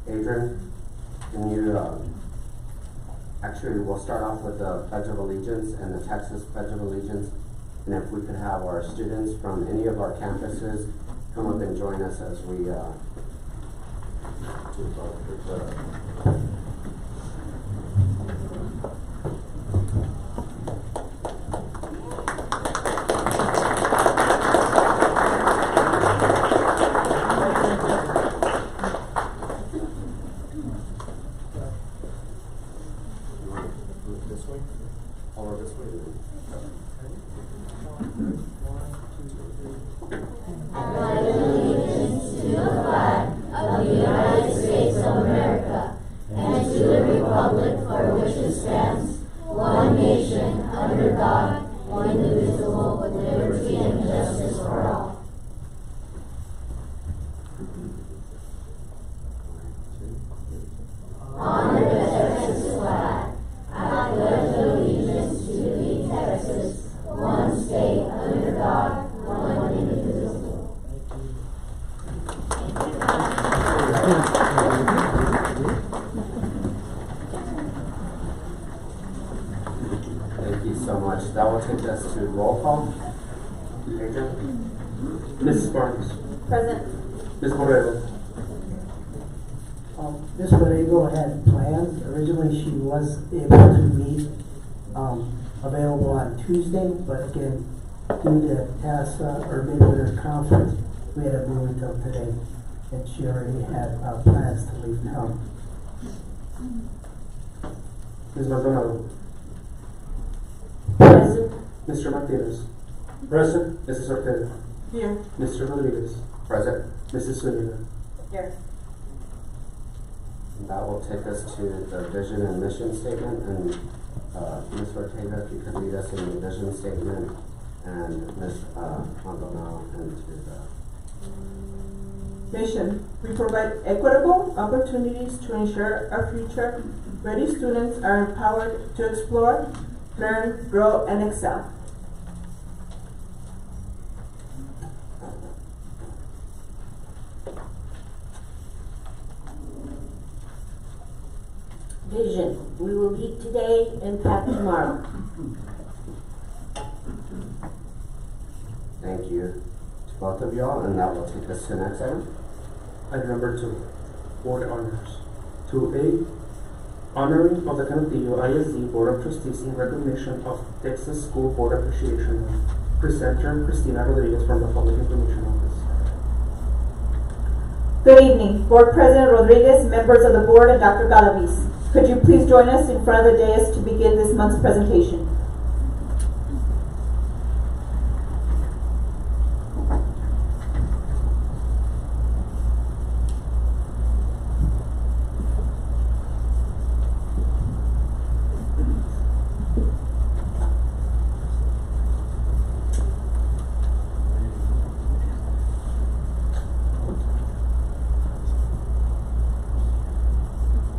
Adrian, can you, actually, we'll start off with the Pledge of Allegiance and the Texas Pledge of Allegiance. And if we could have our students from any of our campuses come up and join us as we do this way? All over this way? I pledge allegiance to the flag of the United States of America and to the republic for which it stands, one nation, under God, indivisible, with liberty and justice for all. Honor the Texas flag. I pledge allegiance to the Texas, one state, under God, one indivisible. Thank you so much. That will take us to roll call. Adrian? Mrs. Barnes. Present. Ms. Moreno. Ms. Borrego had plans. Originally, she was able to meet available on Tuesday, but again, due to TASA or Midwinter Conference, we had to move until today, and she already had plans to leave town. Ms. Maldonado. Present. Mr. Martinez. Present. Mrs. Ortega. Here. Mr. Rodriguez. Present. Mrs. Zuniga. Here. And that will take us to the vision and mission statement. And Ms. Ortega, if you could lead us in the vision statement, and Ms. Maldonado into the Mission. We provide equitable opportunities to ensure our future ready students are empowered to explore, learn, grow, and excel. Vision. We will lead today, impact tomorrow. Thank you to both of y'all, and that will take us to the next item. Item number 2, Board Honors. 2A, honoring of the Cantillo ISD Board of Trustees in recognition of Texas School Board Appreciation Month. Presenter Cristina Rodriguez from the Public Information Office. Good evening, Board President Rodriguez, members of the board, and Dr. Galaviz. Could you please join us in front of the dais to begin this month's presentation?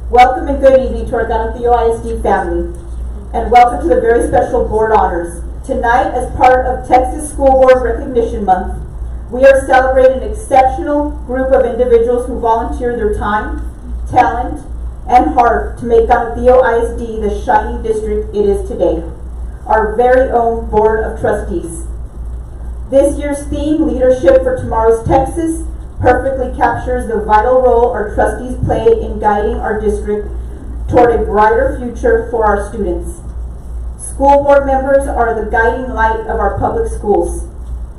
Welcome and good evening to our Cantillo ISD family, and welcome to the very special board honors. Tonight, as part of Texas School Board Recognition Month, we are celebrating an exceptional group of individuals who volunteer their time, talent, and heart to make Cantillo ISD the shining district it is today. Our very own Board of Trustees. This year's theme, Leadership for Tomorrow's Texas, perfectly captures the vital role our trustees play in guiding our district toward a brighter future for our students. School board members are the guiding light of our public schools,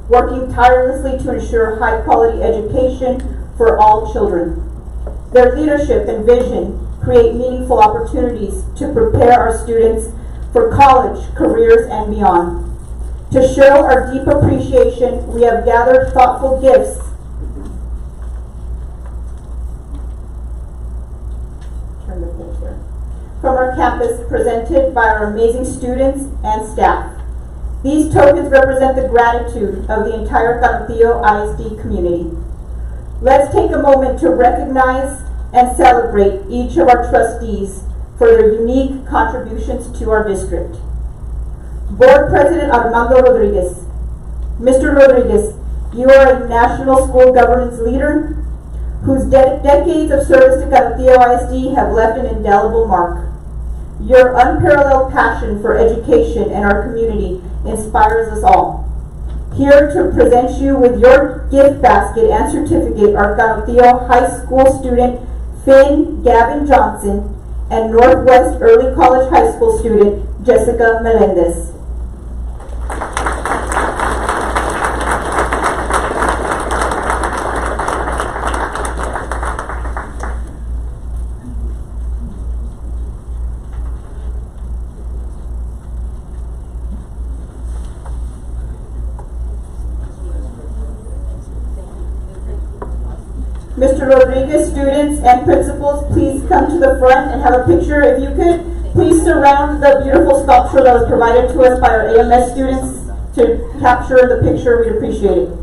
working tirelessly to ensure high-quality education for all children. Their leadership and vision create meaningful opportunities to prepare our students for college, careers, and beyond. To show our deep appreciation, we have gathered thoughtful gifts from our campus presented by our amazing students and staff. These tokens represent the gratitude of the entire Cantillo ISD community. Let's take a moment to recognize and celebrate each of our trustees for their unique contributions to our district. Board President Armando Rodriguez. Mr. Rodriguez, you are a national school governance leader, whose decades of service to Canutillo ISD have left an indelible mark. Your unparalleled passion for education and our community inspires us all. Here to present you with your gift basket and certificate are Canutillo High School student Finn Gavin Johnson and Northwest Early College High School student Jessica Melendez. Mr. Rodriguez, students and principals, please come to the front and have a picture. If you could, please surround the beautiful sculpture that was provided to us by our AMS students to capture the picture. We'd appreciate it.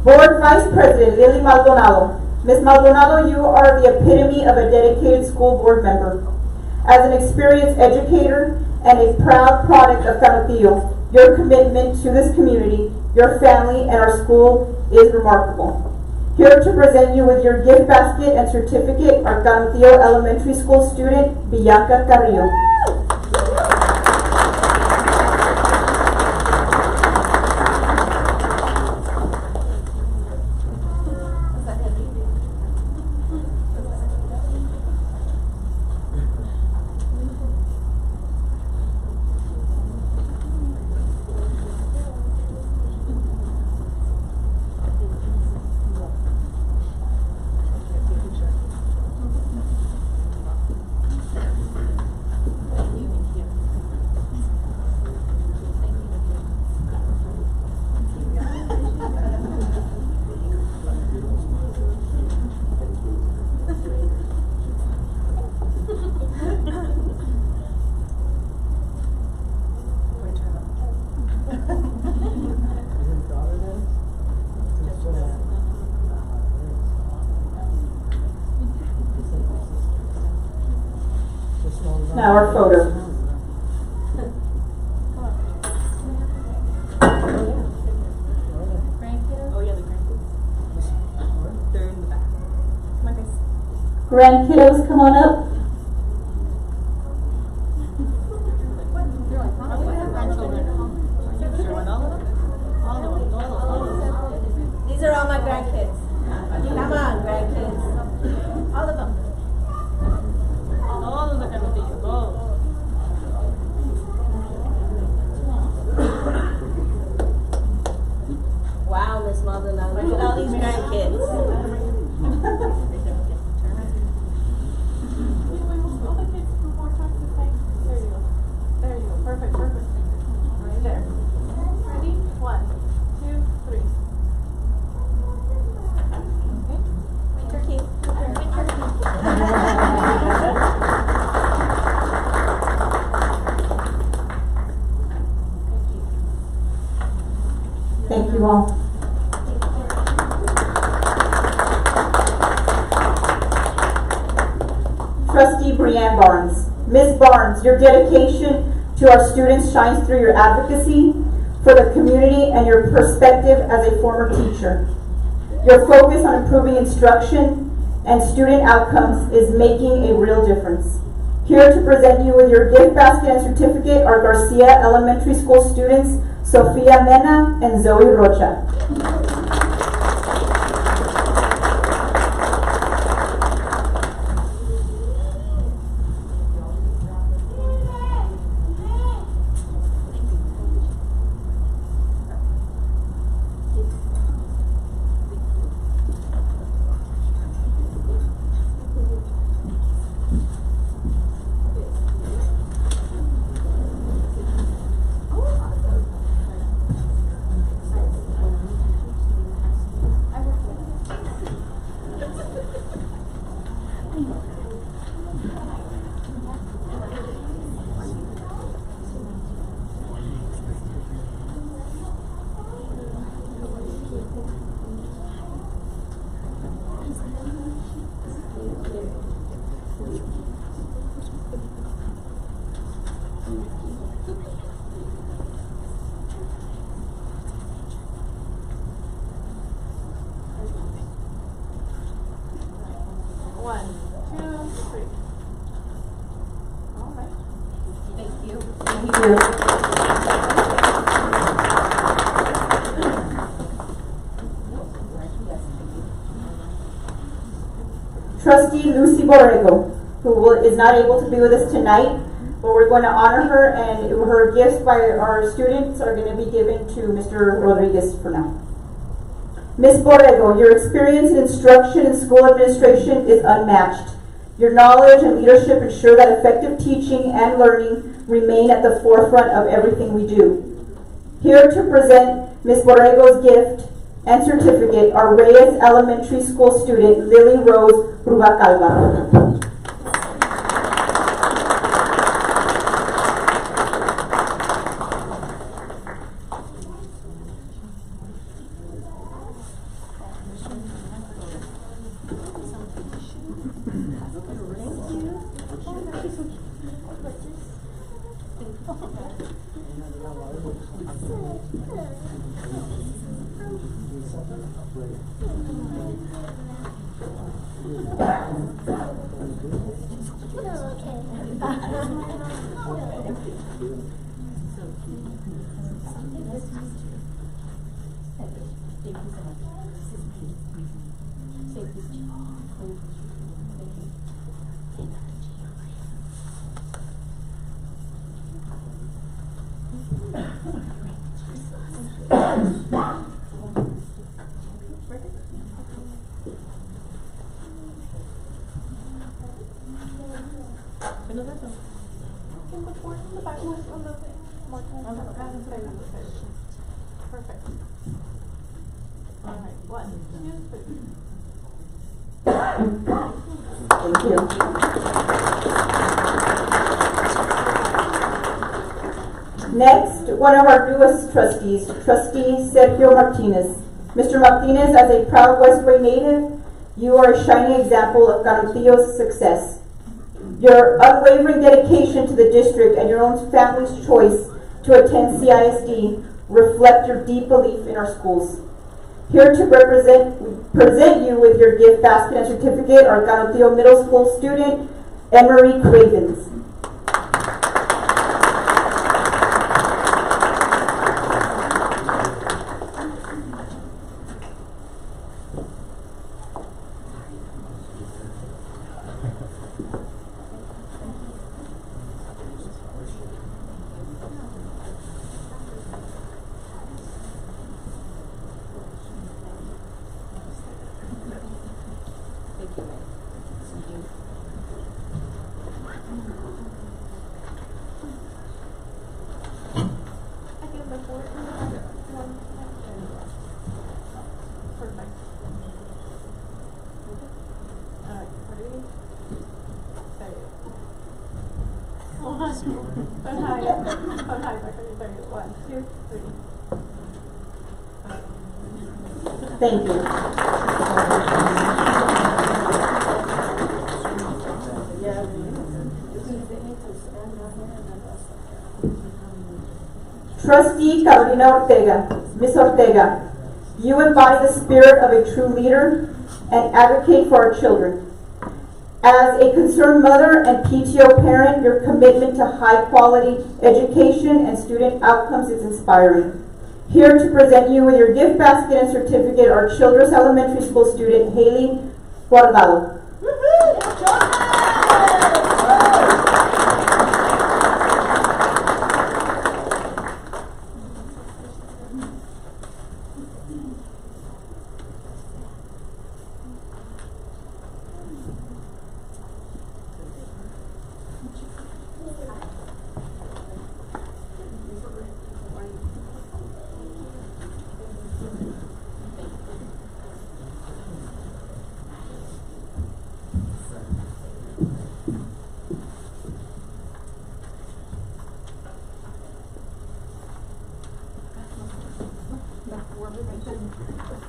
Board Vice President Lily Maldonado. Ms. Maldonado, you are the epitome of a dedicated school board member. As an experienced educator and a proud product of Canutillo, your commitment to this community, your family, and our school is remarkable. Here to present you with your gift basket and certificate are Canutillo Elementary School student Bianca Carrillo. Now our photo. Grandkiddos, come on up. These are all my grandkids. Come on, grandkids. All of them. All of the grandkids. Wow, Miss Maldonado. Look at all these grandkids. Thank you all. Trustee Breanne Barnes. Ms. Barnes, your dedication to our students shines through your advocacy for the community and your perspective as a former teacher. Your focus on improving instruction and student outcomes is making a real difference. Here to present you with your gift basket and certificate are Garcia Elementary School students Sofia Mena and Zoe Rocha. One, two, three. All right. Thank you. Thank you. Trustee Lucy Borrego, is not able to be with us tonight, but we're going to honor her, and her gifts by our students are going to be given to Mr. Rodriguez for now. Ms. Borrego, your experience in instruction and school administration is unmatched. Your knowledge and leadership ensure that effective teaching and learning remain at the forefront of everything we do. Here to present Ms. Borrego's gift and certificate are Reyes Elementary School student Lily Rose Rubacalva. Perfect. All right, 1, 2, 3. Thank you. Next, one of our newest trustees, Trustee Sergio Martinez. Mr. Martinez, as a proud Westway native, you are a shining example of Canutillo's success. Your unwavering dedication to the district and your own family's choice to attend CISD reflect your deep belief in our schools. Here to present you with your gift basket and certificate are Canutillo Middle School student Emery Cravens. Thank you. Trustee Carolina Ortega, Ms. Ortega, you embody the spirit of a true leader and advocate for our children. As a concerned mother and PTO parent, your commitment to high-quality education and student outcomes is inspiring. Here to present you with your gift basket and certificate are Childress Elementary School student Haley Guardado.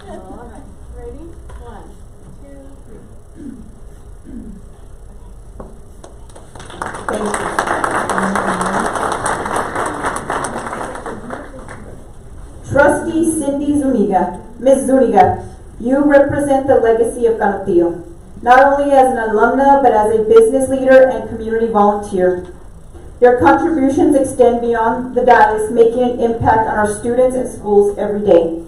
All right, ready? 1, 2, 3. Thank you. Zuniga. Ms. Zuniga, you represent the legacy of Canutillo, not only as an alumna, but as a business leader and community volunteer. Your contributions extend beyond the dais, making an impact on our students and schools every day.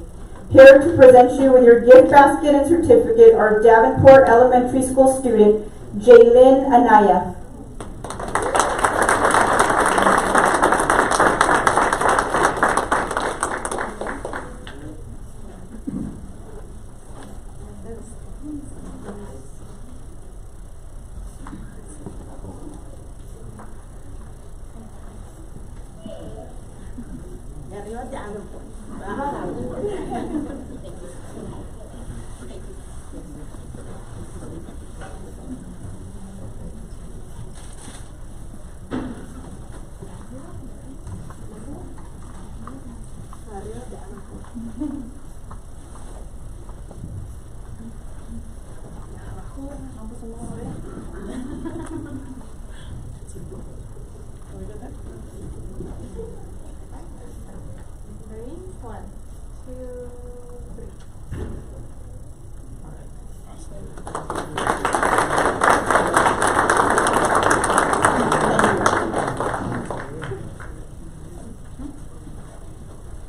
Here to present you with your gift basket and certificate are Davenport Elementary School student, Jaylin Anaya.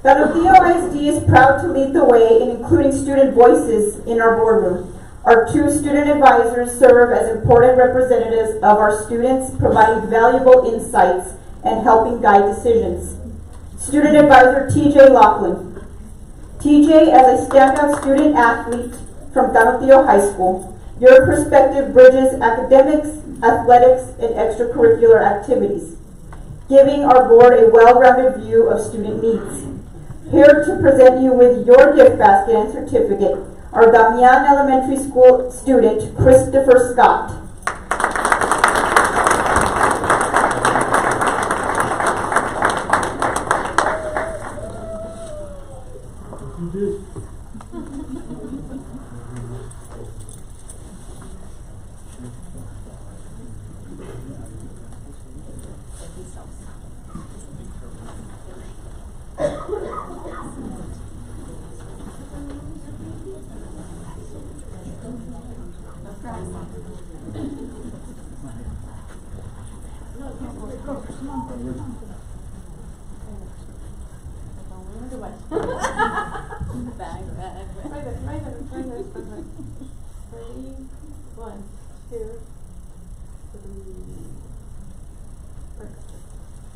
Canutillo CISD is proud to lead the way in including student voices in our boardroom. Our two student advisors serve as important representatives of our students, providing valuable insights and helping guide decisions. Student advisor TJ Laughlin. TJ, as a standout student athlete from Canutillo High School, your perspective bridges academics, athletics, and extracurricular activities, giving our board a well-rounded view of student needs. Here to present you with your gift basket and certificate are Damian Elementary School student Christopher Scott.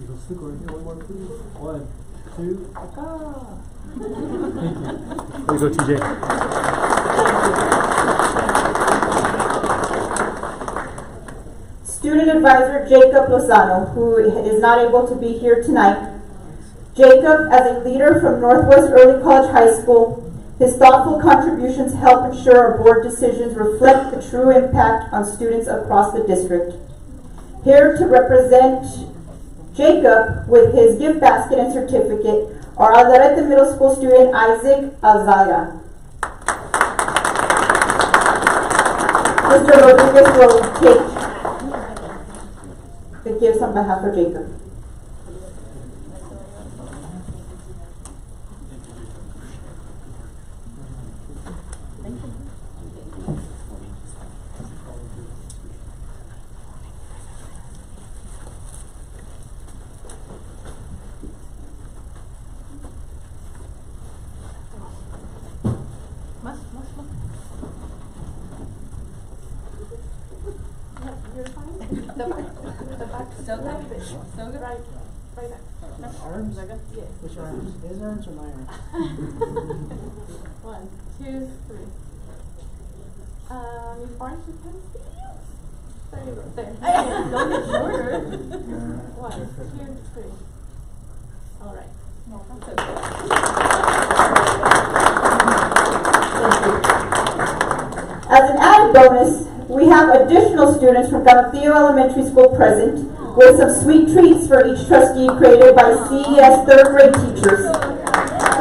You can stick right here one more, please. 1, 2, Thank you. There you go, TJ. Student advisor Jacob Lozano, who is not able to be here tonight. Jacob, as a leader from Northwest Early College High School, his thoughtful contributions help ensure our board decisions reflect the true impact on students across the district. Here to represent Jacob with his gift basket and certificate are Alderete Middle School student Isaac Alzaya. Mr. Rodriguez will take the gifts on behalf of Jacob. Arms? Yes. Which arms? His arms or my arms? 1, 2, 3. Your arms should kind of stick out. There you go. There. Don't get shorter. 1, 2, 3. All right. As an added bonus, we have additional students from Canutillo Elementary School present with some sweet treats for each trustee created by CES third grade teachers.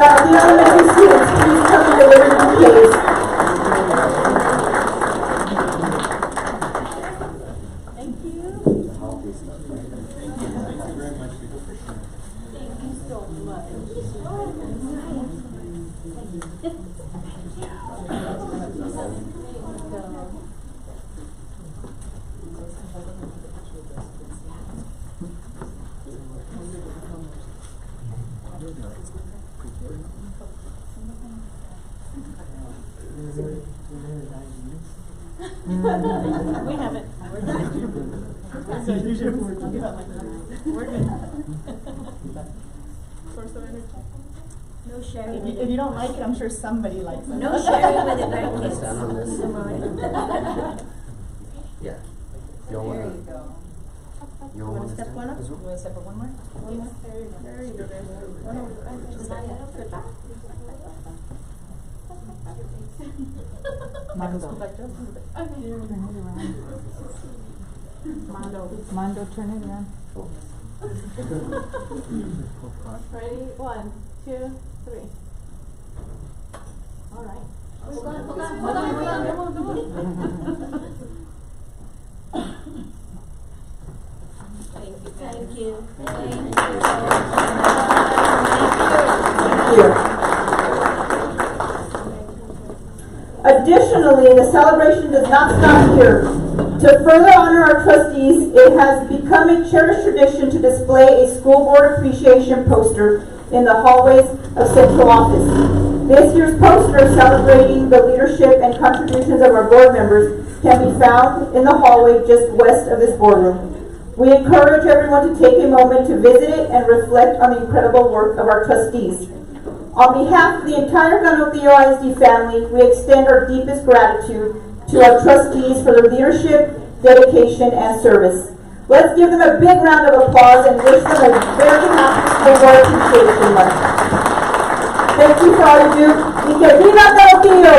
Canutillo Elementary students, please come and deliver the bouquets. Thank you. Thank you so much. We haven't. We're good. Source of energy. No sharing. If you don't like it, I'm sure somebody likes it. No sharing with the Wanna grandkids. stand on this? Yeah. You all There wanna, you go. you all wanna Step stand? one up? as You well? want to step up one more? One more? There you go. There you go. One more. Just like that. Sit back. Mondo. Go back down. Turn it around. Mondo, turn it around. Ready? 1, 2, 3. All right. Hold on, hold on, hold on, hold on. Come on, come on. Thank you. Thank you. Thank you. Additionally, the celebration does not stop here. To further honor our trustees, it has become a cherished tradition to display a school board appreciation poster in the hallways of central office. This year's poster celebrating the leadership and contributions of our board members can be found in the hallway just west of this boardroom. We encourage everyone to take a moment to visit it and reflect on the incredible work of our trustees. On behalf of the entire Ganotio ISD family, we extend our deepest gratitude to our trustees for their leadership, dedication, and service. Let's give them a big round of applause and wish them a very happy School Board Appreciation Month. Thank you for all you do. Y que viva Ganotio!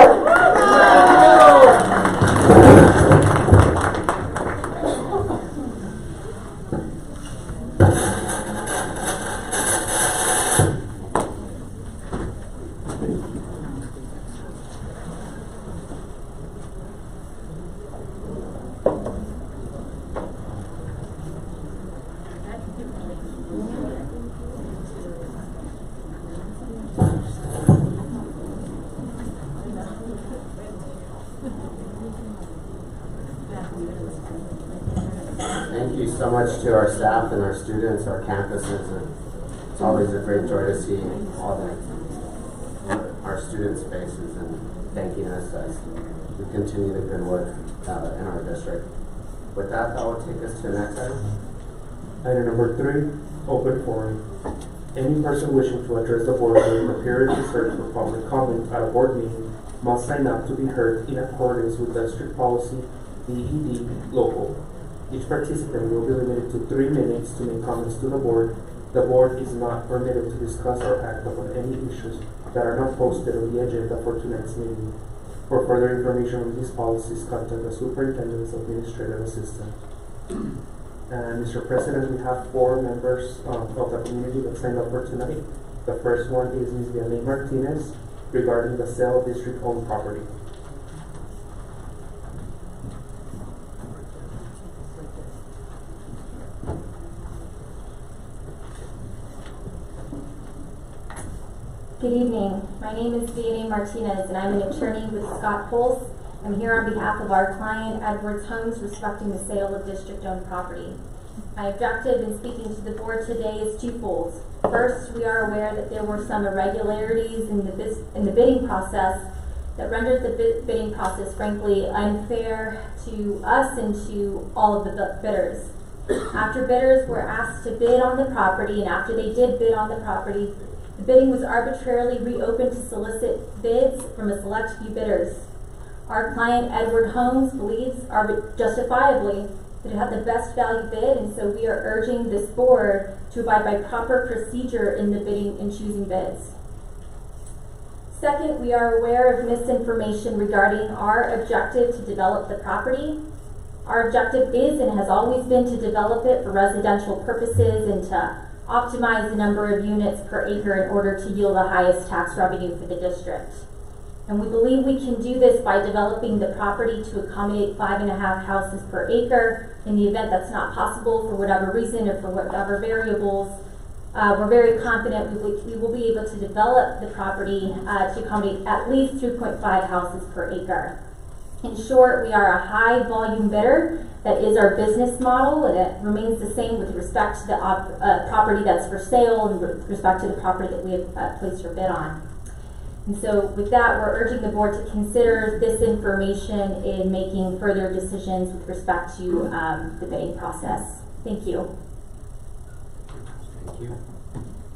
Thank you so much to our staff and our students, our campuses. It's always a great joy to see all our students' faces and thanking us as we continue the good work in our district. With that will take us to the next item. Item number 3, open forum. Any person wishing to address the board during the period reserved for public comment at a board meeting must sign up to be heard in accordance with district policy DED local. Each participant will be limited to 3 minutes to make comments to the board. The board is not permitted to discuss or act upon any issues that are not posted on the agenda for tonight's meeting. For further information on these policies, contact the Superintendent's Administrative Assistant. And Mr. President, we have 4 members of the community that signed up for tonight. The first one is Ms. Vianney Martinez regarding the sale of district-owned property. Good evening. My name is Vianney Martinez, and I'm an attorney with Scott Pulse. I'm here on behalf of our client, Edwards Homes, respecting the sale of district-owned property. My objective in speaking to the board today is twofold. First, we are aware that there were some irregularities in the bidding process that rendered the bidding process, frankly, unfair to us and to all of the bidders. After bidders were asked to bid on the property, and after they did bid on the property, the bidding was arbitrarily reopened to solicit bids from a select few bidders. Our client, Edward Homes, believes justifiably that it had the best value bid, and so we are urging this board to abide by proper procedure in the bidding and choosing bids. Second, we are aware of misinformation regarding our objective to develop the property. Our objective is and has always been to develop it for residential purposes and to optimize the number of units per acre in order to yield the highest tax revenue for the district. And we believe we can do this by developing the property to accommodate 5.5 houses per acre. In the event that's not possible for whatever reason or for whatever variables, We're very confident we will be able to develop the property to accommodate at least 2.5 houses per acre. In short, we are a high volume bidder. That is our business model, and it remains the same with respect to the property that's for sale and with respect to the property that we have placed your bid on. And so with that, we're urging the board to consider this information in making further decisions with respect to the bidding process. Thank you. Thank you.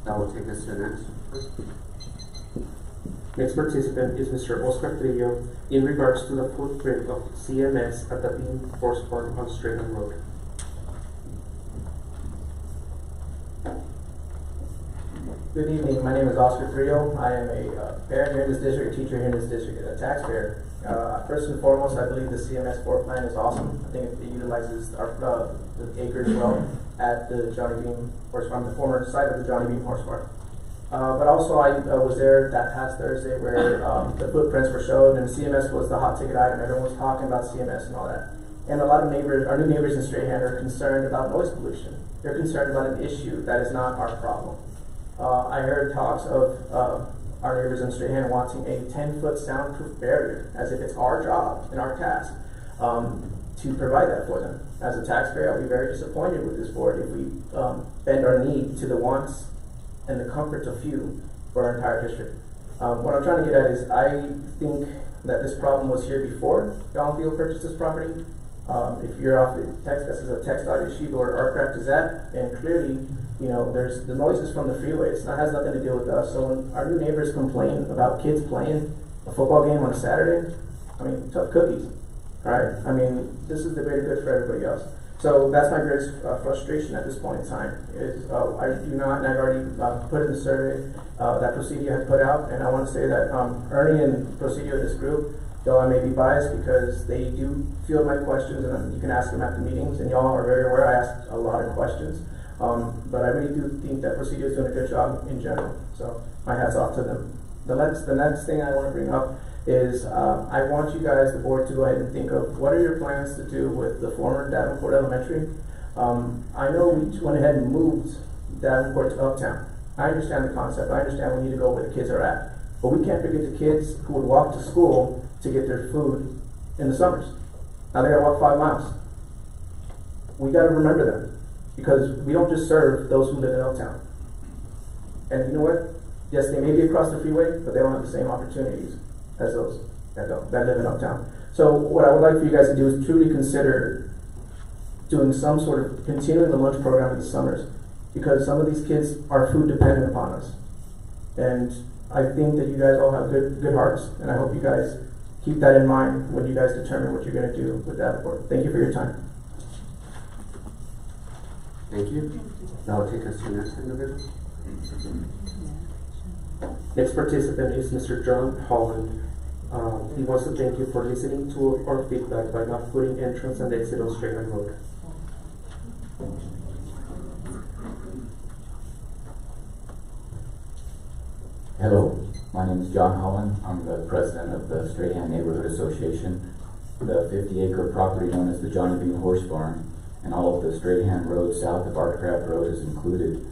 That will take us to the next. Next participant is Mr. Oscar Trillo in regards to the footprint of CMS at the Bean Horse Farm on Strahan Road. Good evening. My name is Oscar Trillo. I am a parent here in this district, a teacher here in this district, and a taxpayer. First and foremost, I believe the CMS floor plan is awesome. I think it utilizes our the acres well at the Johnny Bean Horse Farm, the former site of the Johnny Bean Horse Farm. But also I was there that past Thursday where the footprints were shown, and CMS was the hot ticket item. Everyone was talking about CMS and all that. And a lot of neighbors, our new neighbors in Strahan, are concerned about noise pollution. They're concerned about an issue that is not our problem. I heard talks of our neighbors in Strahan wanting a 10-foot soundproof barrier, as if it's our job and our task to provide that for them. As a taxpayer, I'll be very disappointed with this board if we bend our knee to the wants and the comforts of few for our entire district. What I'm trying to get at is I think that this problem was here before Donfield purchased this property. If you're off the text, this is a text dot issue where Aircraft is at, and clearly, you know, there's the noises from the freeway. It has nothing to do with us. So when our new neighbors complain about kids playing a football game on a Saturday, I mean, tough cookies, right? I mean, this is the greater good for everybody else. So that's my greatest frustration at this point in time. Is I do not, and I've already put in the survey that Presidio has put out, and I want to say that Ernie and Presidio, this group, though I may be biased because they do field my questions, and you can ask them at the meetings, and y'all are very aware I asked a lot of questions. But I really do think that Presidio is doing a good job in general. So my hat's off to them. The next thing I want to bring up is I want you guys, the board, to go ahead and think of what are your plans to do with the former Davenport Elementary. I know we went ahead and moved Davenport to Uptown. I understand the concept. I understand we need to go where the kids are at. But we can't forget the kids who would walk to school to get their food in the summers. Now they gotta walk 5 miles. We gotta remember them, because we don't just serve those who live in Uptown. And you know what? Yes, they may be across the freeway, but they don't have the same opportunities as those that live in Uptown. So what I would like for you guys to do is truly consider doing some sort of continuing the lunch program in the summers, because some of these kids are food dependent upon us. And I think that you guys all have good hearts, and I hope you guys keep that in mind when you guys determine what you're going to do with Davenport. Thank you for your time. Thank you. That will take us to the next individual. Next participant is Mr. John Holland. He wants to thank you for listening to our feedback by not putting entrance and exit on Strahan Road. Hello, my name is John Holland. I'm the president of the Strahan Neighborhood Association. The 50-acre property known as the Johnny Bean Horse Farm and all of the Strahan Road south of Artcraft Road is included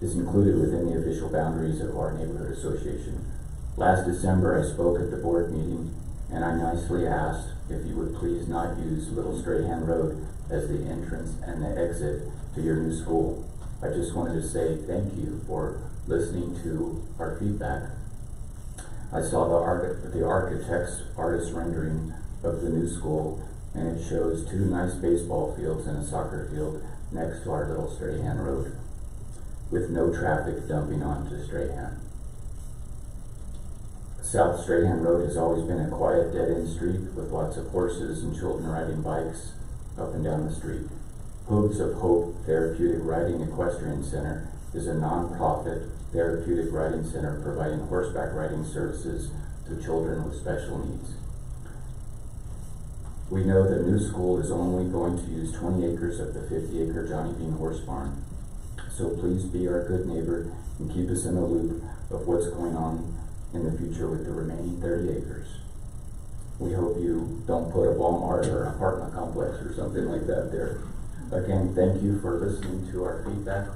within the official boundaries of our neighborhood association. Last December, I spoke at the board meeting, and I nicely asked if you would please not use Little Strahan Road as the entrance and the exit to your new school. I just wanted to say thank you for listening to our feedback. I saw the architect's artist rendering of the new school, and it shows 2 nice baseball fields and a soccer field next to our Little Strahan Road, with no traffic dumping onto Strahan. South Strahan Road has always been a quiet, dead-end street with lots of horses and children riding bikes up and down the street. Hooves of Hope Therapeutic Riding Equestrian Center is a non-profit therapeutic riding center providing horseback riding services to children with special needs. We know the new school is only going to use 20 acres of the 50-acre Johnny Bean Horse Farm. So please be our good neighbor and keep us in the loop of what's going on in the future with the remaining 30 acres. We hope you don't put a Walmart or an apartment complex or something like that there. Again, thank you for listening to our feedback,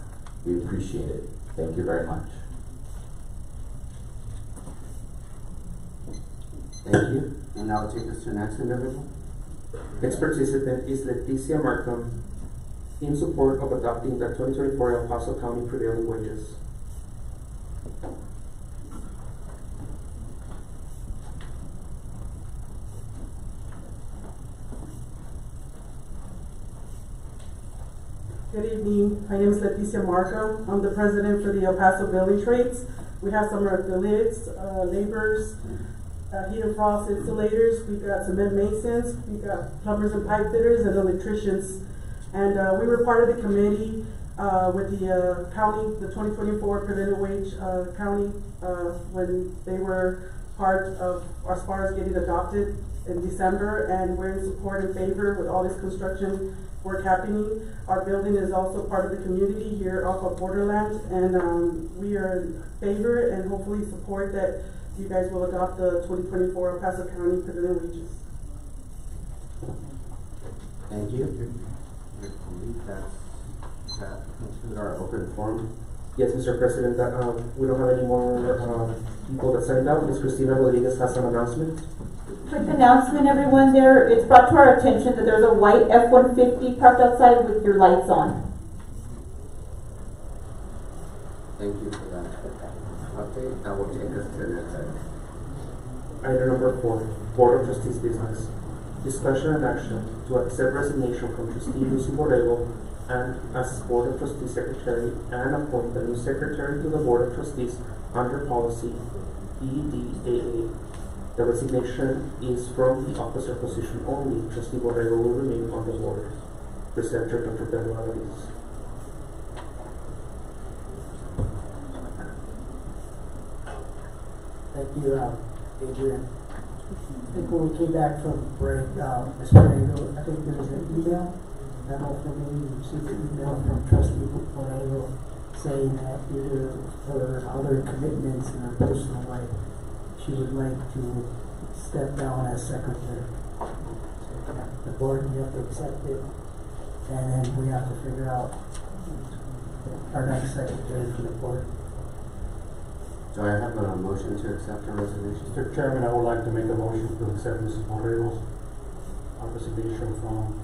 We appreciate it. Thank you very much. Thank you. And now take us to the next individual. Next participant is Leticia Markham in support of adopting the 2024 El Paso County prevailing wages. Good evening. My name is Leticia Markham. I'm the president for the El Paso Building Trades. We have some affiliates, laborers, heat and frost installators. We've got cement masons. We've got plumbers and pipe fitters and electricians. And we were part of the committee with the county, the 2024 prevaitive wage county, when they were part of, as far as getting adopted in December. And we're in support and favor with all this construction work happening. Our building is also part of the community here off of Borderland, and we are in favor and hopefully support that you guys will adopt the 2024 El Paso County prevailing wages. Thank you. I believe that concludes our open forum. Yes, Mr. President, we don't have any more people that signed up. Ms. Cristina Rodriguez has an announcement. Quick announcement, everyone there. It's brought to our attention that there's a white F-150 parked outside with your lights on. Thank you for that update. That will take us to the next item. Item number 4, Board of Trustees business. Discussion and action to accept resignation from Trustee Lucy Borrego and as Board of Trustees Secretary and appoint the new Secretary to the Board of Trustees under policy EDAA. The resignation is from the officer position only. Trustee Borrego will remain on the board. Presenter Dr. Pedro Alvarez. Thank you, Adrian. I think when we came back from break, Ms. Borrego, I think there was an email. I don't know if maybe you received an email from Trustee Borrego saying that due to her other commitments in her personal life, she would like to step down as secretary. So, the board, you have to accept it, and then we have to figure out our next secretary for the board. Do I have a motion to accept her resignation? Mr. Chairman, I would like to make a motion to accept Mrs. Borrego's resignation from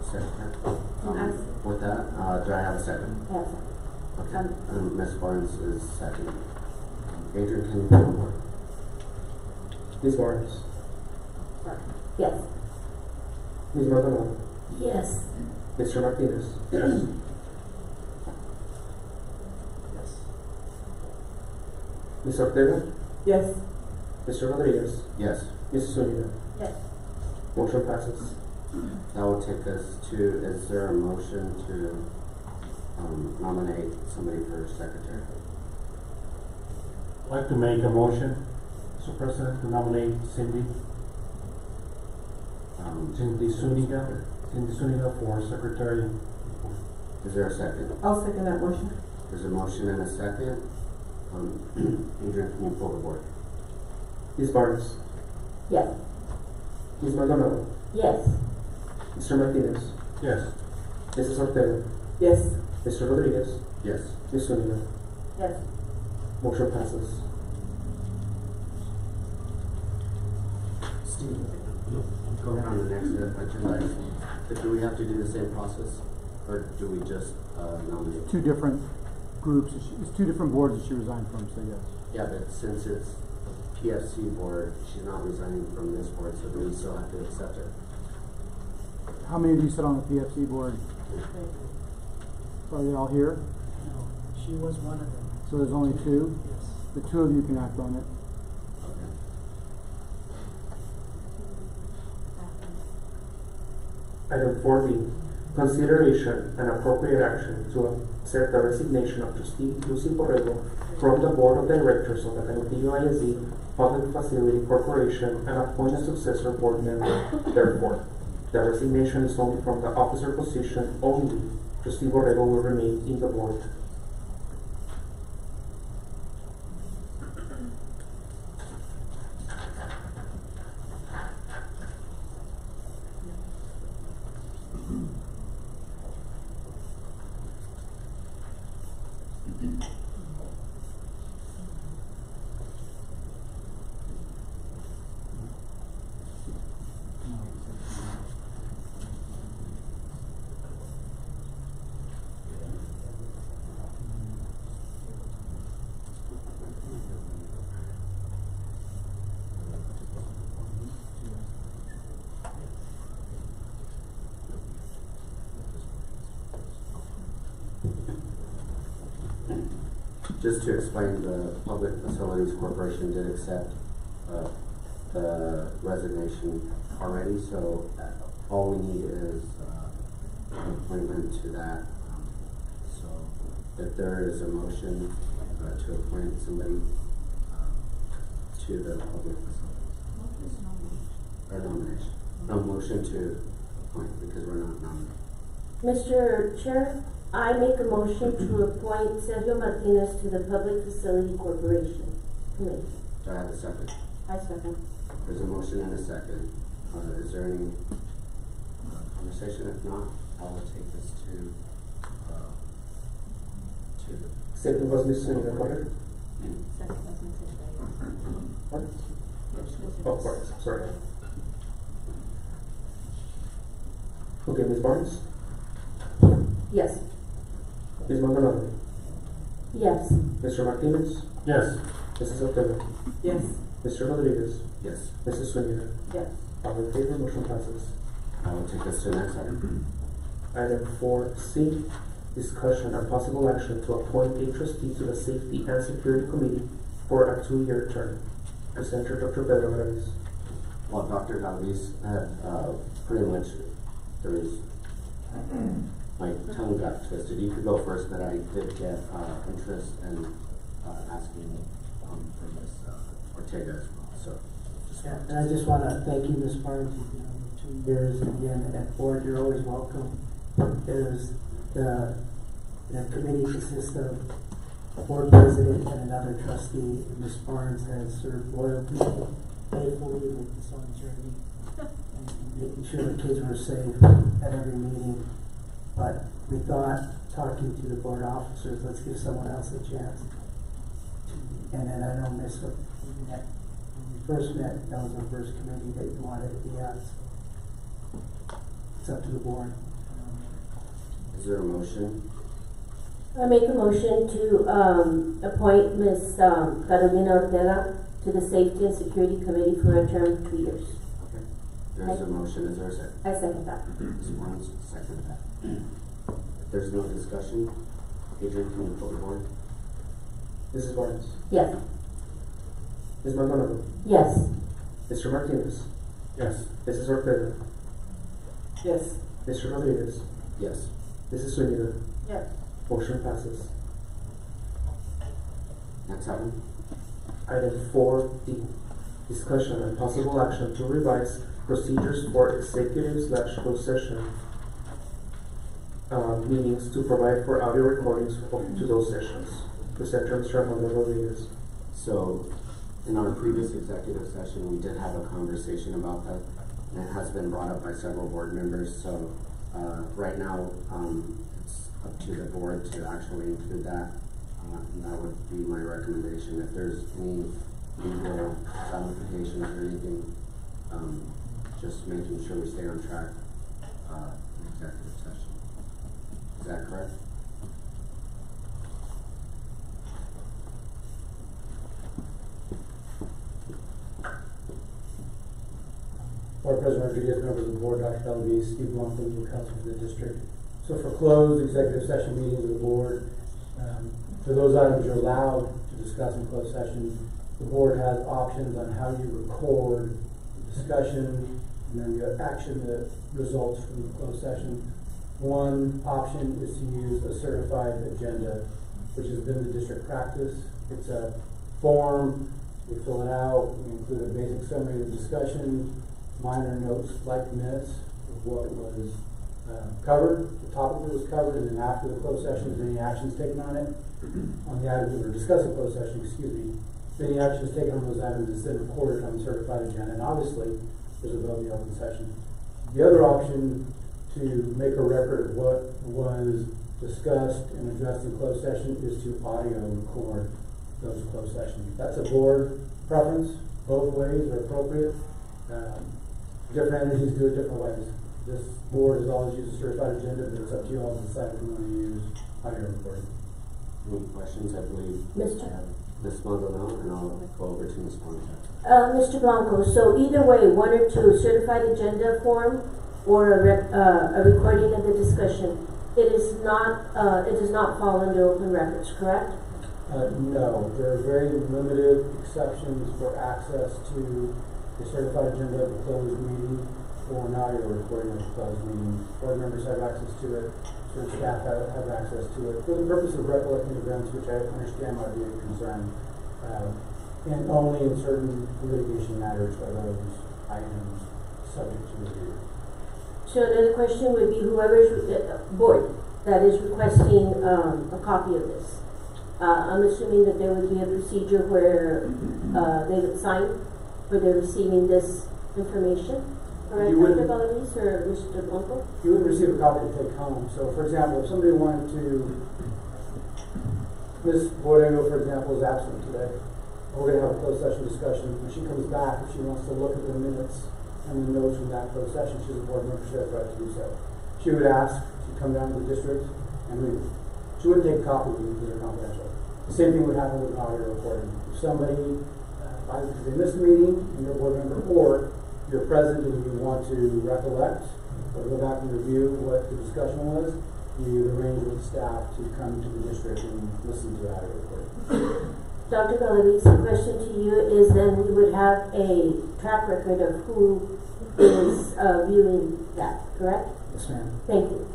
Secretary. With that, do I have a second? Yes. Okay. Ms. Barnes is second. Adrian, can you come forward? Ms. Barnes. Yes. Ms. Maldonado. Yes. Mr. Martinez. Yes. Ms. Ortega. Yes. Mr. Rodriguez. Yes. Mrs. Zuniga. Yes. Motion passes. That will take us to, is there a motion to nominate somebody for secretary? I'd like to make a motion, Mr. President, to nominate Cindy Zuniga for secretary. Is there a second? I'll second that motion. There's a motion and a second. Adrian, can you pull the board? Ms. Barnes. Yes. Ms. Maldonado. Yes. Mr. Martinez. Yes. Mrs. Ortega. Yes. Mr. Rodriguez. Yes. Ms. Zuniga. Yes. Motion passes. Steve, go ahead on the next agenda item. But do we have to do the same process, or do we just nominate? Two different groups, it's two different boards that she resigned from, so yes. Yeah, but since it's PFC board, she's not resigning from this board, so do we still have to accept it? How many of you sit on the PFC board? Are they all here? No, she was one of them. So there's only two? Yes. The two of you can act on it. Item 4B, consideration and appropriate action to accept the resignation of Trustee Lucy Borrego from the Board of Directors of the Canutillo ISD Public Facility Corporation and appoint a successor board member. Therefore, the resignation is only from the officer position only. Trustee Borrego will remain in the board. just to explain, the Public Facilities Corporation did accept the resignation already, so all we need is an appointment to that. So if there is a motion to appoint somebody to the public facilities. Or nomination. No motion to appoint because we're not nominated. Mr. Chair, I make a motion to appoint Sergio Martinez to the Public Facility Corporation Committee. Do I have a second? I second. There's a motion and a second. Is there any conversation? If not, I will take this to the Second was Ms. Sonia, correct? What? Oh, Barnes, sorry. Okay, Ms. Barnes? Yes. Ms. Maldonado? Yes. Mr. Martinez? Yes. Mrs. Ortega? Yes. Mr. Rodriguez? yes. Mrs. Zuniga? Yes. All in favor, motion passes. I will take this to the next item. Item 4C, discussion and possible action to appoint a trustee to the Safety and Security Committee for a 2-year term. Presenter Dr. Pedro Graves. Well, Dr. Galvez had pretty much, my tongue got twisted. You could go first, but I did get interest in asking for Ms. Ortega as well. So, Yeah, and I just want to thank you, Ms. Barnes. You've been on 2 years, and again, at board, you're always welcome. There's the committee consists of a board president and another trustee. Ms. Barnes has served loyally, faithfully with the son journey, and making sure the kids were safe at every meeting. But we thought, talking to the board officers, let's give someone else a chance. And then I know Ms. When we first met, that was the first committee that you wanted to be on. It's up to the board. is there a motion? I make a motion to appoint Ms. Carolina Ortega to the Safety and Security Committee for a term of 2 years. Okay. There's a motion. Is there a second? I second that. Ms. Barnes, second that. If there's no discussion, Adrian, can you pull the board? Mrs. Barnes. Yes. Ms. Maldonado. Yes. Mr. Martinez. Yes. Mrs. Ortega. Yes. Mr. Rodriguez. Yes. Mrs. Zuniga. Yes. Motion passes. Next item. Item 4D, discussion and possible action to revise procedures for executive/closed session meetings to provide for audio recordings to those sessions. Presenter Mr. Armando Rodriguez. So, in our previous executive session, we did have a conversation about that, and it has been brought up by several board members. So, right now, it's up to the board to actually include that, and that would be my recommendation. If there's any legal ramifications or anything, just making sure we stay on track in executive session. Is that correct? Board President Rodriguez, members of the board, Dr. Galvez, Steve Blanco, legal counsel for the district. So for closed executive session meetings of the board, for those items you're allowed to discuss in closed session, the board has options on how you record the discussion and then you action the results from the closed session. One option is to use a certified agenda, which has been the district practice. It's a form, we fill it out, we include a basic summary of the discussion, minor notes like minutes of what was covered, the topic that was covered, and then after the closed session, is any actions taken on it? On the items that were discussed in closed session, excuse me, if any actions taken on those items is then recorded on the certified agenda, and obviously, there's above the open session. The other option to make a record of what was discussed and addressed in closed session is to audio record those closed sessions. That's a board preference. Both ways are appropriate. Different entities do it different ways. This board has always used a certified agenda, but it's up to you all to decide if you want to use audio recording. Any questions? I believe Ms. Maldonado, and I'll go over to Ms. Blanco. Mr. Blanco, so either way, 1 or 2, certified agenda form or a recording of the discussion, it does not fall under open records, correct? No, there are very limited exceptions for access to the certified agenda of a closed meeting or an audio recording of a closed meeting. Board members have access to it, certain staff have access to it, for the purpose of recollecting events, which I understand might be a concern. And only in certain litigation matters are those items subject to review. So another question would be whoever's board that is requesting a copy of this. I'm assuming that there would be a procedure where they would sign for they're receiving this information. Correct, You Dr. wouldn't- Galavis or Mr. Blanco? You would receive a copy to take home. So, for example, if somebody wanted to, Ms. Borrego, for example, is absent today. We're going to have a closed session discussion. When she comes back, if she wants to look at the minutes and the notes from that closed session, she's a board member, she has the right to do so. She would ask to come down to the district and read it. She wouldn't take a copy of them because they're confidential. The same thing would happen with an audio recording. If somebody, either because they missed a meeting and you're a board member, or you're present and you want to recollect or go back and review what the discussion was, you arrange with staff to come to the district and listen to the audio recording. Dr. Galavis, the question to you is then we would have a track record of who is viewing that, correct? Yes, ma'am. Thank you.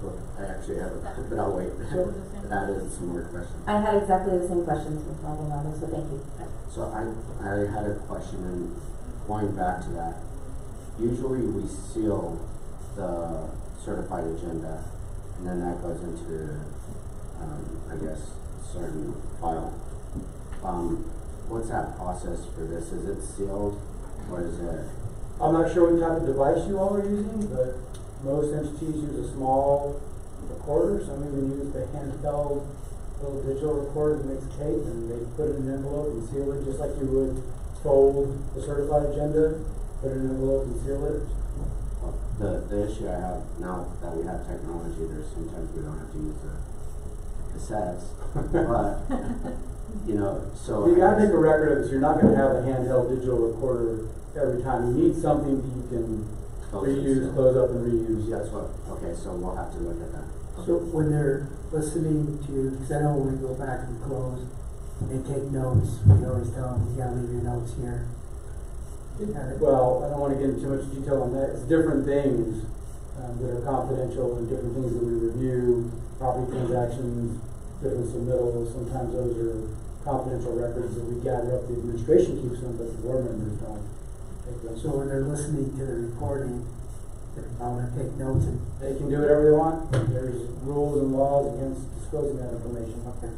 Well, I actually have a, but I'll wait. That is some more questions. I had exactly the same questions with Maldonado, so thank you. So I had a question, and going back to that, usually we seal the certified agenda, and then that goes into, I guess, certain file. What's that process for this? Is it sealed, or is it? I'm not sure what type of device you all are using, but most entities use a small recorder. Some even use the handheld little digital recorder that makes tape, and they put it in an envelope and seal it, just like you would fold a certified agenda, put it in an envelope and seal it. The issue I have now that we have technology, there's sometimes we don't have to use the cassettes, but you know, so You gotta make a record of this. You're not gonna have a handheld digital recorder every time. You need something that you can reuse, close up and reuse. That's what. Okay, so we'll have to look at that. So when they're listening to, because I know when we go back and close, they take notes. We always tell them, you gotta leave your notes here. Well, I don't want to get into too much detail on that. It's different things that are confidential and different things that we review, property transactions, different submittals. Sometimes those are confidential records that we gather up. The administration keeps them, but the board members don't take them. So when they're listening to the recording, they're bound to take notes and. They can do whatever they want. There's rules and laws against disclosing that information. Okay.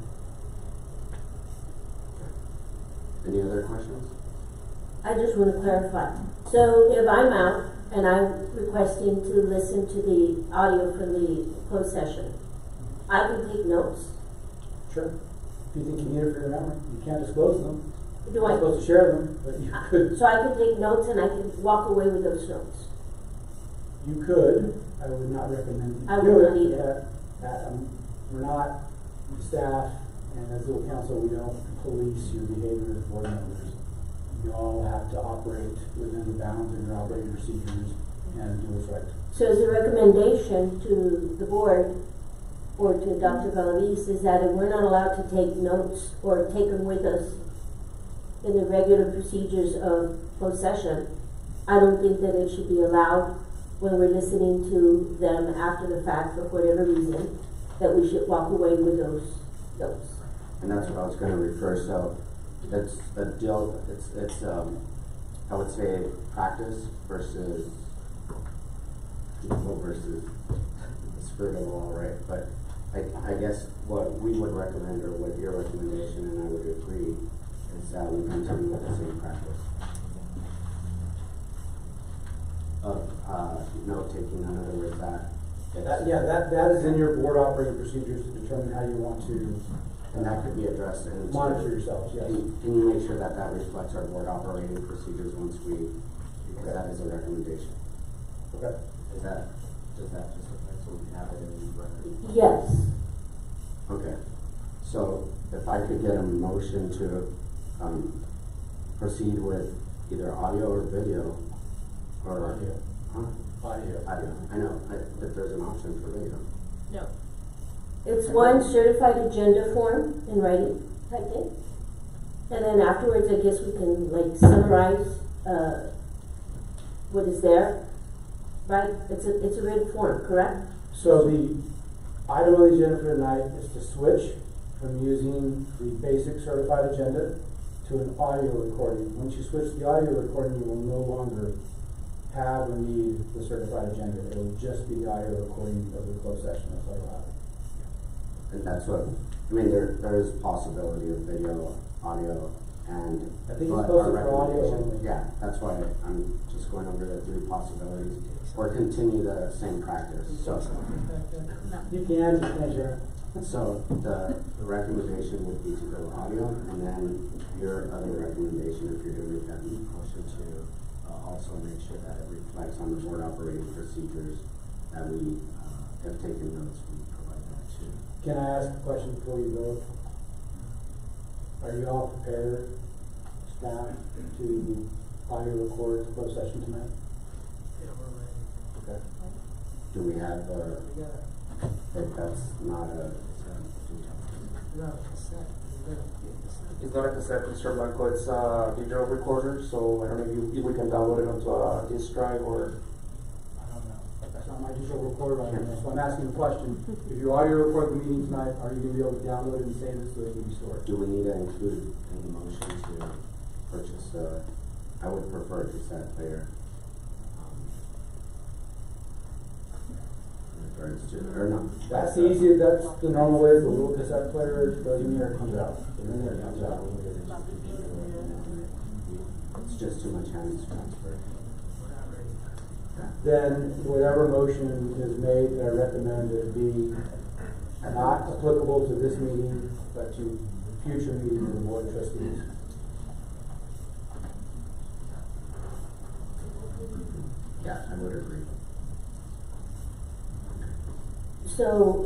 Any other questions? I just want to clarify. So if I'm out and I'm requesting to listen to the audio from the closed session, I can take notes? Sure. If you think you need it for your memory, you can't disclose them. Do I? You're supposed to share them, but you could. So I can take notes and I can walk away with those notes? You could. I would not recommend you I do would it. not either. We're not staff, and as legal counsel, we don't police your behavior as board members. You all have to operate within the bounds of your operating procedures and do what's right. So as a recommendation to the board or to Dr. Galavis is that if we're not allowed to take notes or take them with us in the regular procedures of closed session, I don't think that it should be allowed when we're listening to them after the fact for whatever reason, that we should walk away with those notes. And that's what I was going to refer. So it's a deal. It's I would say practice versus people versus the spirit of the law, right? But I guess what we would recommend, or what your recommendation, and I would agree, is that we continue with the same practice of note taking. In other words, that is in your board operating procedures to determine how you want to. And that could be addressed and monitor yourselves, yes. Can you make sure that that reflects our board operating procedures once we, because that is a recommendation. Okay. Does that just apply so we have it in the record? Yes. Okay. So if I could get a motion to proceed with either audio or video, or Audio. Audio. I know, but there's an option for video. No. It's one certified agenda form in writing type thing. And then afterwards, I guess we can like summarize, what is there, right? It's a written form, correct? So the item on the agenda for tonight is to switch from using the basic certified agenda to an audio recording. Once you switch the audio recording, you will no longer have or need the certified agenda. It will just be the audio recording of the closed session. That's all you'll have. And that's what, I mean, there is possibility of video, audio, and. I think but it's posted our for audio recommendation- only. Yeah, that's why I'm just going over the three possibilities, or continue the same practice, so. You can, Sharon. So the recommendation would be to go audio, and then your other recommendation, if you're doing that motion, to also make sure that it reflects on the board operating procedures that we have taken notes, we provide that too. Can I ask a question before you vote? Are you all prepared, staff, to audio record the closed session tonight? Okay. Do we have, if that's not a, It's not a cassette, Mr. Blanco, it's a digital recorder, so I don't know if we can download it onto a disk drive or. I don't know. That's not my digital recorder on this, so I'm asking the question. If you audio record the meeting tonight, are you gonna be able to download it and save it so it can be stored? do we need to include in the motion to purchase I would prefer a cassette player. In regards to, or no. That's the easiest, that's the normal way, the little cassette player goes in there, comes out. And then it comes out. It's just too much hands transfer. Then whatever motion is made, I recommend it be not applicable to this meeting, but to future meetings of the Board of Trustees. Yeah, I would agree. So,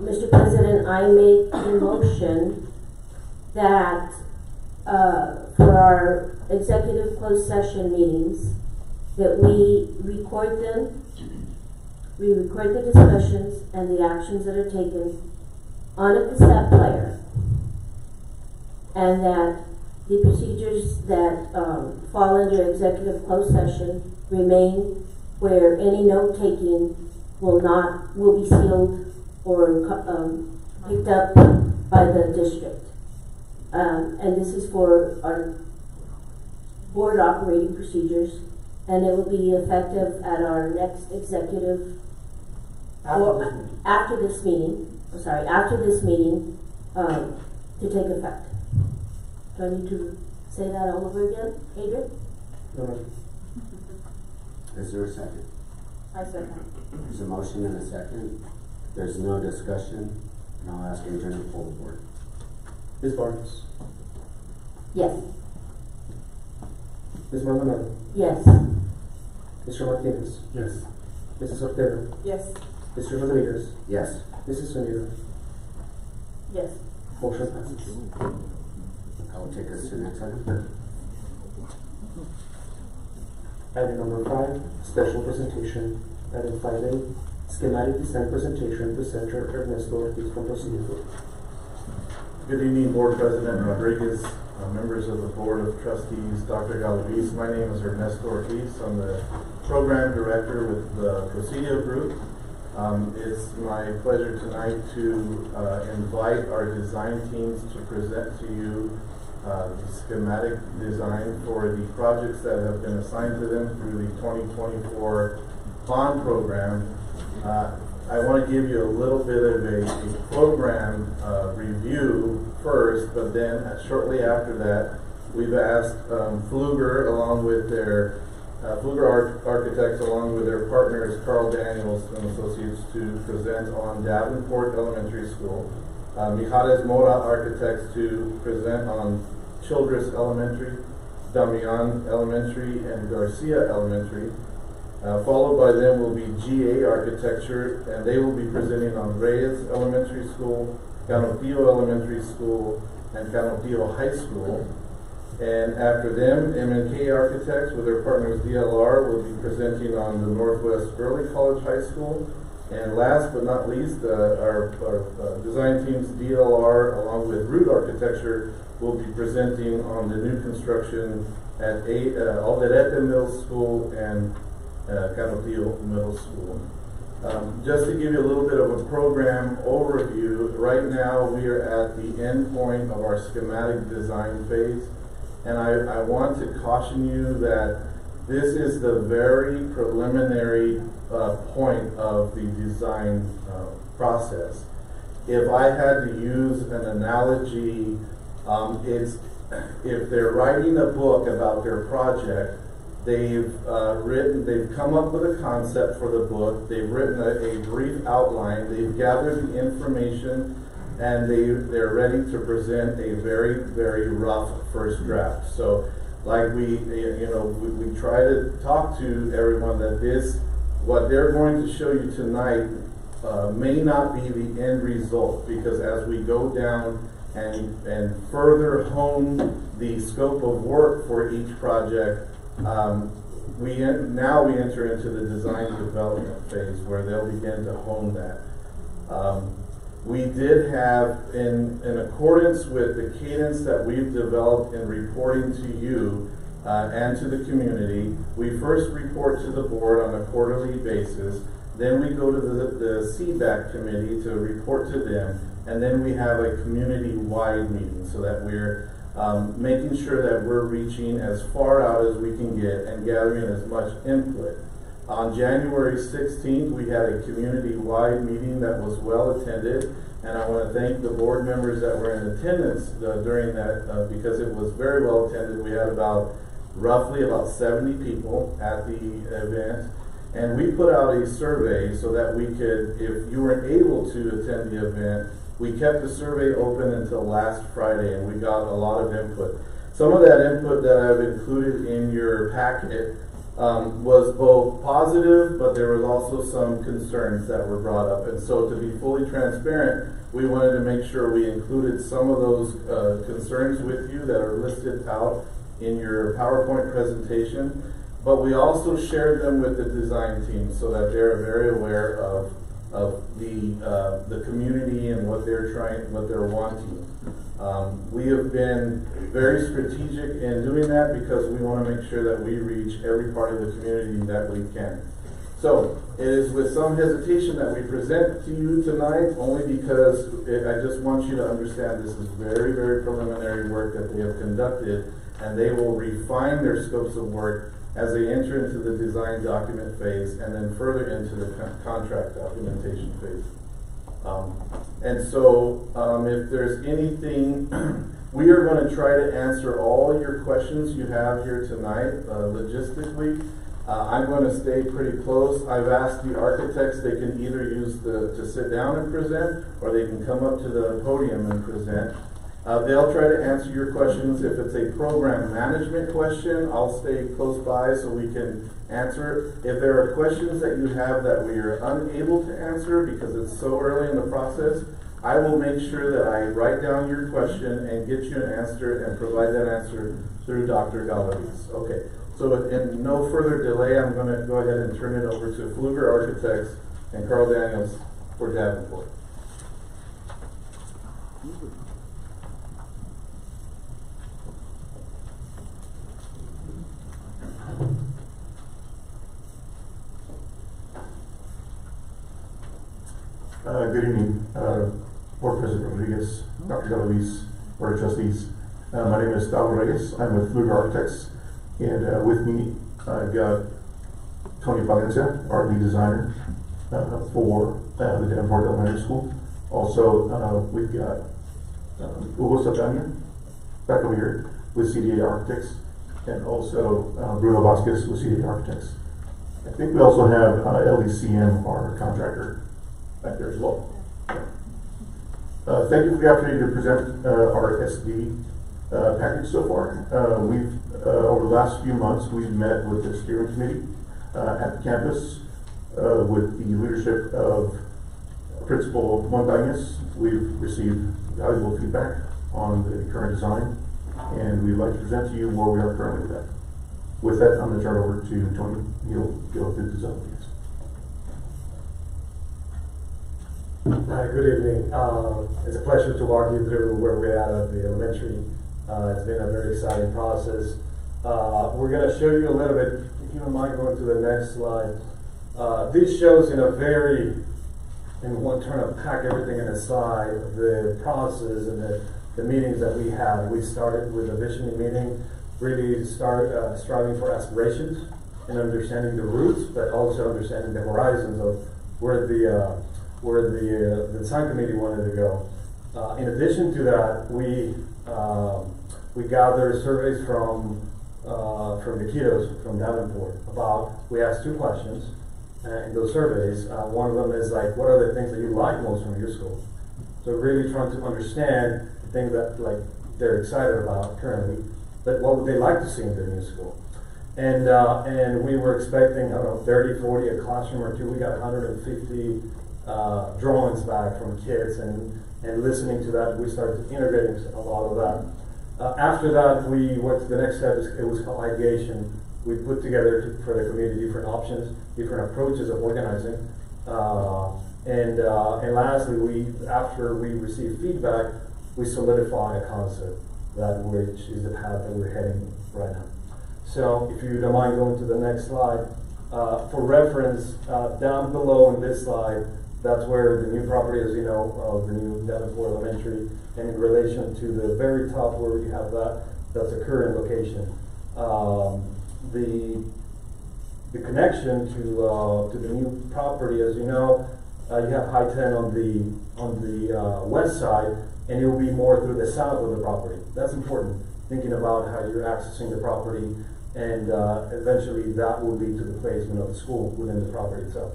Mr. President, I make the motion that, for our executive closed session meetings, that we record them, we record the discussions and the actions that are taken on a cassette player, and that the procedures that fall under executive closed session remain, where any note-taking will be sealed or picked up by the district. And this is for our board operating procedures, and it will be effective at our next executive, after this meeting, to take effect. Do I need to say that all over again, Adrian? No. Is there a second? I second. There's a motion and a second. There's no discussion, and I'll ask Adrian to pull the board. Ms. Barnes, Yes. Ms. Maldonado, Yes. Mr. Martinez, Yes. Mrs. Ortega, Yes. Mr. Rodriguez, Yes. Mrs. Zuniga. Yes. Motion passes. I will take us to the next item. Item number 5, special presentation. Item 5A, schematic design presentation, presenter Ernesto Ortiz from Presidio. Good evening, Board President Rodriguez, members of the Board of Trustees, Dr. Galaviz. My name is Ernesto Ortiz. I'm the Program Director with the Presidio Group. It's my pleasure tonight to invite our design teams to present to you the schematic design for the projects that have been assigned to them through the 2024 bond program. I want to give you a little bit of a program review first, but then shortly after that, we've asked Pfluger, along with their Pfluger Architects, along with their partners Carl Daniels and Associates, to present on Davenport Elementary School. Mijares Mora Architects to present on Childress Elementary, Damian Elementary, and Garcia Elementary. Followed by them will be GA Architecture, and they will be presenting on Reyes Elementary School, Canotillo Elementary School, and Canotillo High School. And after them, M&K Architects with their partners DLR will be presenting on the Northwest Early College High School, And last but not least, our design team's DLR, along with Root Architecture, will be presenting on the new construction at Alderete Middle School and Canotillo Middle School. Just to give you a little bit of a program overview, right now we are at the end point of our schematic design phase. And I want to caution you that this is the very preliminary point of the design process. If I had to use an analogy, it's if they're writing a book about their project, they've come up with a concept for the book, they've written a brief outline, they've gathered the information, and they're ready to present a very, very rough first draft. So, like we try to talk to everyone that what they're going to show you tonight may not be the end result, because as we go down and further hone the scope of work for each project, we enter into the design development phase where they'll begin to hone that. We did have, in accordance with the cadence that we've developed in reporting to you and to the community, we first report to the board on a quarterly basis, then we go to the CBAC committee to report to them, and then we have a community-wide meeting so that we're making sure that we're reaching as far out as we can get and gathering as much input. On January 16th, we had a community-wide meeting that was well attended, and I want to thank the board members that were in attendance during that because it was very well attended. We had roughly about 70 people at the event, and we put out a survey so that we could, if you weren't able to attend the event, we kept the survey open until last Friday, and we got a lot of input. Some of that input that I've included in your packet was both positive, but there was also some concerns that were brought up. And so, to be fully transparent, we wanted to make sure we included some of those concerns with you that are listed out in your PowerPoint presentation, but we also shared them with the design team so that they're very aware of the community and what they're wanting. We have been very strategic in doing that because we want to make sure that we reach every part of the community that we can. So it is with some hesitation that we present to you tonight, only because I just want you to understand this is very, very preliminary work that they have conducted, and they will refine their scopes of work as they enter into the design document phase and then further into the contract documentation phase. And so if there's anything, we are going to try to answer all your questions you have here tonight logistically. I'm going to stay pretty close. I've asked the architects, they can either use to sit down and present, or they can come up to the podium and present. They'll try to answer your questions. If it's a program management question, I'll stay close by so we can answer it. If there are questions that you have that we are unable to answer because it's so early in the process, I will make sure that I write down your question and get you an answer and provide that answer through Dr. Galaviz. Okay, so in no further delay, I'm going to go ahead and turn it over to Fluger Architects and Carl Daniels for Davenport. Good evening, Board President Rodriguez, Dr. Galaviz, Board of Trustees. My name is Davo Reyes. I'm with Fluger Architects, and with me I've got Tony Valencia, our lead designer for the Davenport Elementary School. Also, we've got Hugo Saldana back over here with CDA Architects, and also Bruno Vasquez with CDA Architects. I think we also have LECM, our contractor, back there as well. Thank you for the opportunity to present our SD package so far. We've over the last few months, we've met with the steering committee at the campus with the leadership of Principal Montañez. We've received valuable feedback on the current design, and we'd like to present to you where we are currently with that. With that, I'm going to turn it over to Tony. He'll go through the design, please. Hi, good evening. It's a pleasure to walk you through where we're at the elementary. It's been a very exciting process. We're going to show you a little bit, if you don't mind going to the next slide. This shows in a very, in one turn to pack everything in a slide, the process and the meetings that we had. We started with a visioning meeting, really striving for aspirations and understanding the roots, but also understanding the horizons of where the design committee wanted to go. In addition to that, we gathered surveys from the kiddos from Davenport we asked 2 questions in those surveys. One of them is like, what are the things that you like most from your school? So really trying to understand the things that like they're excited about currently, but what would they like to see in their new school? And we were expecting, I don't know, 30, 40, a classroom or 2. We got 150 drawings back from kids, and listening to that, we started integrating a lot of that. After that, we went to the next step. It was called ideation. We put together for the community different options, different approaches of organizing. And lastly, after we received feedback, we solidified a concept which is the path that we're heading right now. So if you don't mind going to the next slide, for reference, down below in this slide, that's where the new property, as you know, of the new Davenport Elementary, and in relation to the very top where we have that's a current location. The connection to the new property, as you know, you have High-10 on the west side, and it will be more through the south of the property. That's important, thinking about how you're accessing the property, and eventually that will lead to the placement of the school within the property itself.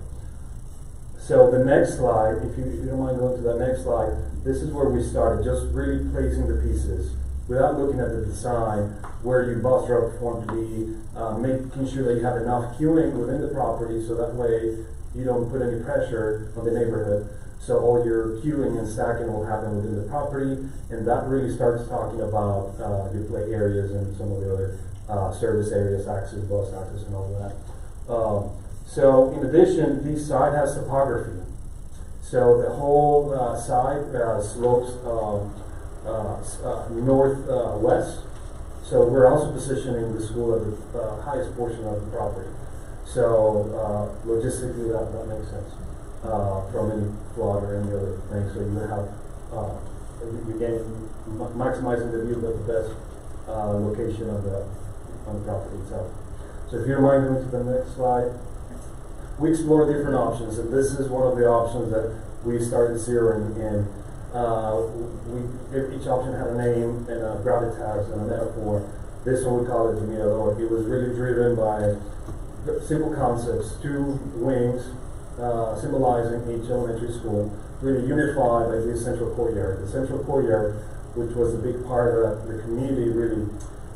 So the next slide, if you don't mind going to that next slide, this is where we started, just really placing the pieces without looking at the design, where your bus route want to be, making sure that you have enough queuing within the property so that way you don't put any pressure on the neighborhood. So all your queuing and stacking will happen within the property, and that really starts talking about your play areas and some of the other service areas, access, bus access, and all of that. So in addition, this side has topography. So the whole side slopes northwest. So we're also positioning the school at the highest portion of the property. So logistically, that makes sense from any flood or any other thing. So you have maximizing the view of the best location on the property itself. So if you don't mind going to the next slide. We explored different options, and this is one of the options that we started zeroing in. Each option had a name and a gravitas and a metaphor. This one we call it the Mirador. It was really driven by simple concepts, 2 wings symbolizing each elementary school, really unified by this central courtyard. The central courtyard, which was a big part of the community really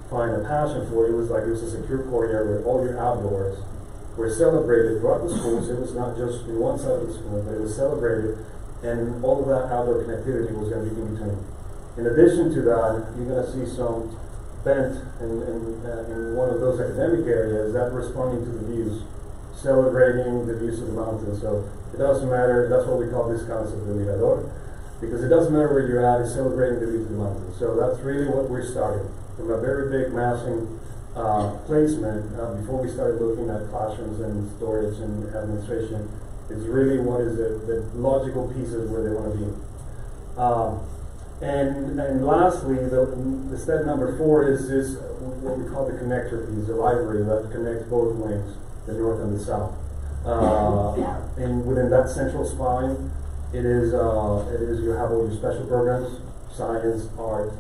find a passion for, it was a secure courtyard where all your outdoors were celebrated throughout the schools. It was not just in one side of the school, but it was celebrated, and all of that outdoor connectivity was going to be in between. In addition to that, you're going to see some bent in one of those academic areas that responding to the views, celebrating the views of the mountains. So it doesn't matter, that's what we call this concept of Mirador, because it doesn't matter where you're at, it's celebrating the views of the mountains. So that's really what we're starting, from a very big massing placement before we started looking at classrooms and storage and administration. Is really what is the logical pieces where they want to be. And lastly, the step number 4 is what we call the connector piece, the library that connects both wings, the north and the south. And within that central spine, it is you have all your special programs, science, art,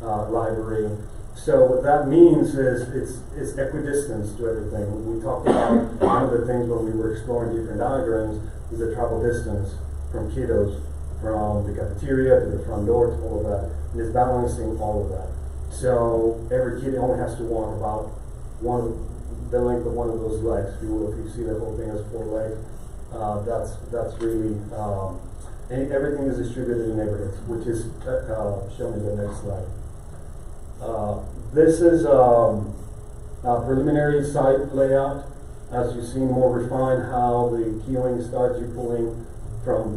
library. So what that means is it's equidistance to everything. We talked about one of the things when we were exploring different diagrams is the travel distance from kiddos, from the cafeteria to the front door to all of that. And it's balancing all of that. So every kid only has to walk about the length of one of those legs. If you see the whole thing as 4 legs, that's really and everything is distributed in neighborhoods, which is shown in the next slide. This is a preliminary site layout. As you see, more refined how the queuing starts. You pulling from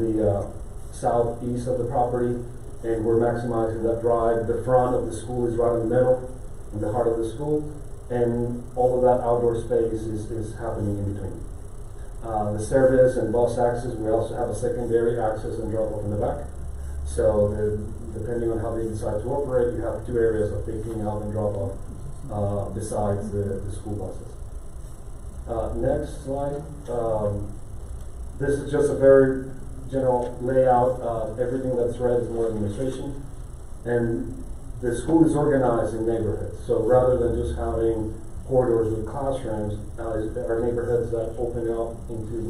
southeast of the property, and we're maximizing that drive. The front of the school is right in the middle, in the heart of the school, and all of that outdoor space is happening in between. The service and bus access, we also have a secondary access and drop off in the back. So depending on how they decide to operate, you have two areas of picking up and drop off besides the school buses. Next slide. This is just a very general layout. Everything that's red is more administration. And the school is organized in neighborhoods. So rather than just having corridors with classrooms, there are neighborhoods that open up into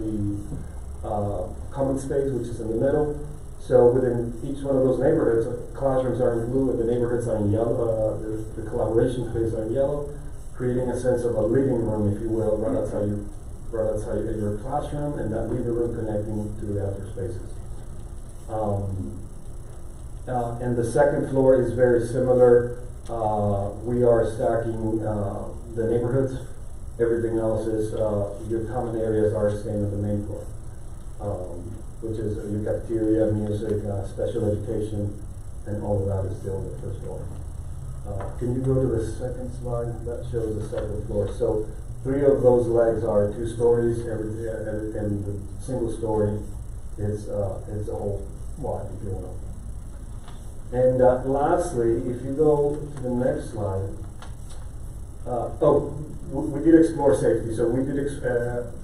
the common space, which is in the middle. So within each one of those neighborhoods, classrooms are in blue and the neighborhoods are in yellow, the collaboration spaces are in yellow, creating a sense of a living room, if you will, right outside your classroom, and that living room connecting to the other spaces. And the second floor is very similar. We are stacking the neighborhoods. Everything else is, your common areas are staying on the main floor, which is your cafeteria, music, special education, and all of that is still on the first floor. Can you go to the second slide? That shows the second floor. So 3 of those legs are 2 stories, and the single story is a whole wide, if you will. And lastly, if you go to the next slide, we did explore safety. So we did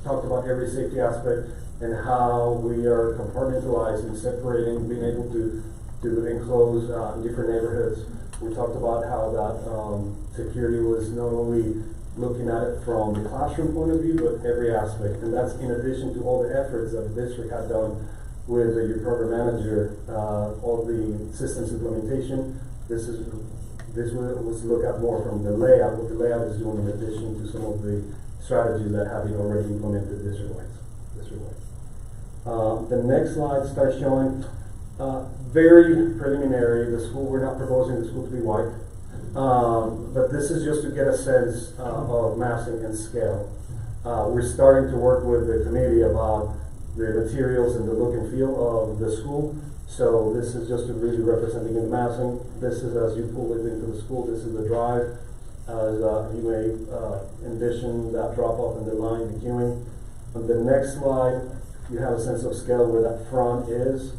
talk about every safety aspect and how we are compartmentalizing, separating, being able to enclose different neighborhoods. We talked about how that security was not only looking at it from the classroom point of view, but every aspect. And that's in addition to all the efforts that the district had done with your program manager, all the systems implementation. This was look at more from the layout, what the layout is doing in addition to some of the strategies that have been already implemented district-wide. The next slide starts showing very preliminary. The school, we're not proposing the school to be white, but this is just to get a sense of massing and scale. We're starting to work with the committee about the materials and the look and feel of the school. So this is just really representing in the massing. This is as you pull it into the school. This is the drive. As you may envision that drop off in the line, the queuing. On the next slide, you have a sense of scale where that front is.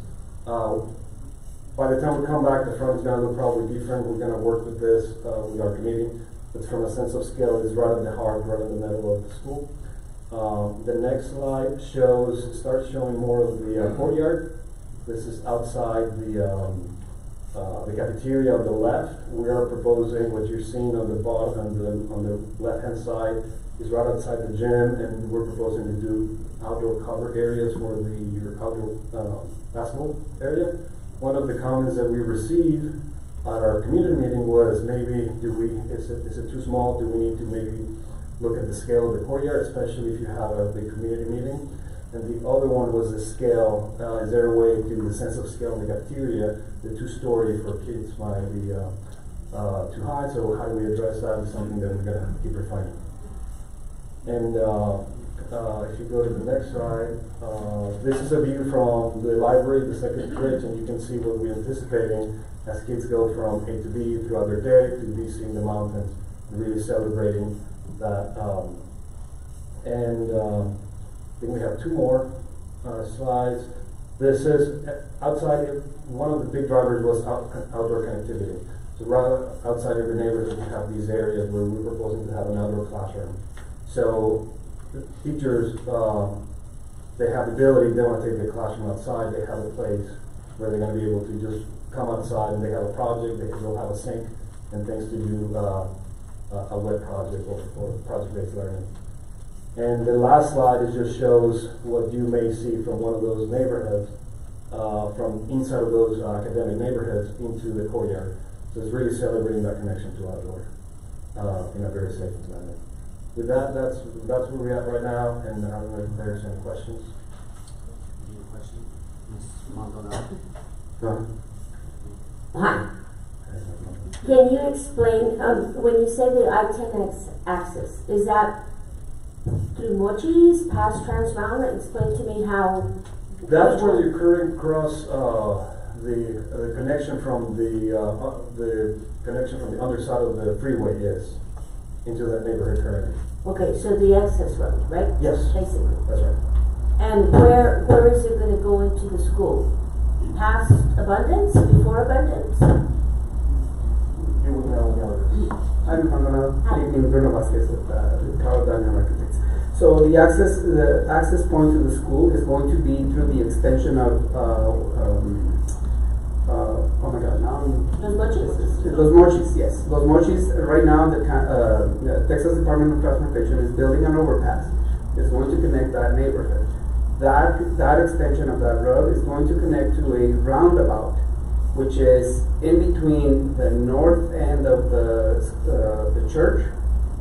By the time we come back, the front is going to look probably different. We're going to work with this with our committee. But from a sense of scale, it's right at the heart, right in the middle of the school. The next slide starts showing more of the courtyard. This is outside the cafeteria on the left. We are proposing what you're seeing on the bottom, on the left-hand side, is right outside the gym, and we're proposing to do outdoor cover areas for your outdoor basketball area. One of the comments that we received at our community meeting was maybe is it too small? Do we need to maybe look at the scale of the courtyard, especially if you have a big community meeting? And the other one was the scale. Is there a way to the sense of scale in the cafeteria? The 2-story for kids might be too high, so how do we address that is something that we're going to keep refining. And if you go to the next slide, this is a view from the library, the second bridge, and you can see what we're anticipating as kids go from A to B throughout their day to be seeing the mountains, really celebrating that. I think we have 2 more slides. This is outside. One of the big drivers was outdoor connectivity. So right outside every neighborhood, we have these areas where we're proposing to have an outdoor classroom. So the teachers, they have the ability, they want to take their classroom outside, they have a place where they're going to be able to just come outside and they have a project, they'll have a sink and things to do a web project or project-based learning. And the last slide just shows what you may see from one of those neighborhoods, from inside of those academic neighborhoods into the courtyard. So it's really celebrating that connection to outdoor in a very safe manner. With that, that's where we're at right now, and I don't know if there's any questions. Any questions? Ms. Maldonado? No. Hi. Can you explain, when you say the I-10 access, is that through Mochis, past Trans Mountain? Explain to me how That's where the current cross, the connection from the connection from the underside of the freeway is into that neighborhood currently. Okay, so the access road, right? Yes. Basically. That's right. And where is it gonna go into the school? Past Abundance, before Abundance? You would know this. I'm good evening, Bruno Vasquez with Carl Daniel Architects. So the access point to the school is going to be through the extension of oh my God, now Los Mochis? Los Mochis, yes. Los Mochis, right now the Texas Department of Transportation is building an overpass. It's going to connect that neighborhood. That extension of that road is going to connect to a roundabout, which is in between the north end of the church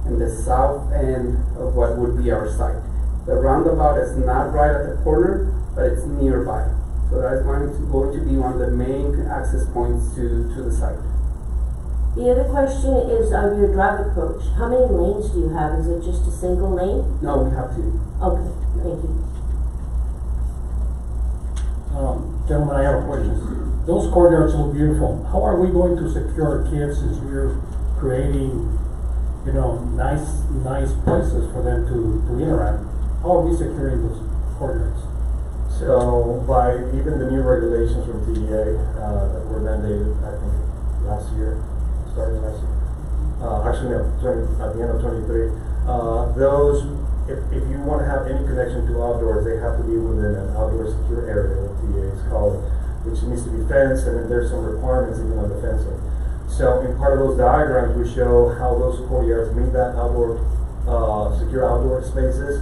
and the south end of what would be our site. The roundabout is not right at the corner, but it's nearby. So that is going to be one of the main access points to the site. The other question is on your drive approach. How many lanes do you have? Is it just a single lane? No, we have two. Okay, thank you. Gentlemen, I have a question. Those courtyards look beautiful. How are we going to secure our kids since we're creating, nice places for them to interact? How are we securing those courtyards? So by even the new regulations from TDA that were mandated, I think last year, starting last year. Actually, no, at the end of 23. Those, if you want to have any connection to outdoors, they have to be within an outdoor secure area, what TDA is called, which needs to be fenced, and then there's some requirements even on the fencing. So in part of those diagrams, we show how those courtyards meet that outdoor, secure outdoor spaces.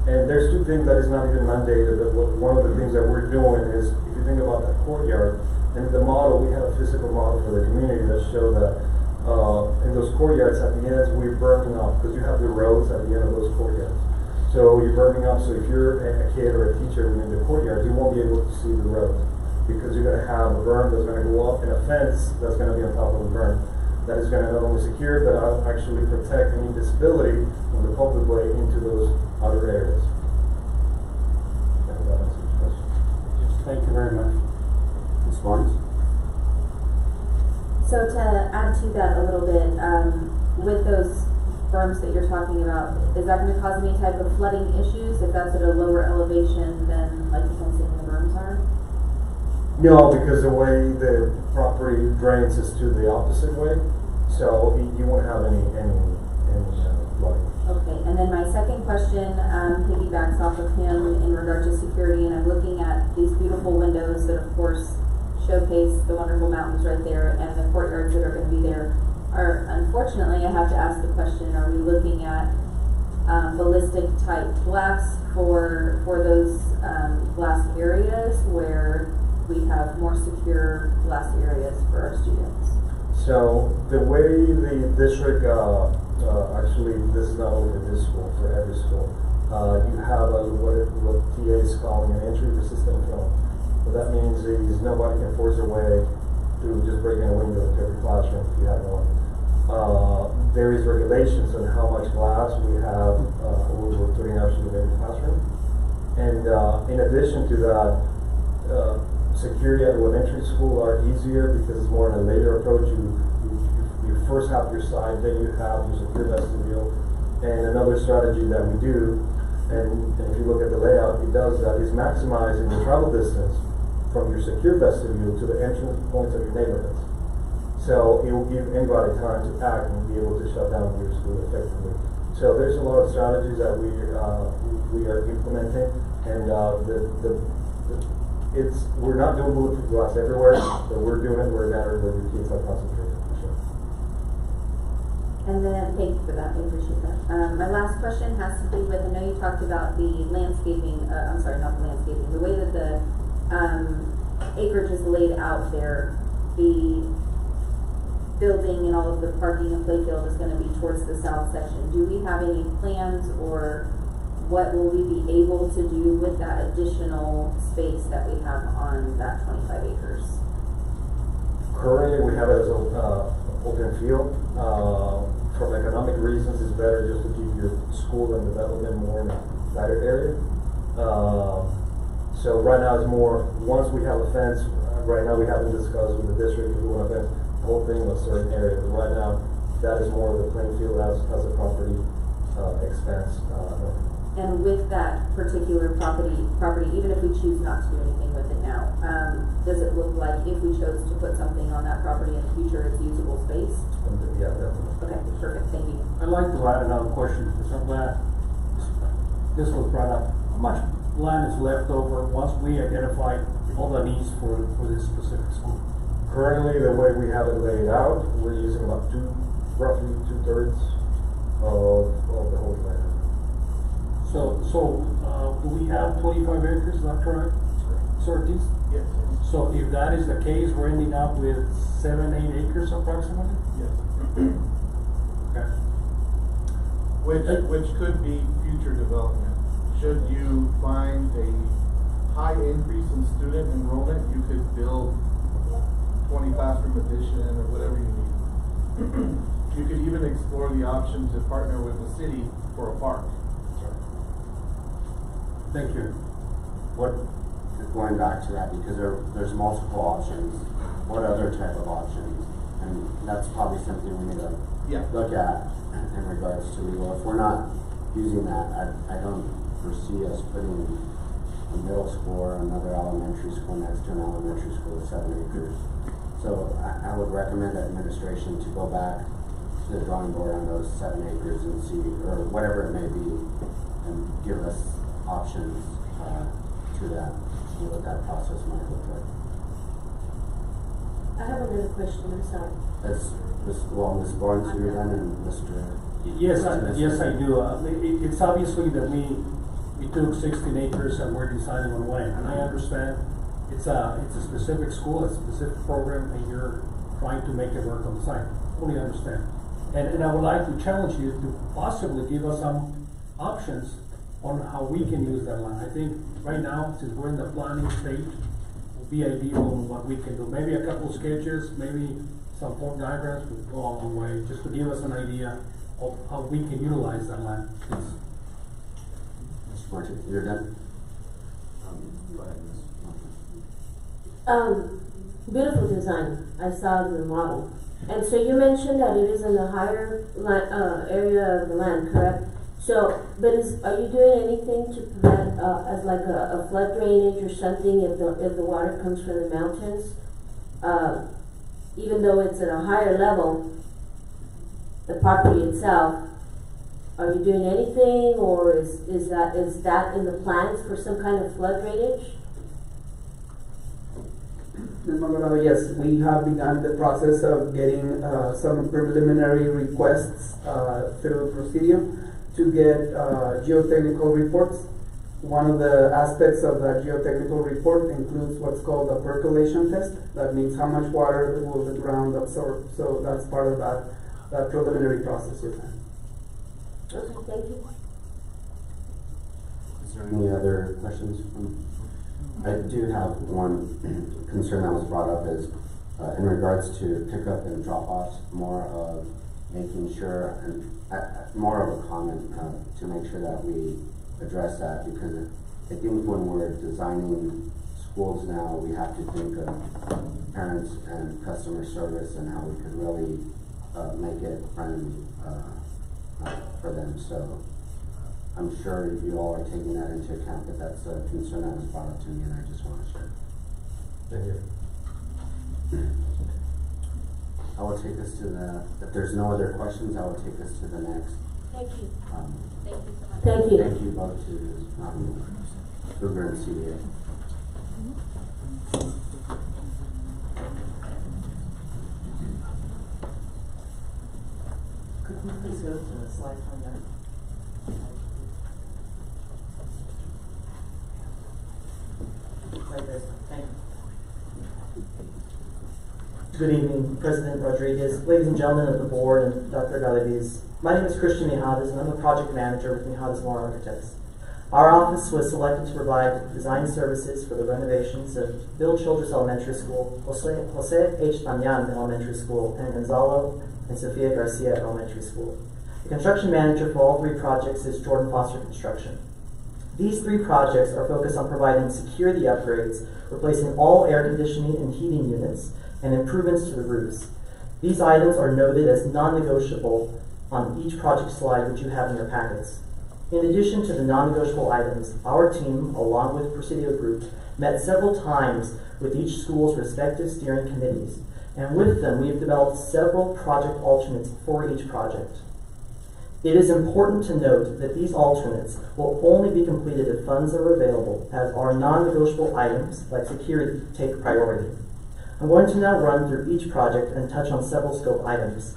And there's two things that is not even mandated, but one of the things that we're doing is, if you think about that courtyard, and the model, we have a physical model for the community that show that in those courtyards at the ends, we're burning up, because you have the roads at the end of those courtyards. So you're burning up, so if you're a kid or a teacher in the courtyard, you won't be able to see the road, because you're going to have a berm that's going to go up and a fence that's going to be on top of the berm. That is going to not only secure, but actually protect any visibility from the public way into those other areas. That answers your question. Thank you very much. Ms. Barnes? So to add to that a little bit, with those berms that you're talking about, is that going to cause any type of flooding issues if that's at a lower elevation than like the fencing and the berms are? No, because the way the property drains is to the opposite way, so you won't have any flooding. Okay, and then my second question piggybacks off of him in regard to security, and I'm looking at these beautiful windows that, of course, showcase the wonderful mountains right there and the courtyards that are going to be there. Unfortunately, I have to ask the question: are we looking at ballistic type glass for those glass areas where we have more secure glass areas for our students? So the way the district, actually this is not only for this school, for every school, you have what TA is calling an entry resistant film. What that means is nobody can force their way through just breaking a window into every classroom if you have one. There is regulations on how much glass we have, we're putting actually in every classroom. And in addition to that, security at elementary school are easier because it's more in a later approach. You first have your side, then you have your secure vestibule. And another strategy that we do, and if you look at the layout, it does that, is maximizing the travel distance from your secure vestibule to the entrance points of your neighborhoods. So it will give anybody time to act and be able to shut down your school effectively. So there's a lot of strategies that we are implementing, and we're not doing bulletproof glass everywhere, but we're doing it where it matters, where your kids are concentrated. For sure. And then, thank you for that, I appreciate that. My last question has to do with, I know you talked about the landscaping, I'm sorry, not the landscaping, the way that the acreage is laid out there, the building and all of the parking and playfield is going to be towards the south section. Do we have any plans, or what will we be able to do with that additional space that we have on that 25 acres? Currently, we have it as an open field. For economic reasons, it's better just to keep your school and development more in a lighter area. So right now it's more, once we have a fence, right now we haven't discussed with the district if we want to fence the whole thing in a certain area, but right now that is more of the playing field as the property expands. And with that particular property, even if we choose not to do anything with it now, does it look like if we chose to put something on that property in the future, it's usable space? Yeah, definitely. Okay, perfect, thank you. I'd like to add another question, because I'm glad this was brought up. How much land is left over once we identify all the needs for this specific school? Currently, the way we have it laid out, we're using about roughly 2/3 of the whole land. So, do we have 25 acres, is that correct? Sir Ortiz? Yes. So if that is the case, we're ending up with 7-8 acres approximately? Yes. Okay. Which could be future development. Should you find a high increase in student enrollment, you could build 20 classroom addition or whatever you need. You could even explore the option to partner with the city for a park. Thank you. Going back to that, because there's multiple options, what other type of options? And that's probably something we need to look at in regards to legal. If we're not using that, I don't foresee us putting a middle school or another elementary school next to an elementary school with 7 acres. So I would recommend administration to go back to the drawing board on those 7 acres and see, or whatever it may be, and give us options to that, see what that process might look like. I have another question, I'm sorry. Ms. Lawrence, you're done, and Mr. Yes, I do. It's obviously that we took 16 acres and we're deciding on when, and I understand it's a specific school, a specific program, and you're trying to make it work on site. Fully understand. And I would like to challenge you to possibly give us some options on how we can use that land. I think right now, since we're in the planning stage, it would be ideal on what we can do. Maybe a couple sketches, maybe some form diagrams would go a long way, just to give us an idea of how we can utilize that land. Please. Mr. Martin, you're done? Go ahead, Ms. Beautiful design. I saw the model. And so you mentioned that it is in the higher area of the land, correct? So, but are you doing anything to prevent, as like a flood drainage or something if the water comes from the mountains? Even though it's at a higher level, the property itself, are you doing anything, or is that in the plans for some kind of flood drainage? Ms. Maldonado, yes, we have begun the process of getting some preliminary requests through Presidio to get geotechnical reports. One of the aspects of that geotechnical report includes what's called a percolation test. That means how much water will the ground absorb. So that's part of that preliminary process. Yes, ma'am. Okay, thank you. Is there any other questions? I do have one concern that was brought up is in regards to pickup and drop-offs, more of making sure, and more of a comment to make sure that we address that, because I think when we're designing schools now, we have to think of parents and customer service and how we could really make it friendly for them. So I'm sure you all are taking that into account, but that's a concern that was brought up to me, and I just want to share. Thank you. I will take us to if there's no other questions, I will take us to the next. Thank you. Thank you so much. Thank you. Thank you both to Uber and CDA. Could we please go to the slide from there? Right there. Thank you. Good evening, President Rodriguez, ladies and gentlemen of the board, and Dr. Galaviz. My name is Christian Mijares, and I'm the project manager with Mijares Moore Architects. Our office was selected to provide design services for the renovations of Bill Childress Elementary School, Jose H. Tanyan Elementary School, and Gonzalo and Sofia Garcia Elementary School. The construction manager for all three projects is Jordan Foster Construction. These three projects are focused on providing security upgrades, replacing all air conditioning and heating units, and improvements to the roofs. These items are noted as non-negotiable on each project slide which you have in your packets. In addition to the non-negotiable items, our team, along with Presidio Group, met several times with each school's respective steering committees, and with them we have developed several project alternates for each project. It is important to note that these alternates will only be completed if funds are available, as our non-negotiable items, like security, take priority. I'm going to now run through each project and touch on several scope items.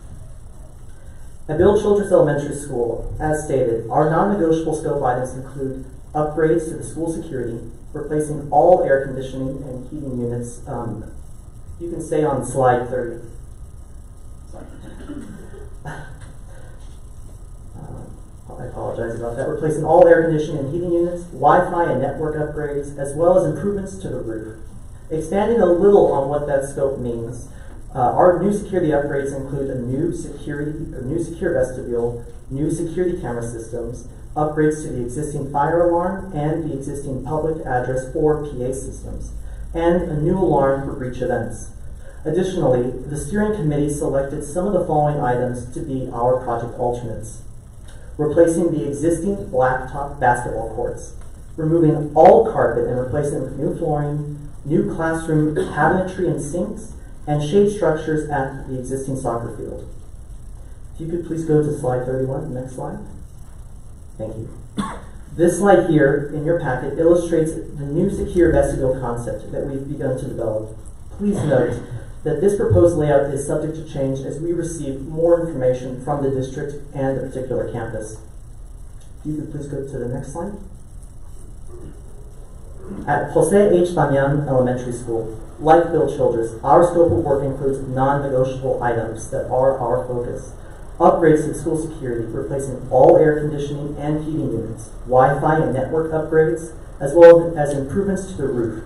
At Bill Childress Elementary School, as stated, our non-negotiable scope items include upgrades to the school security, replacing all air conditioning and heating units. You can stay on slide 30. Sorry. I apologize about that. Replacing all air conditioning and heating units, Wi-Fi and network upgrades, as well as improvements to the roof. Expanding a little on what that scope means, our new security upgrades include a new secure vestibule, new security camera systems, upgrades to the existing fire alarm and the existing public address or PA systems, and a new alarm for breach events. Additionally, the steering committee selected some of the following items to be our project alternates. Replacing the existing blacktop basketball courts, removing all carpet and replacing it with new flooring, new classroom cabinetry and sinks, and shade structures at the existing soccer field. If you could please go to slide 31, the next slide. Thank you. This slide here in your packet illustrates the new secure vestibule concept that we've begun to develop. Please note that this proposed layout is subject to change as we receive more information from the district and the particular campus. If you could please go to the next slide. At Jose H. Banyan Elementary School, like Bill Childress, our scope of work includes non-negotiable items that are our focus. Upgrades to school security, replacing all air conditioning and heating units, Wi-Fi and network upgrades, as well as improvements to the roof.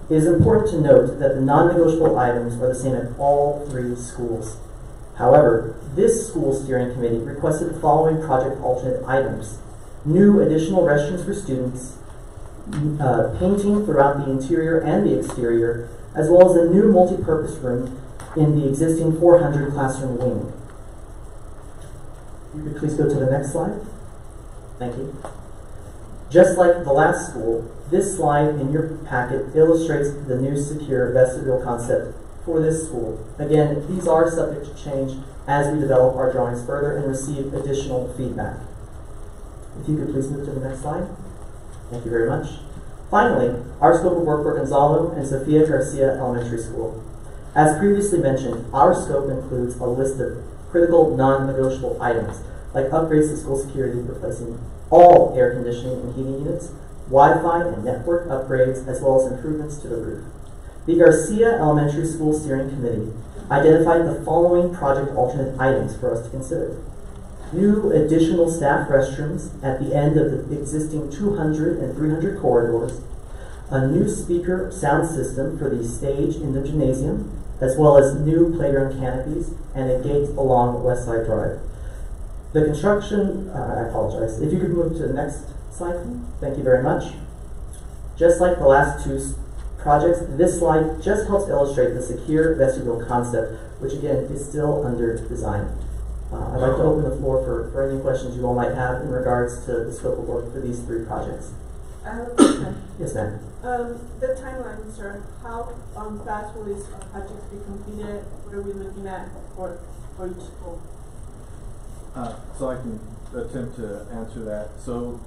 It is important to note that the non-negotiable items are the same at all three schools. However, this school steering committee requested the following project alternate items: new additional restrooms for students, painting throughout the interior and the exterior, as well as a new multi-purpose room in the existing 400 classroom wing. You could please go to the next slide. Thank you. Just like the last school, this slide in your packet illustrates the new secure vestibule concept for this school. Again, these are subject to change as we develop our drawings further and receive additional feedback. If you could please move to the next slide. Thank you very much. Finally, our scope of work for Gonzalo and Sofia Garcia Elementary School. As previously mentioned, our scope includes a list of critical non-negotiable items, like upgrades to school security, replacing all air conditioning and heating units, Wi-Fi and network upgrades, as well as improvements to the roof. The Garcia Elementary School Steering Committee identified the following project alternate items for us to consider. New additional staff restrooms at the end of the existing 200 and 300 corridors, a new speaker sound system for the stage in the gymnasium, as well as new playground canopies and a gate along West Side Drive. The construction, I apologize, if you could move to the next slide, thank you very much. Just like the last two projects, this slide just helps illustrate the secure vestibule concept, which again is still under design. I'd like to open the floor for any questions you all might have in regards to the scope of work for these three projects. I have a question. Yes, ma'am. The timeline, sir. How fast will these projects be completed? What are we looking at for each school? So I can attempt to answer that. So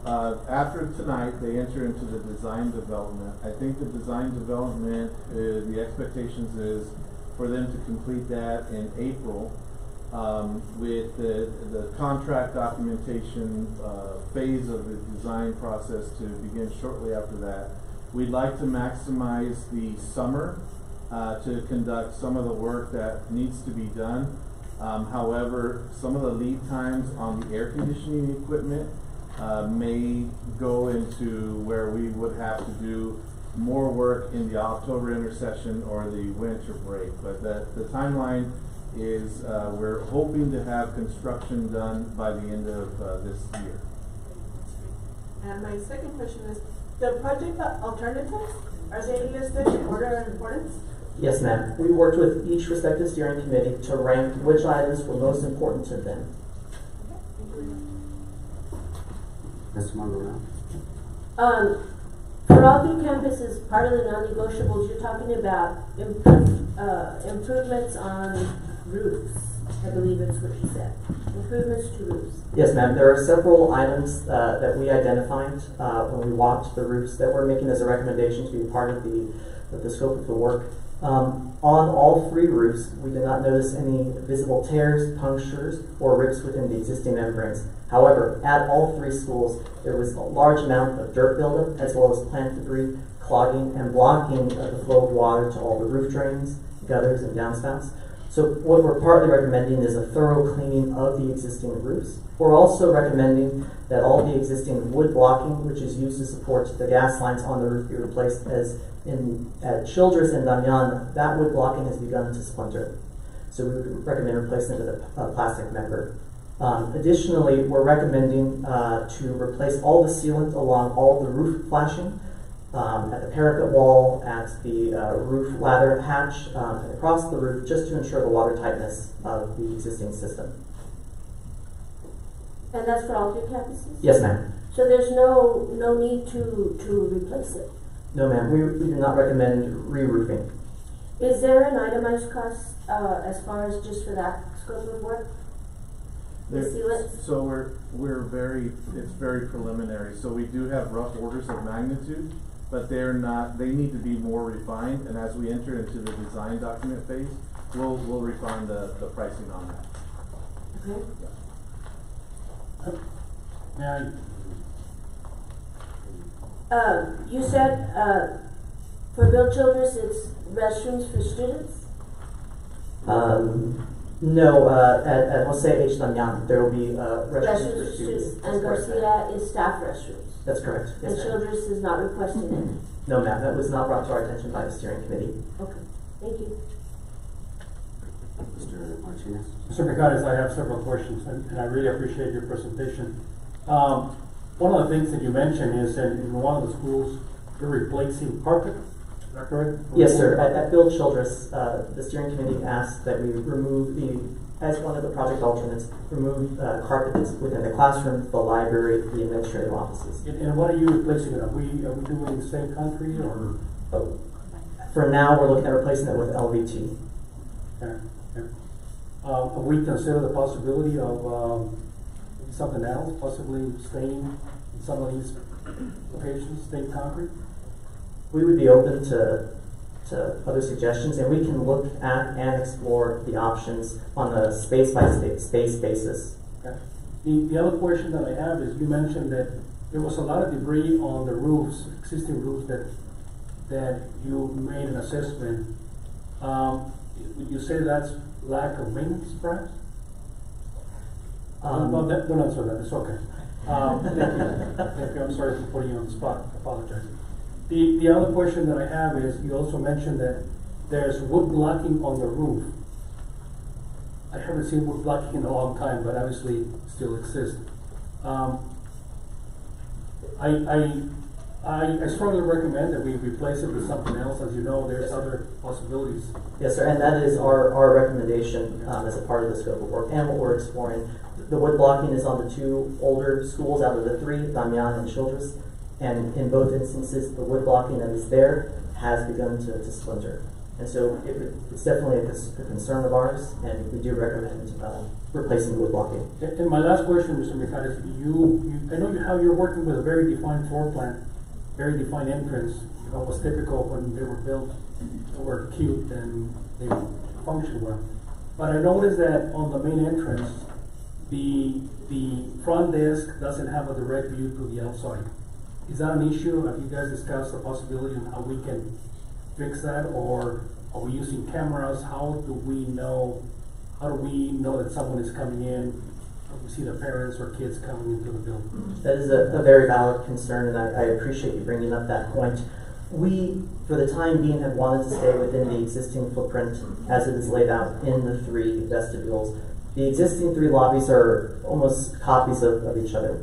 after tonight, they enter into the design development. I think the design development, the expectations is for them to complete that in April, with the contract documentation phase of the design process to begin shortly after that. We'd like to maximize the summer to conduct some of the work that needs to be done. However, some of the lead times on the air conditioning equipment may go into where we would have to do more work in the October intercession or the winter break. But the timeline is we're hoping to have construction done by the end of this year. And my second question is, the project alternatives, are they listed in order of importance? Yes, ma'am. We worked with each respective steering committee to rank which items were most important to them. Ms. Monroe? For all three campuses, part of the non-negotiables, you're talking about improvements on roofs. I believe that's what you said. Improvements to roofs. Yes, ma'am. There are several items that we identified when we walked the roofs that we're making as a recommendation to be part of the scope of the work. On all three roofs, we did not notice any visible tears, punctures, or rips within the existing membranes. However, at all three schools, there was a large amount of dirt buildup as well as plant debris clogging and blocking the flow of water to all the roof drains, gutters, and downspouts. So what we're partly recommending is a thorough cleaning of the existing roofs. We're also recommending that all the existing wood blocking, which is used to support the gas lines on the roof, be replaced, as at Childress and Damian, that wood blocking has begun to splinter. So we would recommend replacing it with a plastic member. Additionally, we're recommending to replace all the sealant along all the roof flashing, at the parapet wall, at the roof ladder hatch, and across the roof, just to ensure the watertightness of the existing system. And that's for all three campuses? Yes, ma'am. So there's no need to replace it? No, ma'am. We do not recommend re-roofing. Is there an itemized cost as far as just for that scope of work? So it's very preliminary. So we do have rough orders of magnitude, but they need to be more refined. And as we enter into the design document phase, we'll refine the pricing on that. Okay. You said for Bill Childress, it's restrooms for students? No, at Jose H. Damian, there will be restrooms for students. And Garcia is staff restrooms? That's correct. Yes, and Childress is not requesting it? No, ma'am. That was not brought to our attention by the steering committee. Okay, thank you. Mr. Martinez? Mr. Mercades, I have several questions, and I really appreciate your presentation. One of the things that you mentioned is that in one of the schools, you're replacing carpet. Is that correct? Yes, sir. At Bill Childress, the steering committee asked that we remove as one of the project alternates, remove carpets within the classroom, the library, the administrative offices. And what are you replacing it? Are we doing the same concrete or? For now, we're looking at replacing it with LVT. Okay. Have we considered the possibility of something else, possibly staying in some of these locations, staying concrete? We would be open to other suggestions, and we can look at and explore the options on a space basis. Okay. The other question that I have is, you mentioned that there was a lot of debris on the roofs, existing roofs, that you made an assessment. Would you say that's lack of maintenance, perhaps? Well, don't answer that. It's okay. Thank you. Thank you. I'm sorry for putting you on the spot. I apologize. The other question that I have is, you also mentioned that there's wood blocking on the roof. I haven't seen wood blocking in a long time, but obviously still exists. I strongly recommend that we replace it with something else. As you know, there's other possibilities. Yes, sir, and that is our recommendation as a part of the scope of work and what we're exploring. The wood blocking is on the two older schools out of the three, Damian and Childress, and in both instances, the wood blocking that is there has begun to splinter. And so it's definitely a concern of ours, and we do recommend replacing the wood blocking. And my last question, Mr. Mercades, I know how you're working with a very defined floor plan, very defined entrance. You know, it was typical when they were built. They were cute and they functioned well. But I noticed that on the main entrance, the front desk doesn't have a direct view to the outside. Is that an issue? Have you guys discussed the possibility of how we can fix that, or are we using cameras? How do we know that someone is coming in? How do we see the parents or kids coming into the building? That is a very valid concern, and I appreciate you bringing up that point. We, for the time being, have wanted to stay within the existing footprint as it is laid out in the three vestibules. The existing three lobbies are almost copies of each other.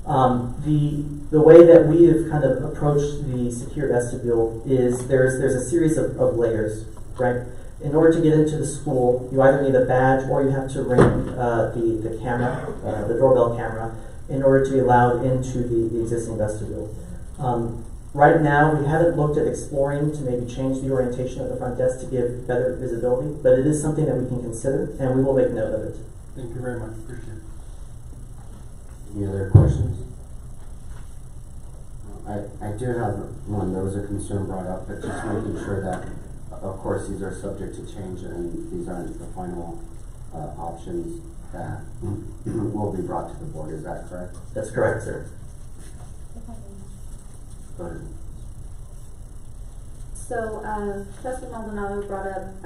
The way that we have kind of approached the secure vestibule is there's a series of layers, right? In order to get into the school, you either need a badge or you have to ring the camera, the doorbell camera, in order to be allowed into the existing vestibule. Right now, we haven't looked at exploring to maybe change the orientation of the front desk to give better visibility, but it is something that we can consider, and we will make note of it. Thank you very much. Appreciate it. Any other questions? I do have one. There was a concern brought up, but just making sure that, of course, these are subject to change and these aren't the final options that will be brought to the board. Is that correct? That's correct, sir. Go ahead. So, Trustee Maldonado brought up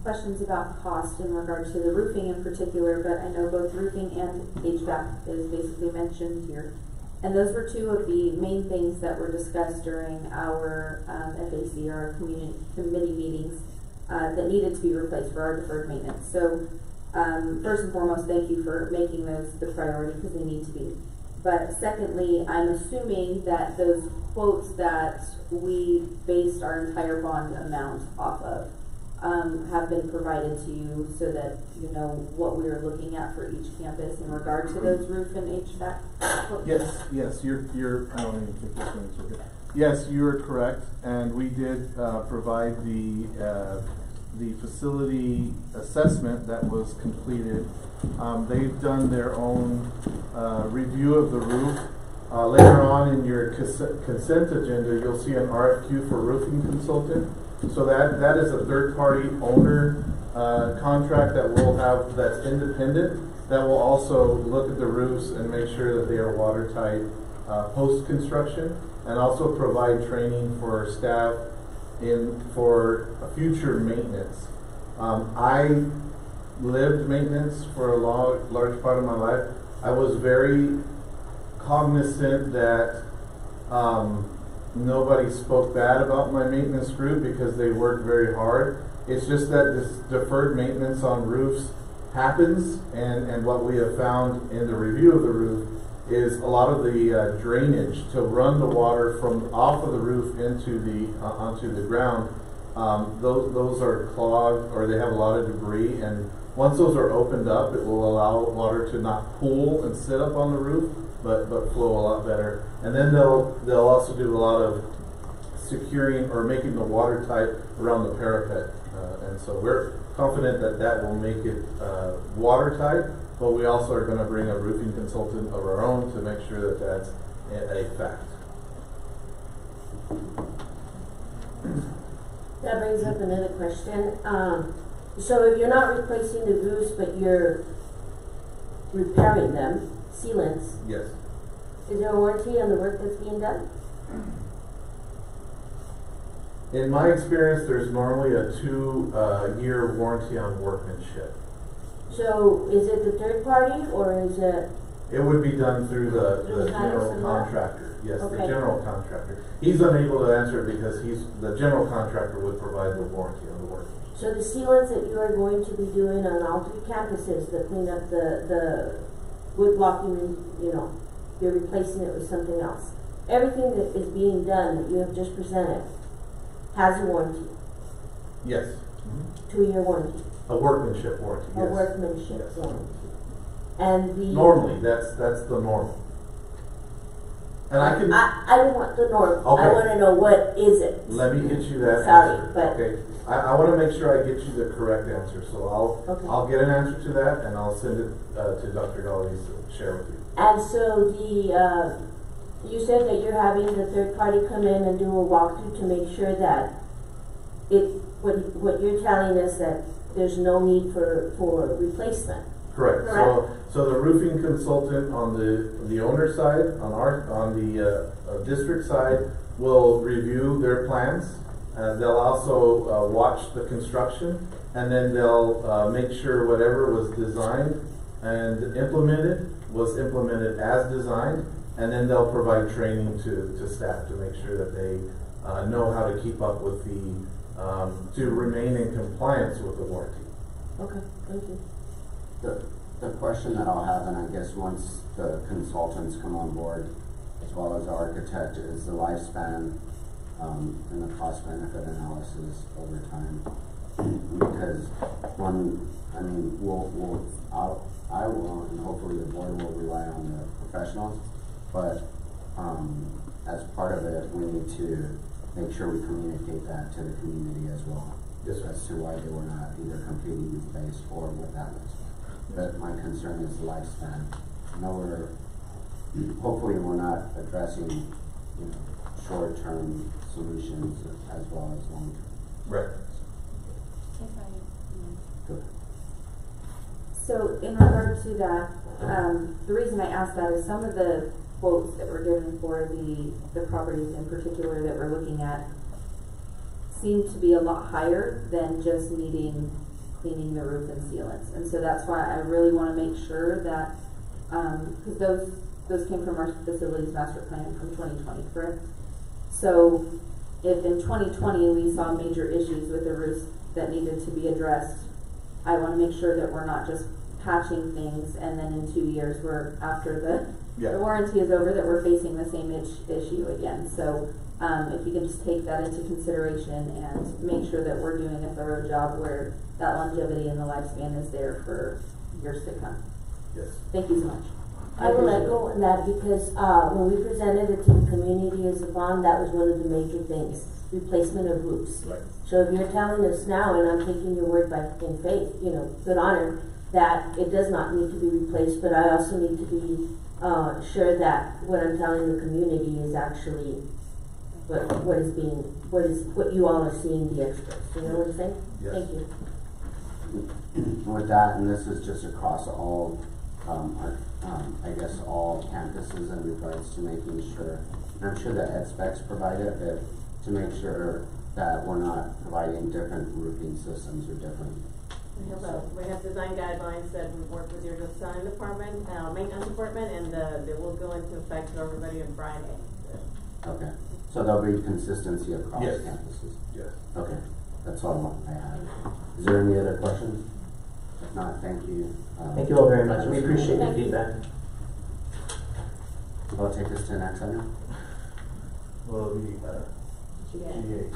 questions about cost in regard to the roofing in particular, but I know both roofing and HVAC is basically mentioned here. And those were two of the main things that were discussed during our FAC, our committee meetings, that needed to be replaced for our deferred maintenance. So, first and foremost, thank you for making those the priority because they need to be. But secondly, I'm assuming that those quotes that we based our entire bond amount off of have been provided to you so that you know what we are looking at for each campus in regard to those roof and HVAC quotes? Yes, you're, I don't even think this one's okay. Yes, you're correct, and we did provide the facility assessment that was completed. They've done their own review of the roof. Later on in your consent agenda, you'll see an RFQ for roofing consultant. So that is a third-party owner contract that we'll have that's independent, that will also look at the roofs and make sure that they are watertight post-construction, and also provide training for staff for future maintenance. I lived maintenance for a large part of my life. I was very cognizant that nobody spoke bad about my maintenance group because they worked very hard. It's just that this deferred maintenance on roofs happens, and what we have found in the review of the roof is a lot of the drainage to run the water from off of the roof into the onto the ground. Those are clogged, or they have a lot of debris, and once those are opened up, it will allow water to not pool and sit up on the roof, but flow a lot better. And then they'll also do a lot of securing or making the water tight around the parapet, and so we're confident that will make it watertight. But we also are going to bring a roofing consultant of our own to make sure that that's a fact. That brings up another question. So if you're not replacing the roofs, but you're repairing them, sealants, yes. Is there a warranty on the work that's being done? In my experience, there's normally a 2-year warranty on workmanship. So is it the third party or is it? It would be done through the general contractor. Yes, okay. The general contractor. He's unable to answer it because the general contractor would provide the warranty on the work. So the sealants that you are going to be doing on all 3 campuses, the clean up the wood blocking, you're replacing it with something else. Everything that is being done that you have just presented has a warranty. Yes. 2-year warranty. A workmanship warranty. A workmanship warranty. And the normally that's the norm. And I don't want the norm. Okay. I want to know what is it. Let me get you that Sorry, answer. but okay. I want to make sure I get you the correct answer. So I'll get an answer to that and I'll send it to Dr. Galavis to share with you. And so you said that you're having the third party come in and do a walkthrough to make sure that what you're telling us that there's no need for replacement. Correct. So the roofing consultant on the owner side, on the district side, will review their plans. They'll also watch the construction, and then they'll make sure whatever was designed and implemented was implemented as designed, and then they'll provide training to staff to make sure that they know how to keep up with to remain in compliance with the warranty. Okay, thank you. the question that I'll have, and I guess once the consultants come on board, as well as the architect, is the lifespan and the cost benefit analysis over time. Because I will, and hopefully the board will rely on the professionals, but as part of it, we need to make sure we communicate that to the community as well. Yes, sir. As to why they were not either completely replaced or what that was. But my concern is the lifespan. Hopefully we're not addressing, short-term solutions as well as long-term. Right. Good. So in regard to that, the reason I asked that is some of the quotes that were given for the properties in particular that we're looking at seem to be a lot higher than just needing cleaning the roof and sealants. And so that's why I really want to make sure that, because those came from our facilities master plan from 2020, correct? So if in 2020 we saw major issues with the roofs that needed to be addressed, I want to make sure that we're not just patching things and then in 2 years after the warranty is over that we're facing the same issue again. So if you can just take that into consideration and make sure that we're doing a thorough job where that longevity and the lifespan is there for years to come. Yes. Thank you so much. I will echo on that because when we presented it to the community as a bond, that was one of the major things, replacement of roofs. Right. So if you're telling us now, and I'm taking your word in faith, good honor, that it does not need to be replaced, but I also need to be sure that what I'm telling the community is actually what you all are seeing the experts. You know what I'm saying? Yes. Thank you. With that, and this is just across all, I guess all campuses in regards to making sure, and I'm sure that ed specs provide it, but to make sure that we're not providing different roofing systems or different. We have design guidelines that we work with your design department, maintenance department, and they will go into effect for everybody on Friday. Okay, so there'll be consistency across Yes. campuses? Yes. Okay, that's all I had. Is there any other questions? If not, thank you. Thank you all very much. We appreciate your feedback. Will take us to the next item? Well, the GA.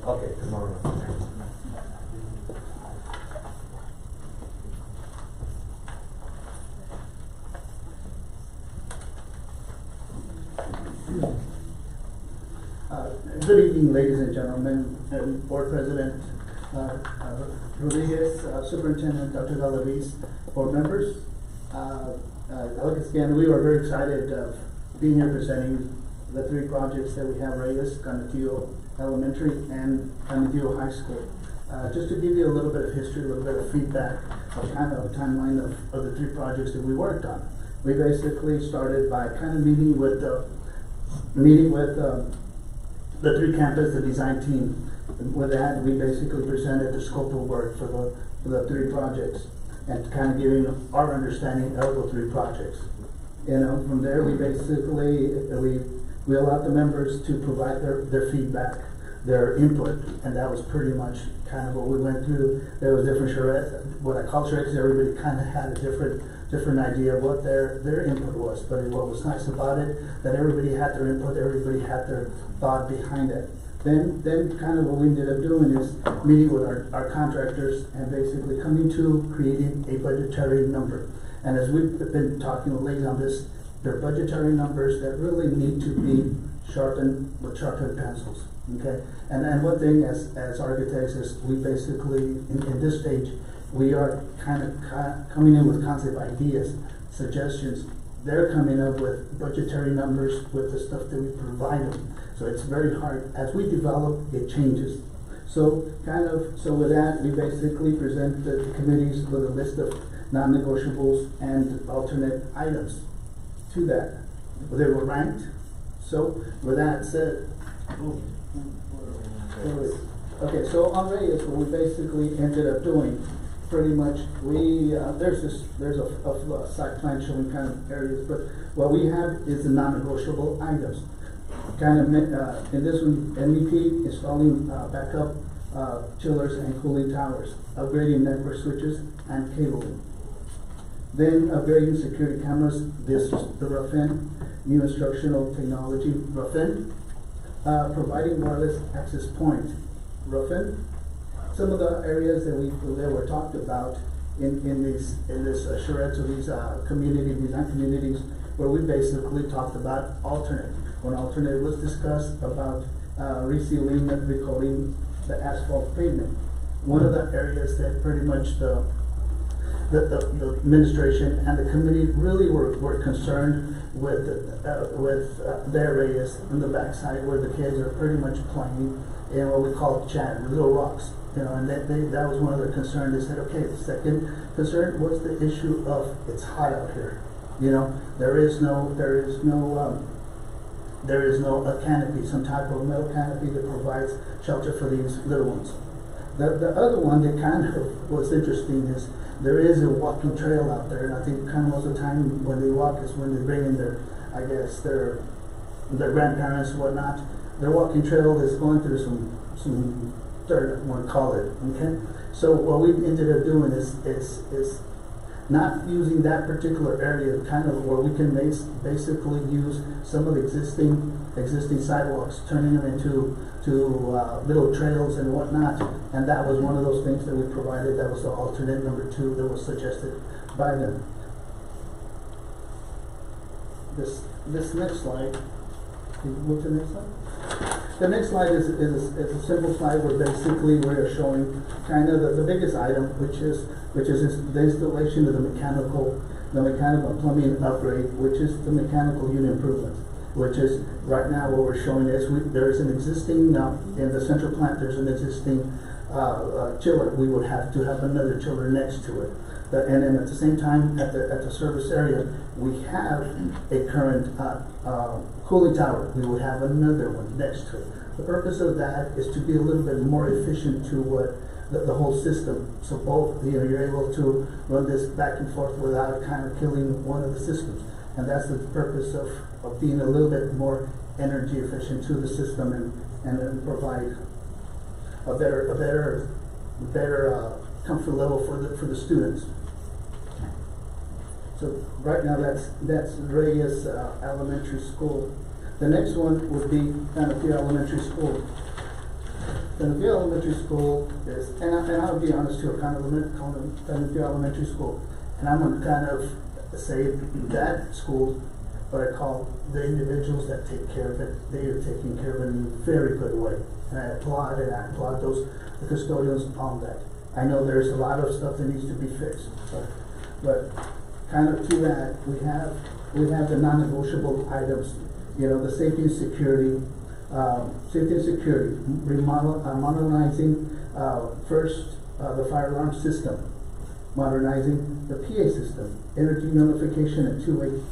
Okay, come on. Good evening, ladies and gentlemen, and Board President Rodriguez, Superintendent Dr. Galaviz, board members. Again, we were very excited of being here presenting the three projects that we have: Reyes, Canutillo Elementary, and Canutillo High School. Just to give you a little bit of history, a little bit of feedback, of kind of a timeline of the three projects that we worked on. We basically started by kind of meeting with the three campus, the design team. With that, we basically presented the scope of work for the three projects and kind of giving our understanding of the three projects. From there, we basically, we allowed the members to provide their feedback, their input, and that was pretty much kind of what we went through. There was different charrettes, what I call charrettes, everybody kind of had a different idea of what their input was. But what was nice about it, that everybody had their input, everybody had their thought behind it. Then kind of what we ended up doing is meeting with our contractors and basically coming to creating a budgetary number. And as we've been talking lately on this, they're budgetary numbers that really need to be sharpened with sharpened pencils. Okay, and one thing as architects is we basically in this stage we are kind of coming in with concept ideas, suggestions. They're coming up with budgetary numbers with the stuff that we provide them. So it's very hard. As we develop, it changes. So with that, we basically present the committees with a list of non-negotiables and alternate items to that. They were ranked. So with that said, okay, so on Reyes, what we basically ended up doing, pretty much, there's a site plan showing kind of areas, but what we have is the non-negotiable items. Kind of in this one, MEP installing backup chillers and cooling towers, upgrading network switches and cabling. Then upgrading security cameras, this is the rough end, new instructional technology, rough end, providing wireless access point, rough end. Some of the areas that were talked about in this charrette of these community design communities, where we basically talked about alternate. When alternate was discussed about resealing and recoating the asphalt pavement. One of the areas that pretty much the administration and the committee really were concerned with their areas in the backside where the kids are pretty much playing in what we call chat, little rocks. And that was one of their concerns. They said, okay, the second concern was the issue of it's hot out here. There is no a canopy, some type of metal canopy that provides shelter for these little ones. The other one that kind of was interesting is there is a walking trail out there, and I think kind of most of the time when they walk is when they bring in their grandparents and whatnot. Their walking trail is going through some dirt, I want to call it, okay? So what we ended up doing is not using that particular area, kind of where we can basically use some of the existing sidewalks, turning them into little trails and whatnot. And that was one of those things that we provided. That was the alternate number 2 that was suggested by them. This next slide, can you move to the next slide? The next slide is a simple slide where basically we're showing kind of the biggest item, which is the installation of the mechanical plumbing upgrade, which is the mechanical unit improvements, which is right now what we're showing is there's an existing, in the central plant there's an existing chiller. We would have to have another chiller next to it. And then at the same time, at the service area, we have a current cooling tower. We would have another one next to it. The purpose of that is to be a little bit more efficient to what the whole system. So both, you're able to run this back and forth without kind of killing one of the systems. And that's the purpose of being a little bit more energy efficient to the system and then provide a better comfort level for the students. So right now that's Reyes Elementary School. The next one would be Panapia Elementary School. Panapia Elementary School is, and I'll be honest too, I kind of call them Panapia Elementary School. And I'm going to kind of say that school, what I call the individuals that take care of it, they are taking care of it in a very good way. And I applaud the custodians on that. I know there's a lot of stuff that needs to be fixed, but kind of to that, we have the non-negotiable items. The safety and security, modernizing first the fire alarm system, modernizing the PA system, energy notification and two-way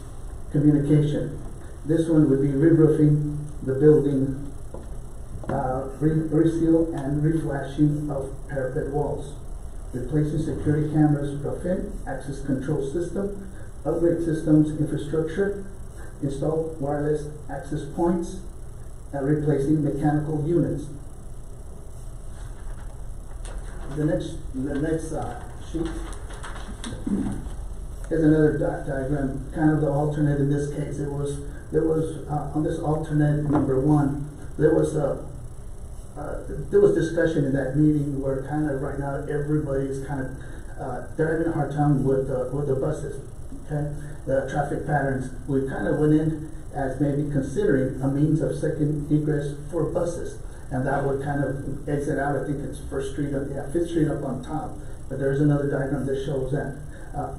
communication. This one would be re-roofing the building, reseal and reflashing of parapet walls, replacing security cameras, rough-in, access control system, upgrade systems infrastructure, install wireless access points, and replacing mechanical units. The next sheet is another diagram, kind of the alternate. In this case, there was on this alternate number 1, there was discussion in that meeting where kind of right now everybody's kind of they're having a hard time with the buses. Okay, the traffic patterns. We kind of went in as maybe considering a means of second egress for buses, and that would kind of exit out. I think it's 1st Street, 5th Street up on top. But there's another diagram that shows that.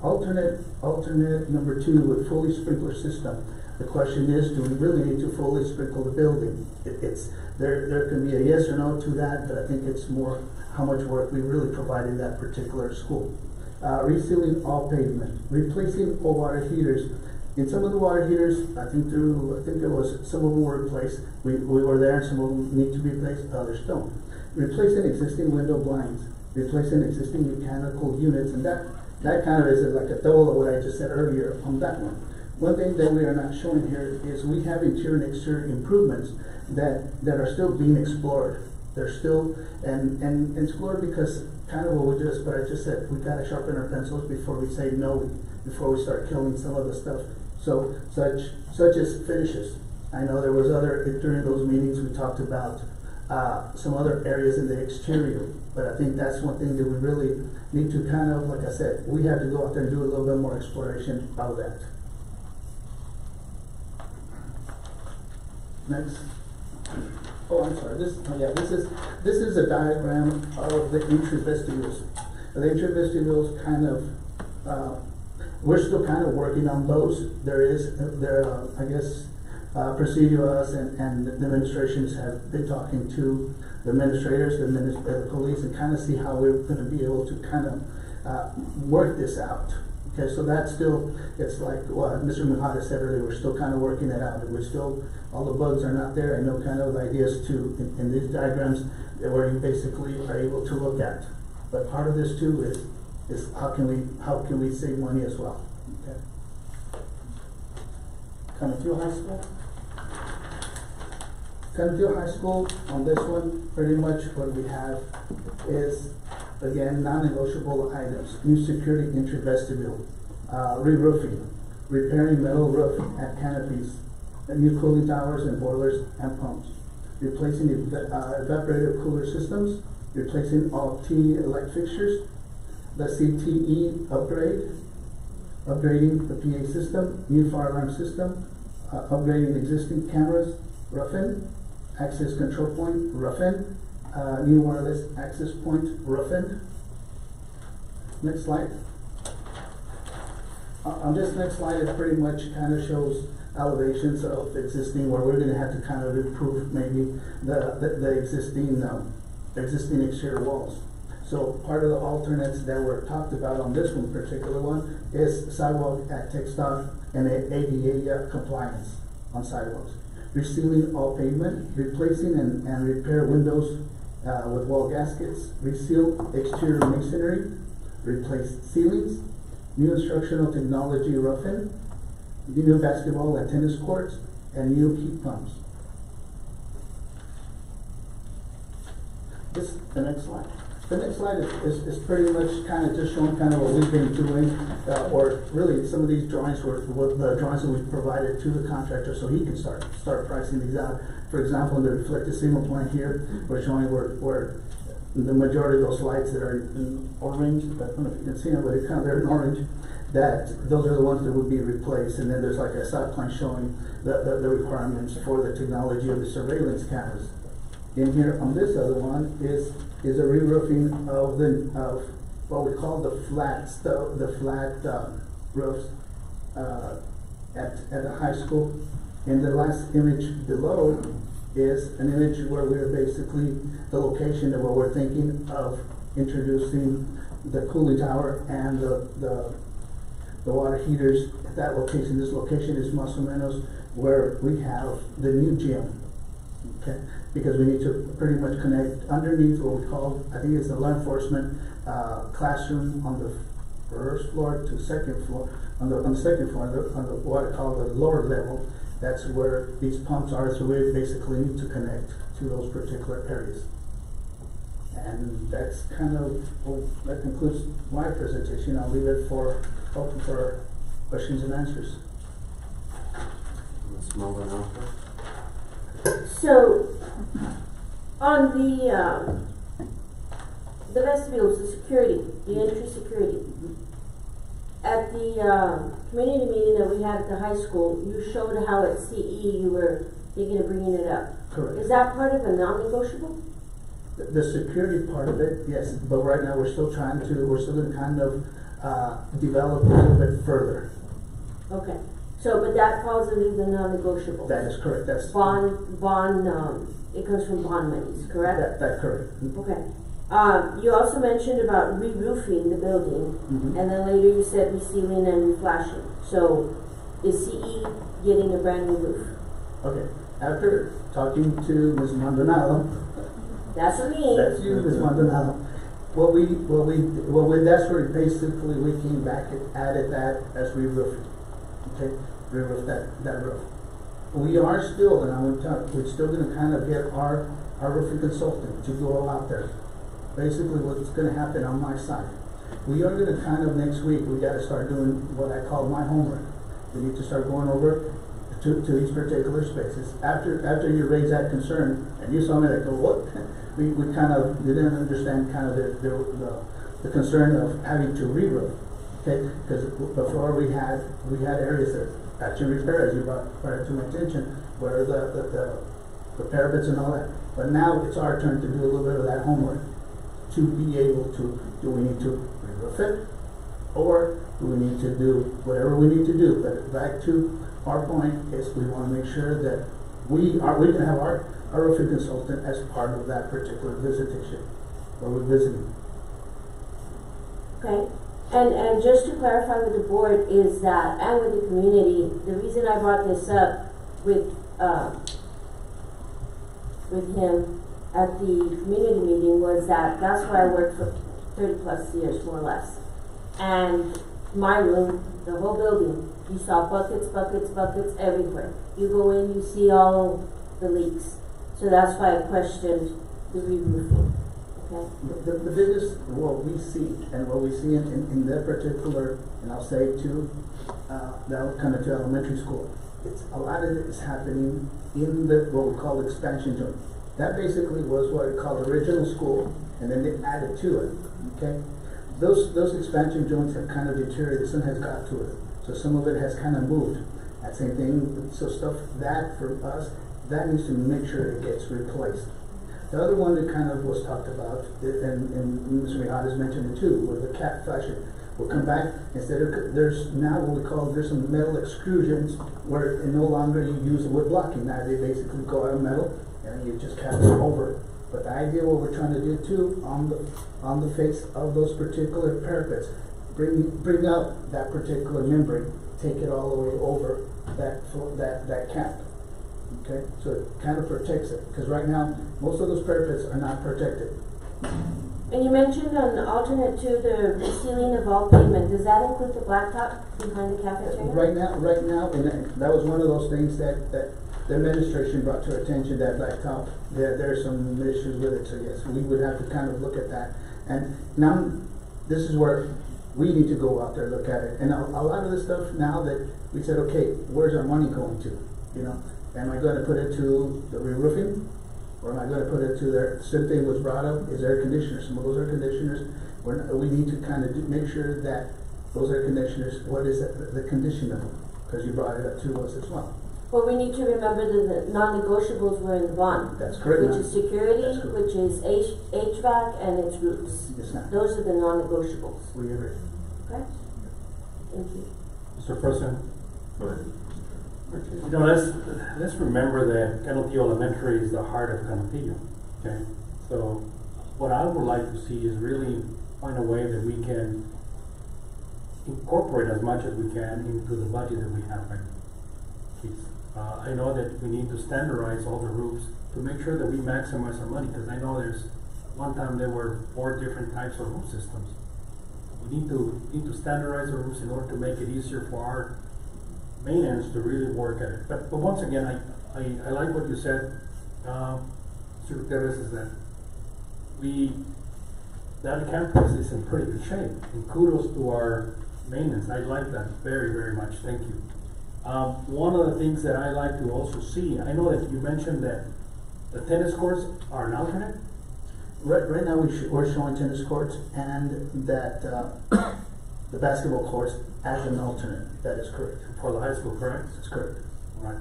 Alternate number 2 with fully sprinkler system. The question is, do we really need to fully sprinkle the building? There can be a yes or no to that, but I think it's more how much work we really provide in that particular school. Resealing all pavement, replacing all water heaters. In some of the water heaters, I think there was some of them were replaced. We were there, and some of them need to be replaced, others don't. Replacing existing window blinds, replacing existing mechanical units, and that kind of is like a double of what I just said earlier on that one. One thing that we are not showing here is we have interior and exterior improvements that are still being explored. They're still, and it's good because kind of what I just said, we gotta sharpen our pencils before we say no, before we start killing some of the stuff. So, such as finishes. I know there was during those meetings, we talked about some other areas in the exterior, but I think that's one thing that we really need to kind of, like I said, we have to go out there and do a little bit more exploration of that. Next. Oh, I'm sorry. This is a diagram of the entry vestibules. The entry vestibules kind of we're still kind of working on those. I guess procedure us and the administrations have been talking to the administrators, the police, and kind of see how we're going to be able to kind of work this out. Okay, so that's still, it's like what Mr. Mujada said earlier, we're still kind of working it out. We're still, all the bugs are not there. I know kind of ideas too in these diagrams where you basically are able to look at. But part of this too is how can we save money as well? Okay. Canutillo High School. Canutillo High School, on this one, pretty much what we have is, again, non-negotiable items. New security entry vestibule, re-roofing, repairing metal roof and canopies, new cooling towers and boilers and pumps, replacing evaporator cooler systems, replacing all T light fixtures, the CTE upgrade, upgrading the PA system, new fire alarm system, upgrading existing cameras, rough-in, access control point, rough-in, new wireless access point, rough-in. Next slide. On this next slide, it pretty much kind of shows elevations of the existing, where we're going to have to kind of improve maybe the existing exterior walls. So part of the alternates that were talked about on this one particular one is sidewalk at TechStop and ADA compliance on sidewalks. Resealing all pavement, replacing and repair windows with wall gaskets, reseal exterior masonry, replace ceilings, new instructional technology rough-in, new basketball and tennis courts, and new heat pumps. The next slide. The next slide is pretty much kind of just showing kind of what we've been doing, or really some of these drawings were the drawings that we provided to the contractor so he can start pricing these out. For example, in the reflective signal point here, we're showing where the majority of those lights that are in orange, I don't know if you can see them, but they're in orange, that those are the ones that would be replaced. And then there's like a side plan showing the requirements for the technology of the surveillance cameras. In here on this other one is a re-roofing of what we call the flat roofs at the high school. And the last image below is an image where we're basically the location of what we're thinking of introducing the cooling tower and the water heaters at that location. This location is más o menos where we have the new gym. Okay, because we need to pretty much connect underneath what we call, I think it's the law enforcement classroom on the first floor to second floor. On the second floor, on the what I call the lower level, that's where these pumps are. So we basically need to connect to those particular areas. And that's kind of, well, that concludes my presentation. I'll leave it open for questions and answers. Ms. Maldonado. So, on the vestibules, the security, the entry security, at the community meeting that we had at the high school, you showed how at CE you were thinking of bringing it up. Correct. Is that part of a non-negotiable? The security part of it, yes, but right now we're still going to kind of develop a little bit further. Okay. So, but that falls under the non-negotiable. That is correct. That's bond. It comes from bond monies, correct? That's correct. Okay. You also mentioned about re-roofing the building, and then later you said resealing and reflashing. So, is CE getting a brand new roof? Okay. After talking to Ms. Maldonado, that's me. That's you, Ms. Maldonado. That's where basically we came back and added that as re-roofing. Okay, re-roof that roof. We are still, and we're still going to kind of get our our roofing consultant to go out there. Basically what's gonna happen on my side. We are gonna kind of next week, we gotta start doing what I call my homework. We need to start going over to these particular spaces. After you raise that concern, and you saw me like, oh, what? We kind of didn't understand kind of the concern of having to re-roof. Okay, because before we had areas that actually repair, as you brought to my attention, where the parapets and all that. But now it's our turn to do a little bit of that homework to be able to, do we need to re-roof it? Or do we need to do whatever we need to do? But back to our point is we want to make sure that we can have our roofing consultant as part of that particular visitation where we're visiting. Okay. And just to clarify with the board is that, and with the community, the reason I brought this up with him at the community meeting was that that's where I worked for 30 plus years, more or less. And my room, the whole building, you saw buckets, buckets, buckets everywhere. You go in, you see all the leaks. So that's why I questioned the re-roofing. Okay. The biggest, what we see, and what we see in that particular, and I'll say too, that kind of to elementary school, it's a lot of it is happening in the, what we call expansion joint. That basically was what we call original school, and then they added to it, okay? Those expansion joints have kind of deteriorated, some has got to it, so some of it has kind of moved. That same thing, so stuff that for us, that needs to make sure it gets replaced. The other one that kind of was talked about, and Mr. Mijares mentioned it too, was the cat flashing. We'll come back, instead of, there's now what we call, there's some metal extrusions where no longer you use the wood blocking. Now they basically go out of metal and you just cap it over. But the idea what we're trying to do too, on the face of those particular parapets, bring out that particular membrane, take it all the way over that cap. Okay, so it kind of protects it, because right now, most of those parapets are not protected. And you mentioned an alternate to the resealing of all pavement. Does that include the blacktop behind the cafeteria? Right now, and that was one of those things that the administration brought to our attention, that blacktop, there are some issues with it, so yes, we would have to kind of look at that. And now, this is where we need to go out there, look at it. And a lot of the stuff now that we said, okay, where's our money going to, you know? Am I going to put it to the re-roofing? Or am I going to put it to their, same thing was brought up, is air conditioners. Some of those air conditioners, we need to kind of make sure that those air conditioners, what is the condition of them? Because you brought it up to us as well. Well, we need to remember that the non-negotiables were in the bond. That's correct. Which is security, which is HVAC, and its roofs. Yes, ma'am. Those are the non-negotiables. We agree. Okay? Thank you. Mr. President. Go ahead. You know, let's remember that Canopillo Elementary is the heart of Canopillo, okay? So what I would like to see is really find a way that we can incorporate as much as we can into the budget that we have right now. I know that we need to standardize all the roofs to make sure that we maximize our money, because I know there's, one time there were 4 different types of roof systems. We need to standardize the roofs in order to make it easier for our maintenance to really work at it. But once again, I like what you said, Mr. Gutierrez, is that that campus is in pretty good shape, and kudos to our maintenance. I like that very, very much. Thank you. One of the things that I like to also see, I know that you mentioned that the tennis courts are an alternate. Right now we're showing tennis courts and that the basketball courts as an alternate. That is correct. For the high school, correct? That's correct. All right.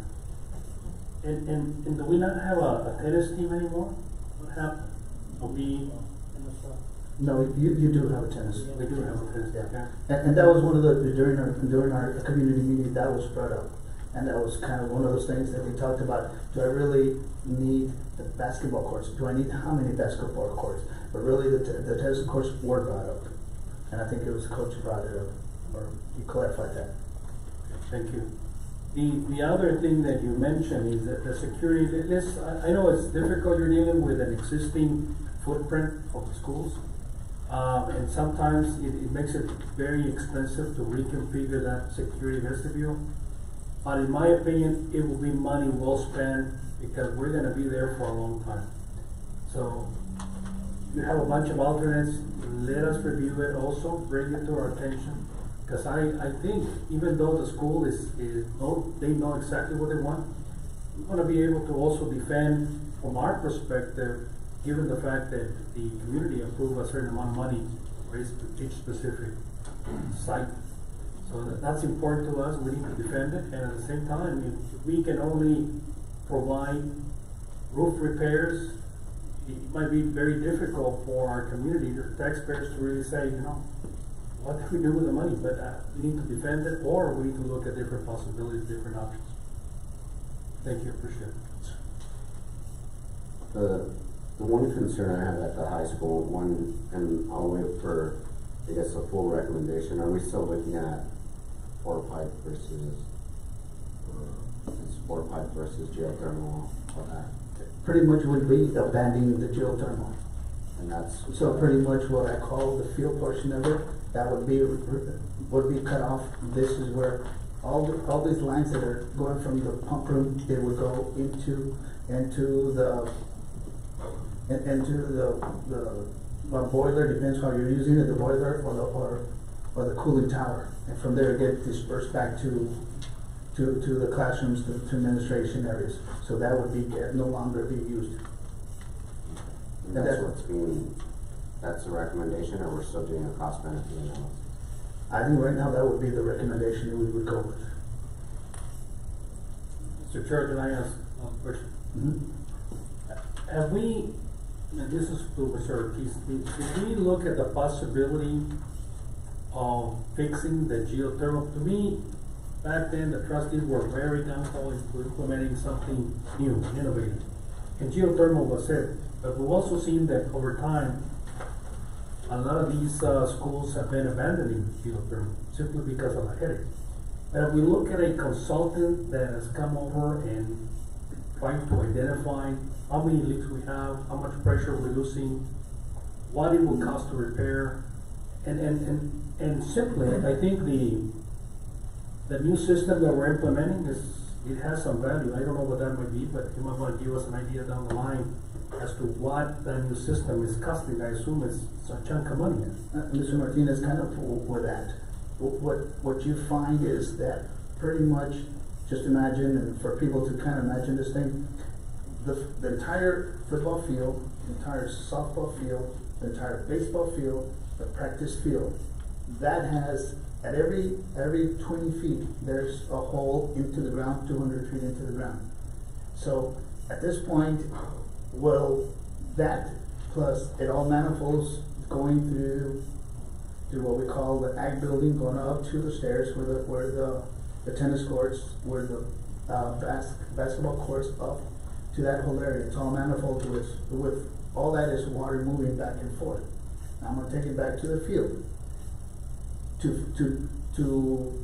And do we not have a tennis team anymore? What happened? No, you do have a tennis. We do have a tennis team. Yeah. And that was one of the during our community meeting that was brought up, and that was kind of one of those things that we talked about. Do I really need the basketball courts? Do I need how many basketball courts? But really, the tennis courts were brought up, and I think it was Coach brought it up, or you clarified that. Thank you. The other thing that you mentioned is that the security. I know it's difficult. You're dealing with an existing footprint of the schools, and sometimes it makes it very expensive to reconfigure that security vestibule. But in my opinion, it will be money well spent, because we're going to be there for a long time. So you have a bunch of alternates, let us review it also, bring it to our attention. Because I think even though the school they know exactly what they want, we want to be able to also defend from our perspective, given the fact that the community approved a certain amount of money for each specific site. So that's important to us, we need to defend it, and at the same time, if we can only provide roof repairs, it might be very difficult for our community, the taxpayers, to really say, you know, what do we do with the money? But we need to defend it, or we need to look at different possibilities, different options. Thank you, appreciate it. The one concern I have at the high school, and I'll wait for, I guess, a full recommendation. Are we still looking at sport pipe versus geothermal, all that? Pretty much would be abandoning the geothermal. And that's So pretty much what I call the field portion of it, that would be cut off. This is where all these lines that are going from the pump room, they would go into the boiler, depends how you're using it, the boiler or the cooling tower, and from there get dispersed back to the classrooms, to administration areas. So that would be no longer be used. And that's the recommendation, or we're still doing a cost benefit analysis? I think right now that would be the recommendation that we would go with. Mr. Chair, can I ask a question? Mm-hmm. Have we, and this is to Mr. Ortiz, did we look at the possibility of fixing the geothermal? To me, back then, the trustees were very downfall into implementing something new, innovative. And geothermal was it. But we've also seen that over time, a lot of these schools have been abandoning geothermal simply because of the headache. But if we look at a consultant that has come over and tried to identify how many leaks we have, how much pressure we're losing, what it will cost to repair, and simply, I think the new system that we're implementing it has some value. I don't know what that might be, but you might want to give us an idea down the line as to what that new system is costing. I assume it's a chunk of money. Mr. Martinez, kind of with that, what you find is that pretty much, just imagine, and for people to kind of imagine this thing, the entire football field, the entire softball field, the entire baseball field, the practice field, that has, at every 20 feet, there's a hole into the ground, 200 feet into the ground. So at this point, well, that plus it all manifolds going through what we call the ag building, going up to the stairs where the tennis courts, where the basketball courts, up to that whole area. It's all manifold with all that is water moving back and forth. Now I'm going to take it back to the field.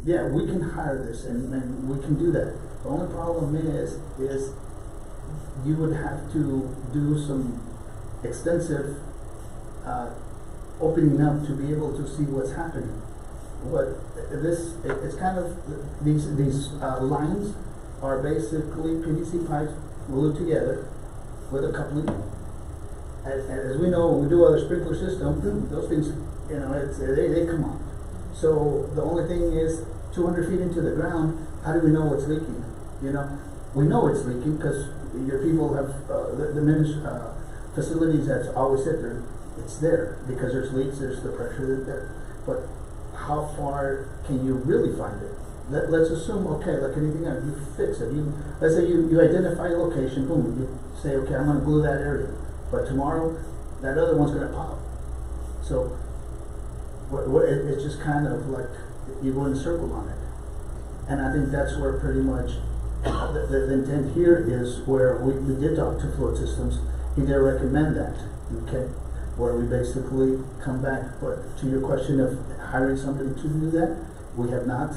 Yeah, we can hire this and we can do that. The only problem is you would have to do some extensive opening up to be able to see what's happening. It's kind of, these lines are basically PVC pipes glued together with a coupling. As we know, when we do other sprinkler systems, those things, they come on. So the only thing is 200 feet into the ground, how do we know what's leaking? We know it's leaking because your people have, the facilities that's always sit there, it's there because there's leaks, there's the pressure that's there. But how far can you really find it? Let's assume, okay, like anything else, you fix it. Let's say you identify a location, boom, you say, okay, I'm gonna glue that area. But tomorrow, that other one's gonna pop. So it's just kind of like you go in a circle on it. And I think that's where pretty much the intent here is where we did talk to Fluid Systems. He did recommend that, okay? Where we basically come back. But to your question of hiring somebody to do that, we have not.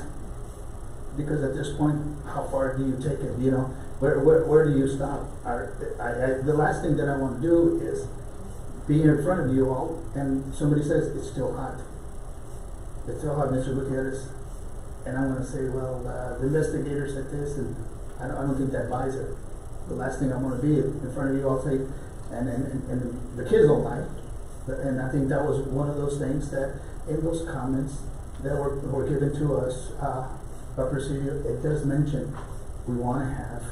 Because at this point, how far do you take it? Where do you stop? The last thing that I want to do is be in front of you all and somebody says it's still hot. It's still hot, Mr. Gutierrez. And I'm going to say, well, the investigator said this, and I don't think that buys it. The last thing I want to be in front of you all say, and the kids don't like. And I think that was one of those things that in those comments that were given to us, by Presidio, it does mention we want to have,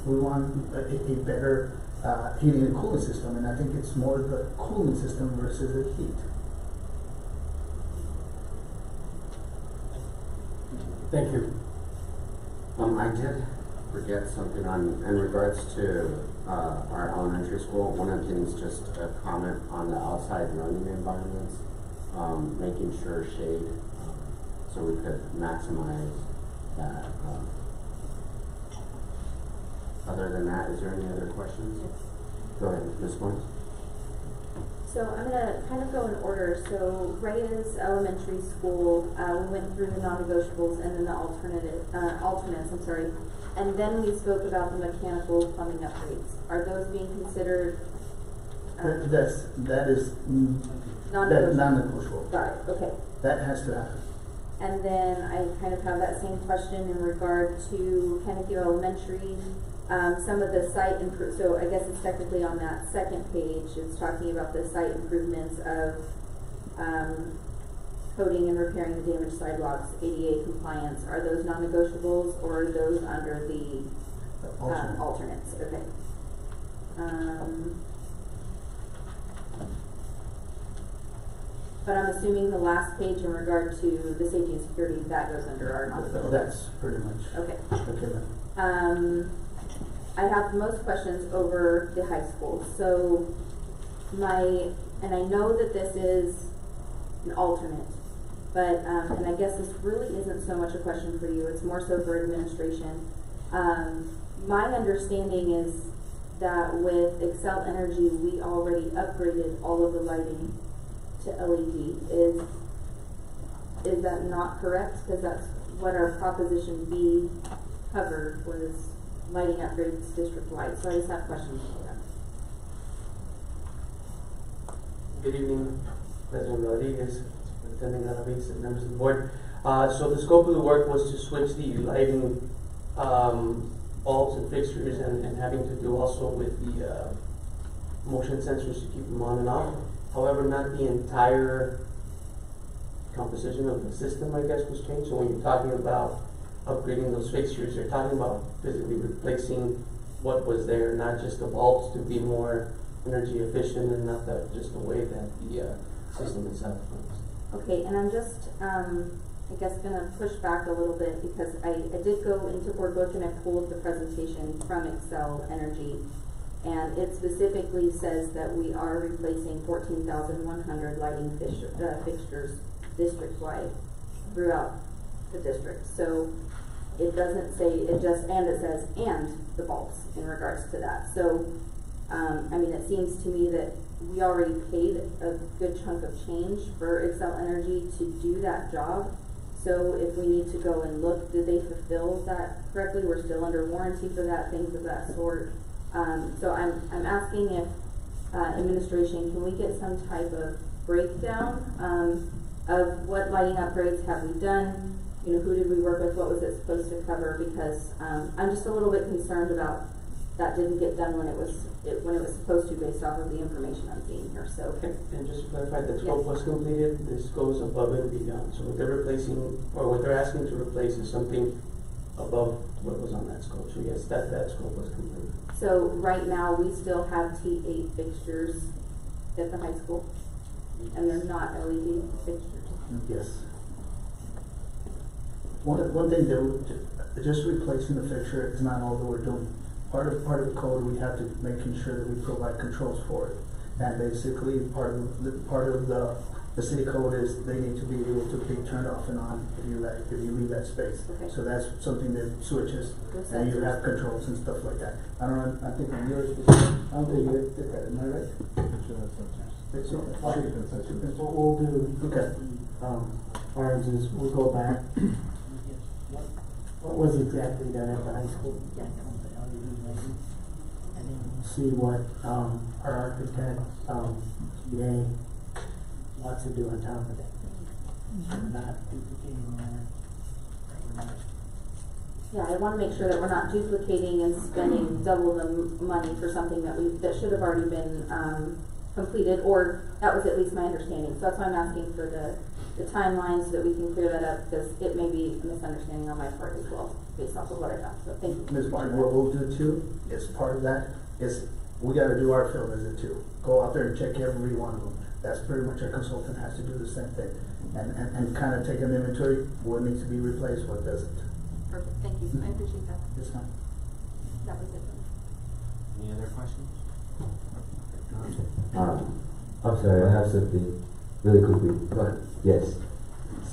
we want a better heating and cooling system, and I think it's more the cooling system versus the heat. Thank you. I did forget something in regards to our elementary school. One of the things, just a comment on the outside learning environments, making sure shade, so we could maximize that. Other than that, is there any other questions? Go ahead, Ms. Barnes. So I'm gonna kind of go in order. So Reyes Elementary School, we went through the non-negotiables and then the alternates, I'm sorry. And then we spoke about the mechanical plumbing upgrades. Are those being considered? That is non-negotiable. Got it, okay. That has to happen. And then I kind of have that same question in regard to Canterbury Elementary. Some of the site so I guess it's technically on that second page. It's talking about the site improvements of coating and repairing the damaged sidewalks, ADA compliance. Are those non-negotiables or are those under the alternates? Okay. But I'm assuming the last page in regard to the safety and security, that goes under our non-negotiables. That's pretty much. Okay. Okay. I have most questions over the high school. So and I know that this is an alternate, but, and I guess this really isn't so much a question for you, it's more so for administration. My understanding is that with Excel Energy, we already upgraded all of the lighting to LED. Is that not correct? Because that's what our Proposition B covered, was lighting upgrades district-wide. So I just have questions about that. Good evening, President Rodriguez, Superintendent Galaviz, and members of the board. So the scope of the work was to switch the lighting bulbs and fixtures and having to do also with the motion sensors to keep them on and off. However, not the entire composition of the system, I guess, was changed. So when you're talking about upgrading those fixtures, you're talking about physically replacing what was there, not just the bulbs, to be more energy efficient and not just the way that the system itself works. Okay, and I'm just, I guess, gonna push back a little bit because I did go into Board Book and I pulled the presentation from Excel Energy, and it specifically says that we are replacing 14,100 lighting fixtures district-wide throughout the district. So it doesn't say, it says, and the bulbs in regards to that. So, I mean, it seems to me that we already paid a good chunk of change for Excel Energy to do that job. So if we need to go and look, did they fulfill that correctly? We're still under warranty for that, things of that sort. So I'm asking if administration, can we get some type of breakdown of what lighting upgrades have we done? You know, who did we work with? What was it supposed to cover? Because I'm just a little bit concerned about that didn't get done when it was supposed to, based off of the information I'm seeing here. So, okay. And just to clarify, the scope was completed. This goes above and beyond. So what they're replacing, or what they're asking to replace, is something above what was on that scope. So yes, that scope was completed. So right now we still have T8 fixtures at the high school, and they're not LED fixtures. Yes. One thing that just replacing the fixture is not all that we're doing. Part of the code, we have to making sure that we provide controls for it, and basically part of the city code is they need to be able to be turned off and on if you leave that space. Okay. So that's something that switches, and you have controls and stuff like that. I think on yours, I don't think you did that. Am I right? What we'll do, okay. Ours is we'll go back. What was exactly done at the high school? And then we'll see what our architect today wants to do on top of that. We're not duplicating that. We're not Yeah, I want to make sure that we're not duplicating and spending double the money for something that should have already been completed, or that was at least my understanding. So that's why I'm asking for the timeline so that we can clear that up, because it may be a misunderstanding on my part as well, based off of what I got. So thank you. Ms. Martin, what we'll do too, as part of that, is we gotta do our field visit too. Go out there and check every one of them. That's pretty much our consultant has to do the same thing. And kind of take an inventory, what needs to be replaced, what doesn't. Perfect, thank you. I appreciate that. Yes, ma'am. That was it. Any other questions? I'm sorry, I have something really quickly. Go ahead. Yes.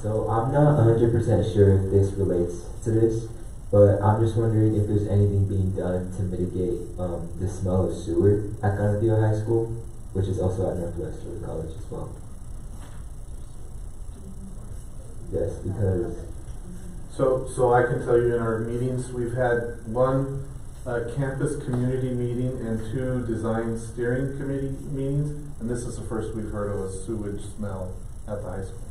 So I'm not 100% sure if this relates to this, but I'm just wondering if there's anything being done to mitigate the smell of sewer at Ganadillo High School, which is also at Northwestern College as well. Yes, because... So I can tell you in our meetings, we've had one campus community meeting and 2 design steering committee meetings, and this is the first we've heard of a sewage smell at the high school.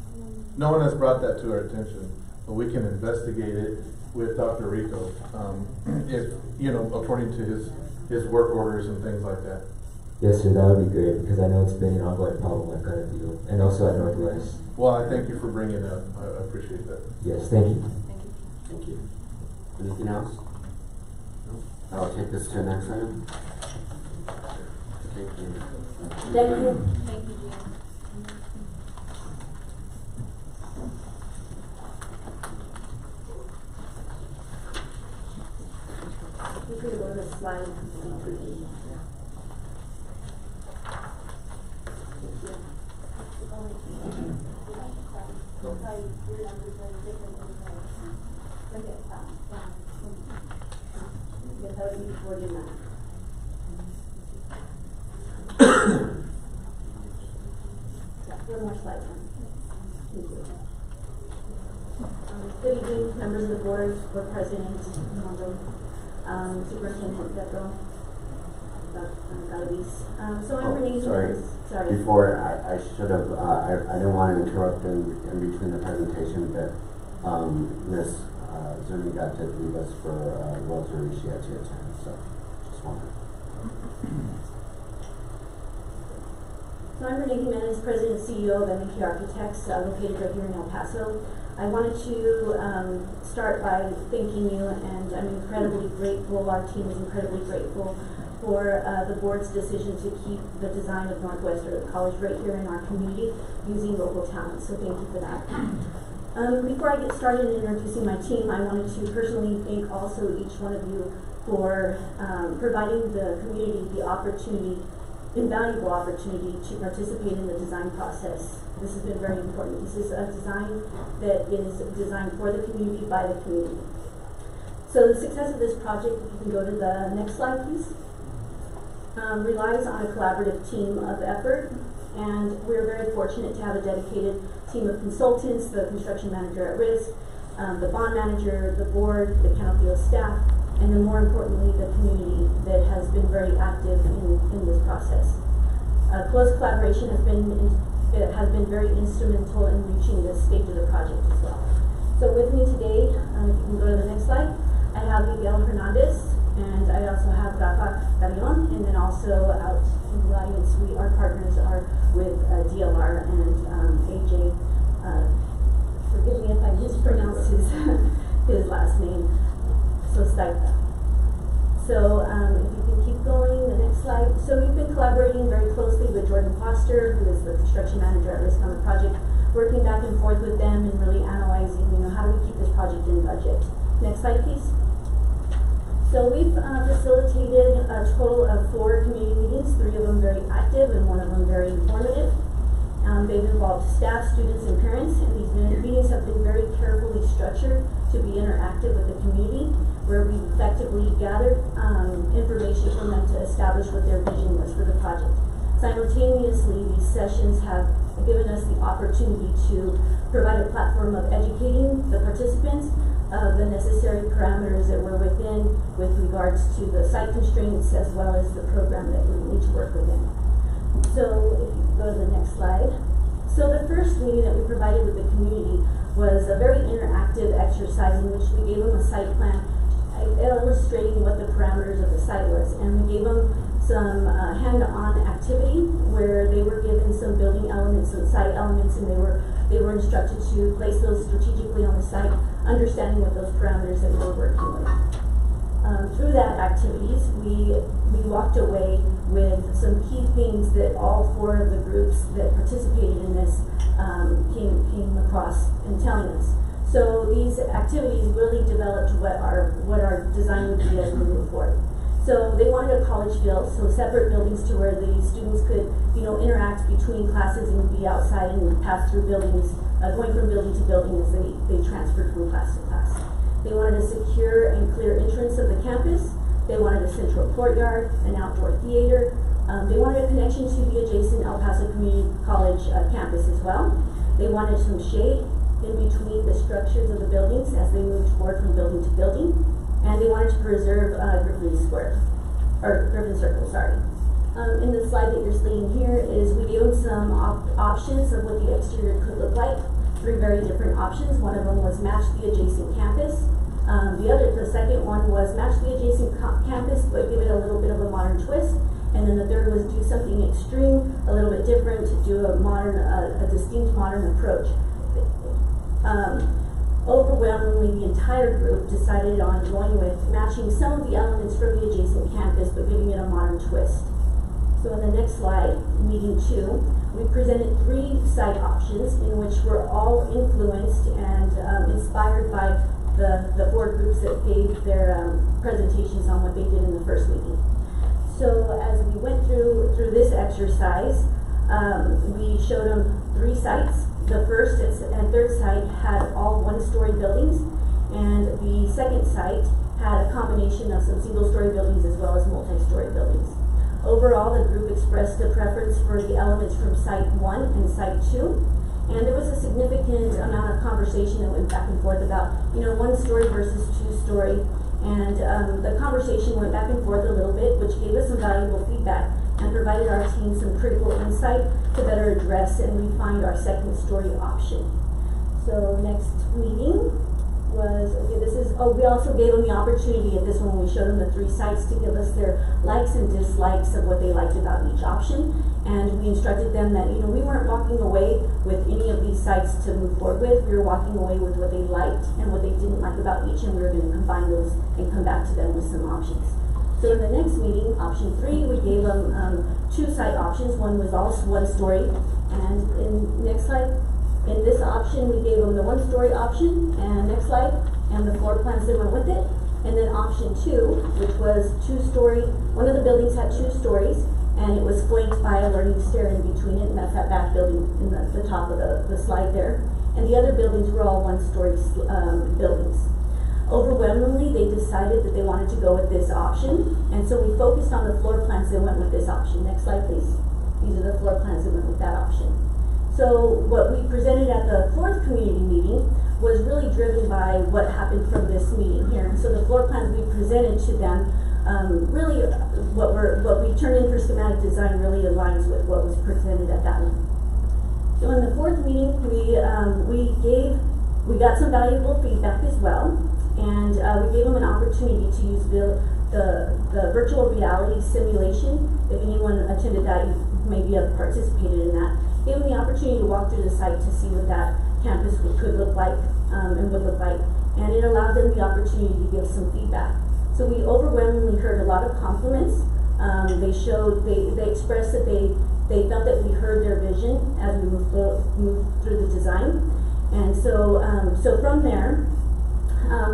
No one has brought that to our attention, but we can investigate it with Dr. Rico, if, according to his work orders and things like that. Yes, sir, that would be great, because I know it's been an ongoing problem at Ganadillo, and also at Northwest. Well, I thank you for bringing it up. I appreciate that. Yes, thank you. Thank you. Anything else? No? I'll take this to the next item. Thank you. Thank you. Thank you, Jean. You could go to the slide. One more slide. Good evening, members of the board, board president, Superintendent Deco, Galavis. So I'm Renee. Sorry. Before, I should have, I didn't want to interrupt in between the presentation, but Ms. Zuniga did leave us for Rosary. She had to attend, so just wanted. So I'm Renee Jimenez, President and CEO of MEP Architects, located right here in El Paso. I wanted to start by thanking you, and I'm incredibly grateful, our team is incredibly grateful for the board's decision to keep the design of Northwestern College right here in our community using local talent, so thank you for that. Before I get started in introducing my team, I wanted to personally thank also each one of you for providing the community the opportunity, invaluable opportunity to participate in the design process. This has been very important. This is a design that is designed for the community, by the community. So the success of this project, if you can go to the next slide please, relies on a collaborative team of effort, and we're very fortunate to have a dedicated team of consultants, the construction manager at risk, the bond manager, the board, the Canopio staff, and then more importantly, the community that has been very active in this process. Close collaboration has been very instrumental in reaching this stage of the project as well. So with me today, if you can go to the next slide, I have Miguel Hernandez, and I also have Rafa Carrion, and then also out in the audience, our partners are with DLR and AJ. Forgive me if I mispronounce his last name. So Staita. So if you can keep going, the next slide. So we've been collaborating very closely with Jordan Foster, who is the construction manager at risk on the project, working back and forth with them and really analyzing, how do we keep this project in budget. Next slide, please. So we've facilitated a total of 4 community meetings, 3 of them very active and 1 of them very informative. They've involved staff, students, and parents, and these meetings have been very carefully structured to be interactive with the community, where we've effectively gathered information from them to establish what their vision was for the project. Simultaneously, these sessions have given us the opportunity to provide a platform of educating the participants of the necessary parameters that we're within with regards to the site constraints as well as the program that we need to work within. So if you go to the next slide. So the first meeting that we provided with the community was a very interactive exercise in which we gave them a site plan illustrating what the parameters of the site was. And we gave them some hand-on activity where they were given some building elements, some site elements, and they were instructed to place those strategically on the site, understanding what those parameters that we were working with. Through that activities, we walked away with some key things that all 4 of the groups that participated in this came across in telling us. So these activities really developed what our design would be as we move forward. So they wanted a college feel, so separate buildings to where the students could, interact between classes and be outside and pass through buildings, going from building to building as they transferred from class to class. They wanted a secure and clear entrance of the campus. They wanted a central courtyard, an outdoor theater. They wanted a connection to the adjacent El Paso Community College campus as well. They wanted some shade in between the structures of the buildings as they moved forward from building to building. And they wanted to preserve Griffin Circle, sorry. In the slide that you're seeing here is we gave them some options of what the exterior could look like. 3 very different options. One of them was match the adjacent campus. The second one was match the adjacent campus, but give it a little bit of a modern twist. And then the third was do something extreme, a little bit different, to do a distinct modern approach. Overwhelmingly, the entire group decided on going with matching some of the elements from the adjacent campus, but giving it a modern twist. So in the next slide, meeting 2, we presented 3 site options in which were all influenced and inspired by the 4 groups that gave their presentations on what they did in the first meeting. So as we went through this exercise, we showed them 3 sites. The first and third site had all 1-story buildings, and the second site had a combination of some single-story buildings as well as multi-story buildings. Overall, the group expressed a preference for the elements from Site 1 and Site 2, and there was a significant amount of conversation that went back and forth about, 1-story versus 2-story, and the conversation went back and forth a little bit, which gave us some valuable feedback and provided our team some critical insight to better address and refine our second-story option. So next meeting was, we also gave them the opportunity at this one when we showed them the 3 sites to give us their likes and dislikes of what they liked about each option. And we instructed them that, we weren't walking away with any of these sites to move forward with. We were walking away with what they liked and what they didn't like about each, and we were going to combine those and come back to them with some options. So in the next meeting, option 3, we gave them 2 site options. One was all 1-story, and next slide, in this option, we gave them the 1-story option, and next slide, and the floor plans that went with it. And then option 2, which was 2-story, one of the buildings had 2 stories, and it was flanked by a learning stair in between it, and that's that back building in the top of the slide there. And the other buildings were all 1-story buildings. Overwhelmingly, they decided that they wanted to go with this option, and so we focused on the floor plans that went with this option. Next slide, please. These are the floor plans that went with that option. So what we presented at the 4th community meeting was really driven by what happened from this meeting here. And so the floor plans we presented to them, really what we turned in for schematic design really aligns with what was presented at that one. So in the 4th meeting, we got some valuable feedback as well, and we gave them an opportunity to use the virtual reality simulation. If anyone attended that, you maybe have participated in that. Gave them the opportunity to walk through the site to see what that campus could look like and would look like, and it allowed them the opportunity to give some feedback. So we overwhelmingly heard a lot of compliments. They expressed that they felt that we heard their vision as we moved through the design, and so from there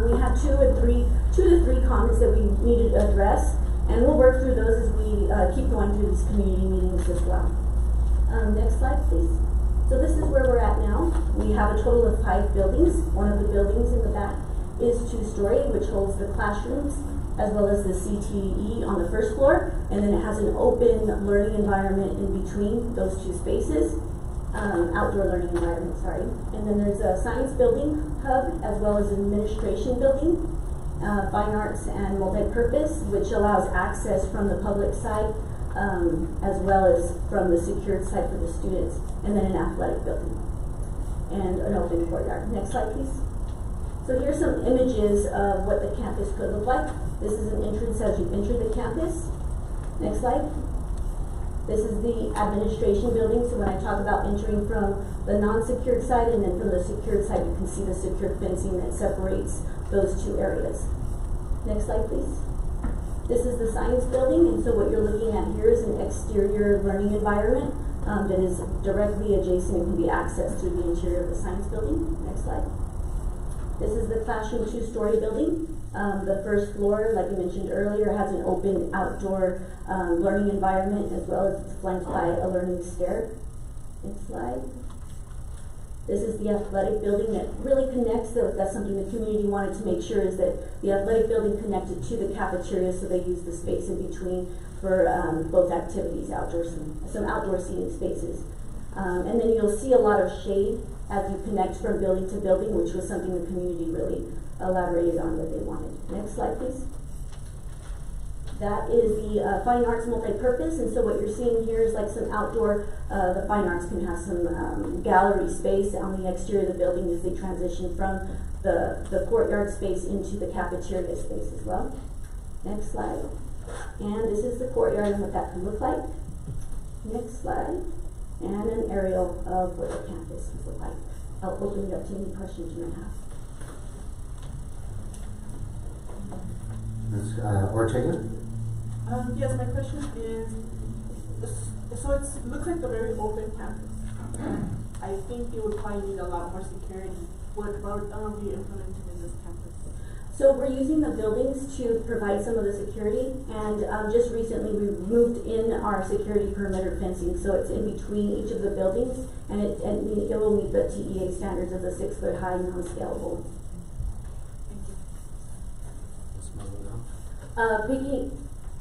we had 2 to 3 comments that we needed to address, and we'll work through those as we keep going through these community meetings as well. Next slide, please. So this is where we're at now. We have a total of 5 buildings. One of the buildings in the back is 2-story, which holds the classrooms as well as the CTE on the first floor, and then it has an open learning environment in between those 2 spaces, outdoor learning environment, sorry. And then there's a science building hub as well as an administration building, fine arts and multi-purpose, which allows access from the public side as well as from the secured side for the students, and then an athletic building and an open courtyard. Next slide, please. So So here's some images of what the campus could look like. This is an entrance as you enter the campus. Next slide. This is the administration building. So when I talk about entering from the non-secured side and then from the secured side, you can see the secured fencing that separates those two areas. Next slide, please. This is the science building, and so what you're looking at here is an exterior learning environment that is directly adjacent and can be accessed through the interior of the science building. Next slide. This is the classroom 2-story building. The first floor, like I mentioned earlier, has an open outdoor learning environment as well as it's flanked by a learning stair. Next slide. This is the athletic building that really connects, that's something the community wanted to make sure is that the athletic building connected to the cafeteria, so they use the space in between for both activities, some outdoor seating spaces. And then you'll see a lot of shade as you connect from building to building, which was something the community really elaborated on that they wanted. Next slide, please. That is the fine arts multi-purpose, and so what you're seeing here is like some outdoor, the fine arts can have some gallery space on the exterior of the building as they transition from the courtyard space into the cafeteria space as well. Next slide. And this is the courtyard and what that can look like. Next slide. And an aerial of what the campus would look like. I'll open it up to any questions you might have. Ms. Ortega? Yes, my question is, so it looks like a very open campus. I think it would probably need a lot more security. What are we implementing in this campus? So we're using the buildings to provide some of the security, and just recently we moved in our security perimeter fencing, so it's in between each of the buildings, and it will meet the TEA standards of the 6-foot high non-scalable.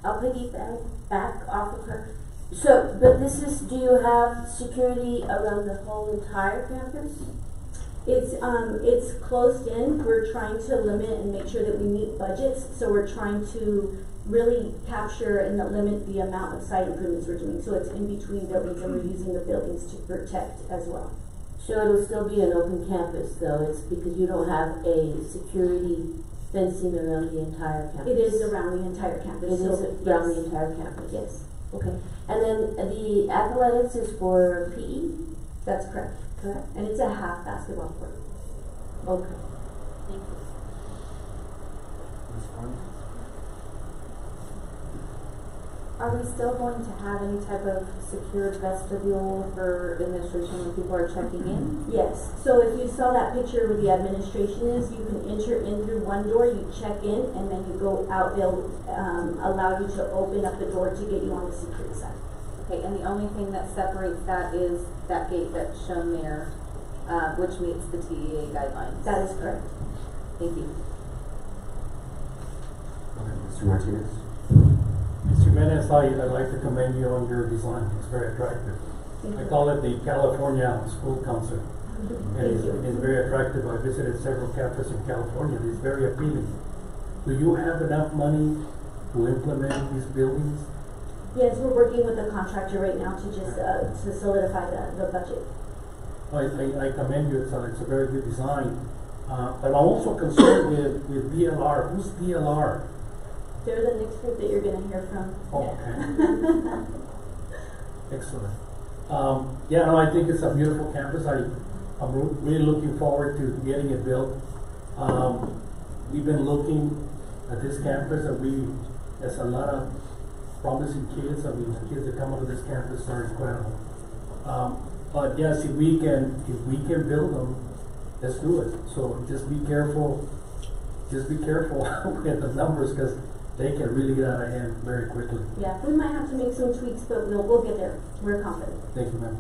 I'll piggyback off of her. So, but this is, do you have security around the whole entire campus? It's closed in. We're trying to limit and make sure that we meet budgets, so we're trying to really capture and limit the amount of site improvements we're doing. So it's in between buildings, and we're using the buildings to protect as well. So it'll still be an open campus, though. It's because you don't have a security fencing around the entire campus. It is around the entire campus. It is around the entire campus. Yes. Okay. And then the athletics is for PE? That's correct. Correct. And it's a half basketball court. Okay. Thank you. Are we still going to have any type of secured vestibule for administration when people are checking in? Yes. So if you saw that picture where the administration is, you can enter in through one door, you check in, and then you go out. They'll allow you to open up the door to get you on the secret side. Okay, and the only thing that separates that is that gate that's shown there, which meets the TEA guidelines. That is correct. Thank you. Okay, Mr. Martinez? Mr. Menes, I'd like to commend you on your design. It's very attractive. I call it the California School Council. And it's very attractive. I visited several campuses in California. It's very appealing. Do you have enough money to implement these buildings? Yes, we're working with the contractor right now to just to solidify the budget. I commend you. It's a very good design. But I'm also concerned with DLR. Who's DLR? They're the next group that you're going to hear from. Oh, okay. Excellent. Yeah, no, I think it's a beautiful campus. I'm really looking forward to getting it built. We've been looking at this campus, and there's a lot of promising kids. I mean, the kids that come out of this campus are incredible. But yes, if we can build them, let's do it. So just be careful. Just be careful with the numbers, because they can really get out of hand very quickly. Yeah, we might have to make some tweaks, but we'll get there. We're confident. Thank you, ma'am.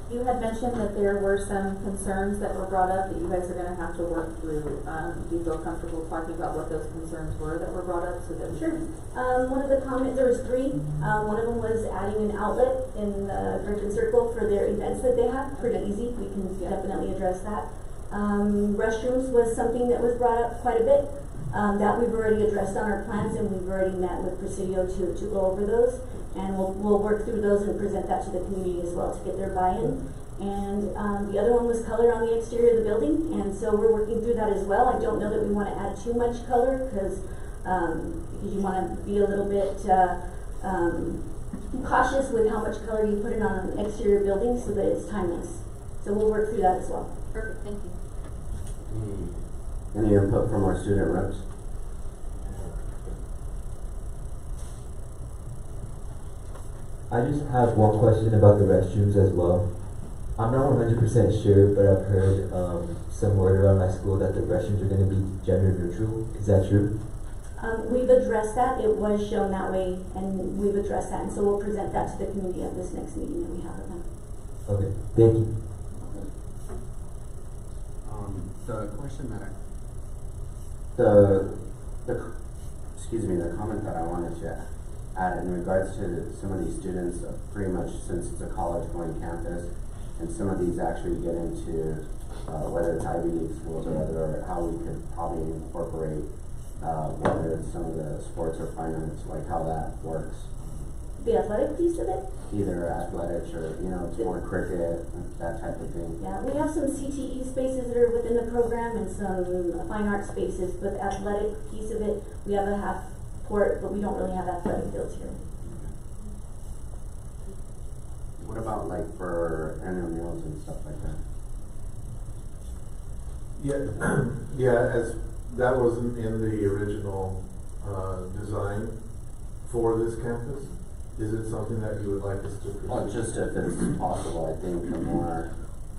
You had mentioned that there were some concerns that were brought up that you guys are going to have to work through. Do you feel comfortable talking about what those concerns were that were brought up? So that Sure. One of the comments, there was 3. One of them was adding an outlet in the Drinking Circle for their events that they have. Pretty easy. We can definitely address that. Restrooms was something that was brought up quite a bit. That we've already addressed on our plans, and we've already met with Presidio to go over those. And we'll work through those and present that to the community as well to get their buy-in. And the other one was color on the exterior of the building, and so we're working through that as well. I don't know that we want to add too much color because you want to be a little bit cautious with how much color you put in on an exterior building so that it's timeless. So we'll work through that as well. Perfect, thank you. Any input from our student reps? I just have one question about the restrooms as well. I'm not 100% sure, but I've heard some word around my school that the restrooms are going to be gender neutral. Is that true? We've addressed that. It was shown that way, and we've addressed that, and so we'll present that to the community at this next meeting that we have with them. Okay, thank you. The question that The comment that I wanted to add in regards to some of these students, pretty much since it's a college-going campus, and some of these actually get into whether it's Ivy League schools or other, how we could probably incorporate whether it's some of the sports or finance, like how that works. The athletic piece of it? Either athletics or, it's more cricket, that type of thing. Yeah, we have some CTE spaces that are within the program and some fine art spaces, but the athletic piece of it, we have a half court, but we don't really have athletic fields here. What about like for annual meals and stuff like that? Yeah, as that wasn't in the original design for this campus. Is it something that you would like us to pursue? Well, just if it's possible, I think the more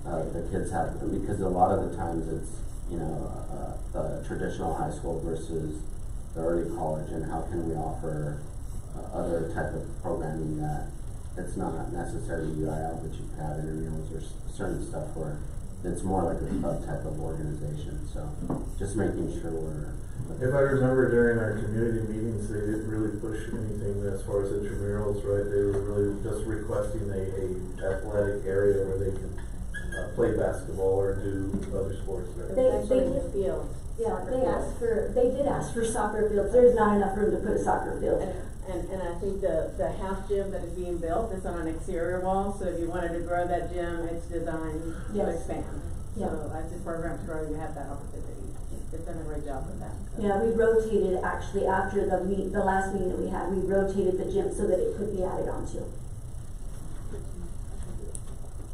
the kids have, because a lot of the times it's, the traditional high school versus the early college, and how can we offer other type of programming that it's not necessarily UIL, but you can have intramurals or certain stuff where it's more like a club type of organization. So just making sure we're. If I remember during our community meetings, they didn't really push anything as far as intramurals, right? They were really just requesting a athletic area where they could play basketball or do other sports there. They did fields. Yeah, they did ask for soccer fields. There's not enough room to put a soccer field. And I think the half gym that is being built is on an exterior wall, so if you wanted to grow that gym, it's designed to expand. Yeah. So as the program to grow, you have that opportunity. They've done a great job with that. So. Yeah, we rotated actually after the last meeting that we had, we rotated the gym so that it could be added onto.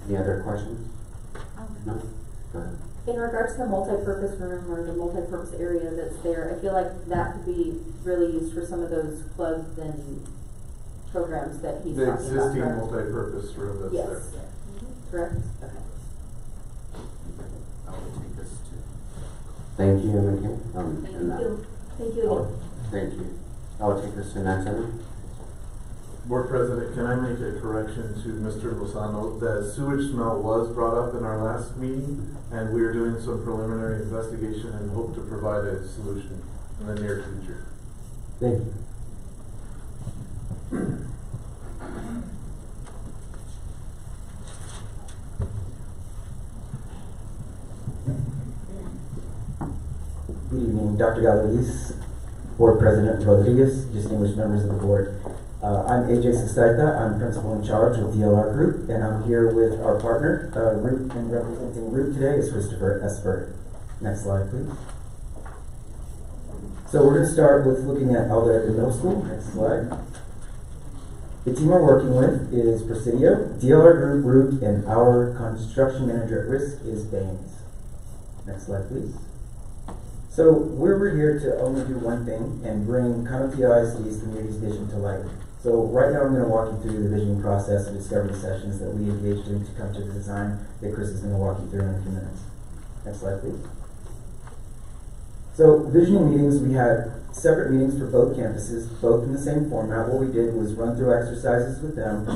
Any other questions? No? Go ahead. In regards to the multi-purpose room or the multi-purpose area that's there, I feel like that could be really used for some of those clubs and programs that he's the talking about. existing multi-purpose room that's there. Yes. Correct? Okay. that would take us to. Thank you, McKay. Thank you. Thank you. That would take us to next item. Board President, can I make a correction to Mr. Lozano? The sewage smell was brought up in our last meeting, and we are doing some preliminary investigation and hope to provide a solution in the near future. Thank you. Good evening, Dr. Galaviz, Board President Rodriguez, distinguished members of the board. I'm AJ Sestaita. I'm principal in charge of DLR Group, and I'm here with our partner, Root, and representing Root today is Christopher Esper. Next slide, please. So we're going to start with looking at Alderete Middle School. Next slide. The team we're working with is Presidio, DLR Group, Root, and our construction manager at risk is Baines. Next slide, please. So we're here to only do one thing and bring County CISD's community's vision to life. So right now I'm going to walk you through the visioning process and discovery sessions that we engaged in to come to the design that Chris is going to walk you through in a few minutes. Next slide, please. So visioning meetings, we had separate meetings for both campuses, both in the same format. What we did was run through exercises with them,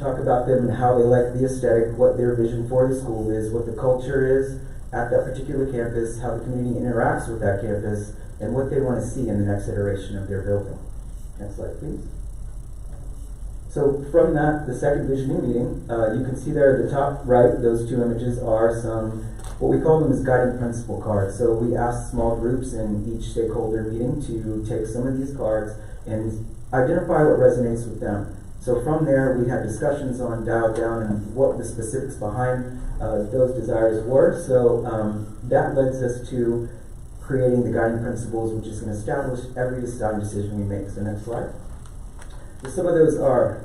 talk about them and how they like the aesthetic, what their vision for the school is, what the culture is at that particular campus, how the community interacts with that campus, and what they want to see in the next iteration of their building. Next slide, please. So from that, the second visioning meeting, you can see there at the top right, those two images are some what we call them is guiding principle cards. So we ask small groups in each stakeholder meeting to take some of these cards and identify what resonates with them. So from there, we had discussions on dial down and what the specifics behind those desires were. So that leads us to creating the guiding principles, which is going to establish every design decision we make. So next slide. So some of those are,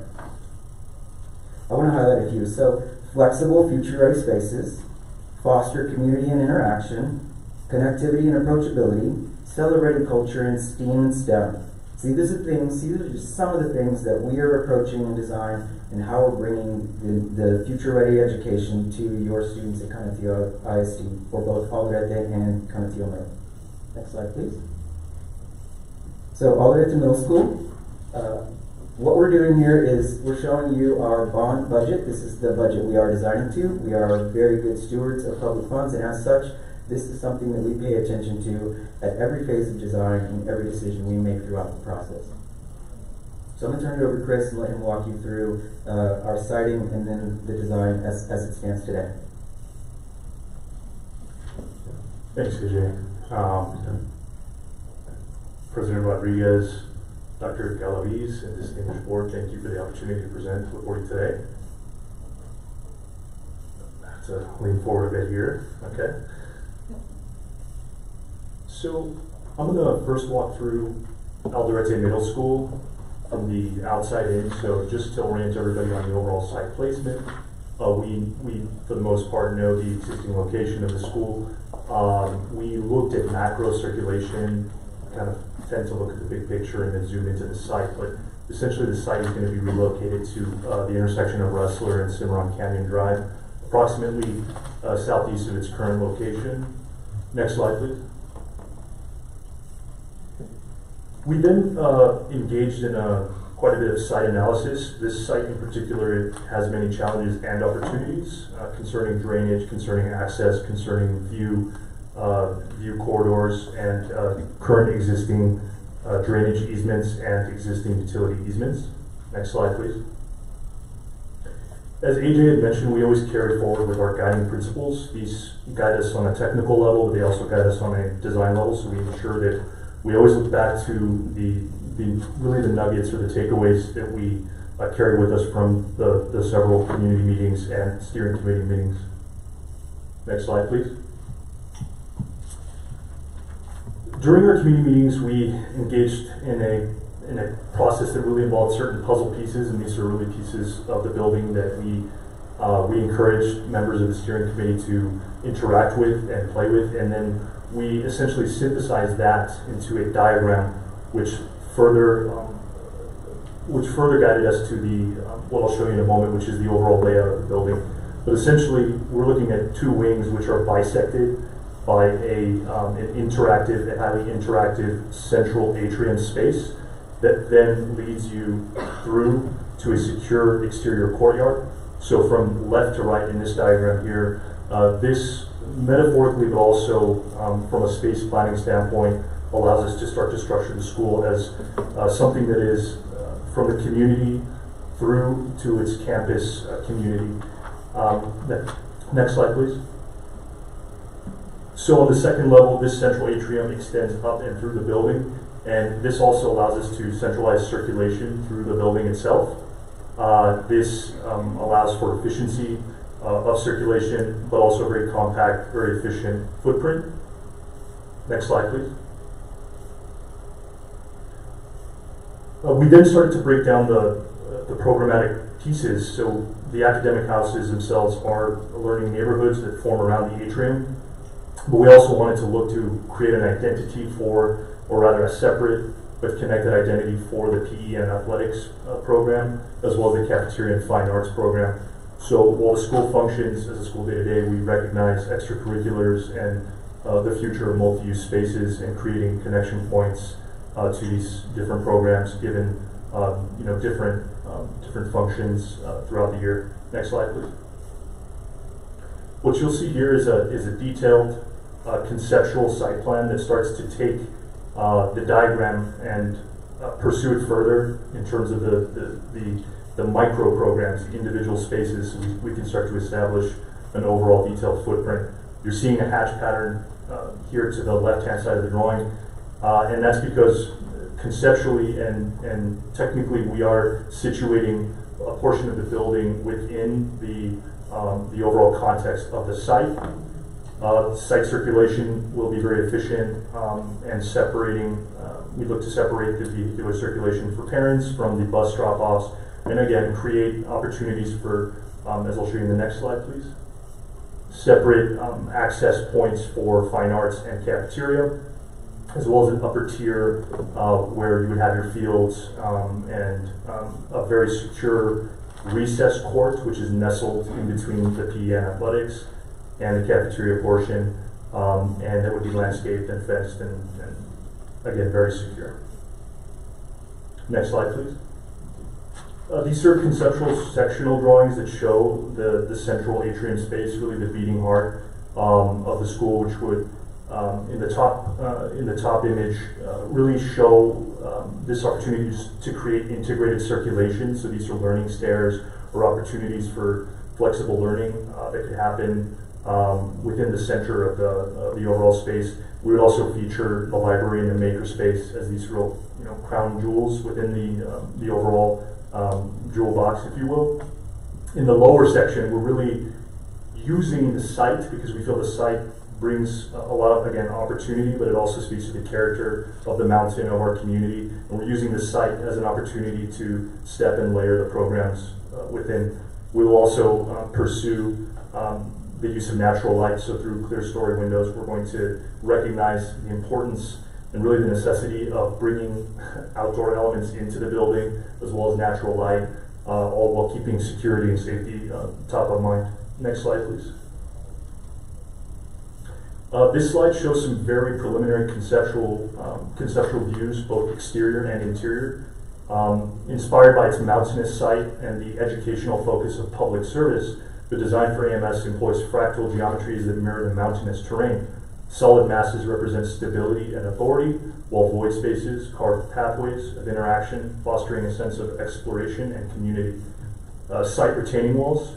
I want to highlight a few. So flexible, future-ready spaces, foster community and interaction, connectivity and approachability, celebrating culture in STEAM and STEM. See, these are just some of the things that we are approaching in design and how we're bringing the future-ready education to your students at Canutillo ISD for both Alderete and Canutillo Middle. Next slide, please. So Alderete Middle School, what we're doing here is we're showing you our bond budget. This is the budget we are designing to. We are very good stewards of public funds, and as such, this is something that we pay attention to at every phase of design and every decision we make throughout the process. So I'm going to turn it over to Chris and let him walk you through our siting and then the design as it stands today. Thanks, AJ. President Rodriguez, Dr. Galaviz, and distinguished board, thank you for the opportunity to present before you today. I have to lean forward a bit here, okay? So I'm going to first walk through Alderete Middle School from the outside in. So just to orient everybody on the overall site placement, we for the most part know the existing location of the school. We looked at macro circulation, kind of tend to look at the big picture and then zoom into the site, but essentially the site is going to be relocated to the intersection of Rustler and Cimarron Canyon Drive, approximately southeast of its current location. Next slide, please. We then engaged in quite a bit of site analysis. This site in particular has many challenges and opportunities concerning drainage, concerning access, concerning view corridors, and current existing drainage easements and existing utility easements. Next slide, please. As AJ had mentioned, we always carry forward with our guiding principles. These guide us on a technical level, but they also guide us on a design level, so we ensure that we always look back to really the nuggets or the takeaways that we carry with us from the several community meetings and steering committee meetings. Next slide, please. During our community meetings, we engaged in a process that really involved certain puzzle pieces, and these are really pieces of the building that we encouraged members of the steering committee to interact with and play with, and then we essentially synthesized that into a diagram which further guided us to what I'll show you in a moment, which is the overall layout of the building. But essentially, we're looking at two wings which are bisected by an highly interactive central atrium space that then leads you through to a secure exterior courtyard. So from left to right in this diagram here, this metaphorically, but also from a space planning standpoint, allows us to start to structure the school as something that is from the community through to its campus community. Next slide, please. So on the second level, this central atrium extends up and through the building, and this also allows us to centralize circulation through the building itself. This allows for efficiency of circulation, but also a very compact, very efficient footprint. Next slide, please. We then started to break down the programmatic pieces. So the academic houses themselves are learning neighborhoods that form around the atrium, but we also wanted to look to create an identity for, or rather a separate but connected identity for the PE and athletics program, as well as the cafeteria and fine arts program. So while the school functions as a school day-to-day, we recognize extracurriculars and the future of multi-use spaces and creating connection points to these different programs, given different functions throughout the year. Next slide, please. What you'll see here is a detailed conceptual site plan that starts to take the diagram and pursue it further in terms of the micro programs, the individual spaces, so we can start to establish an overall detailed footprint. You're seeing a hatch pattern here to the left-hand side of the drawing, and that's because conceptually and technically we are situating a portion of the building within the overall context of the site. Site circulation will be very efficient and separating. We look to separate the vehicular circulation for parents from the bus drop-offs, and again create opportunities for, as I'll show you in the next slide, please. Separate access points for fine arts and cafeteria, as well as an upper tier where you would have your fields and a very secure recess court, which is nestled in between the PE and athletics and the cafeteria portion, and that would be landscaped and fenced and again, very secure. Next slide, please. These are conceptual sectional drawings that show the central atrium space, really the beating heart of the school, which would, in the top image, really show this opportunity to create integrated circulation. So these are learning stairs or opportunities for flexible learning that could happen within the center of the overall space. We would also feature the library and the maker space as these real, crown jewels within the overall jewel box, if you will. In the lower section, we're really using the site because we feel the site brings a lot of, again, opportunity, but it also speaks to the character of the mountain, of our community. And we're using the site as an opportunity to step and layer the programs within. We will also pursue the use of natural light. So through clear story windows, we're going to recognize the importance and really the necessity of bringing outdoor elements into the building, as well as natural light, all while keeping security and safety top of mind. Next slide, please. This slide shows some very preliminary conceptual views, both exterior and interior. Inspired by its mountainous site and the educational focus of public service, the design for AMS employs fractal geometries that mirror the mountainous terrain. Solid masses represent stability and authority, while void spaces carve pathways of interaction, fostering a sense of exploration and community. Site retaining walls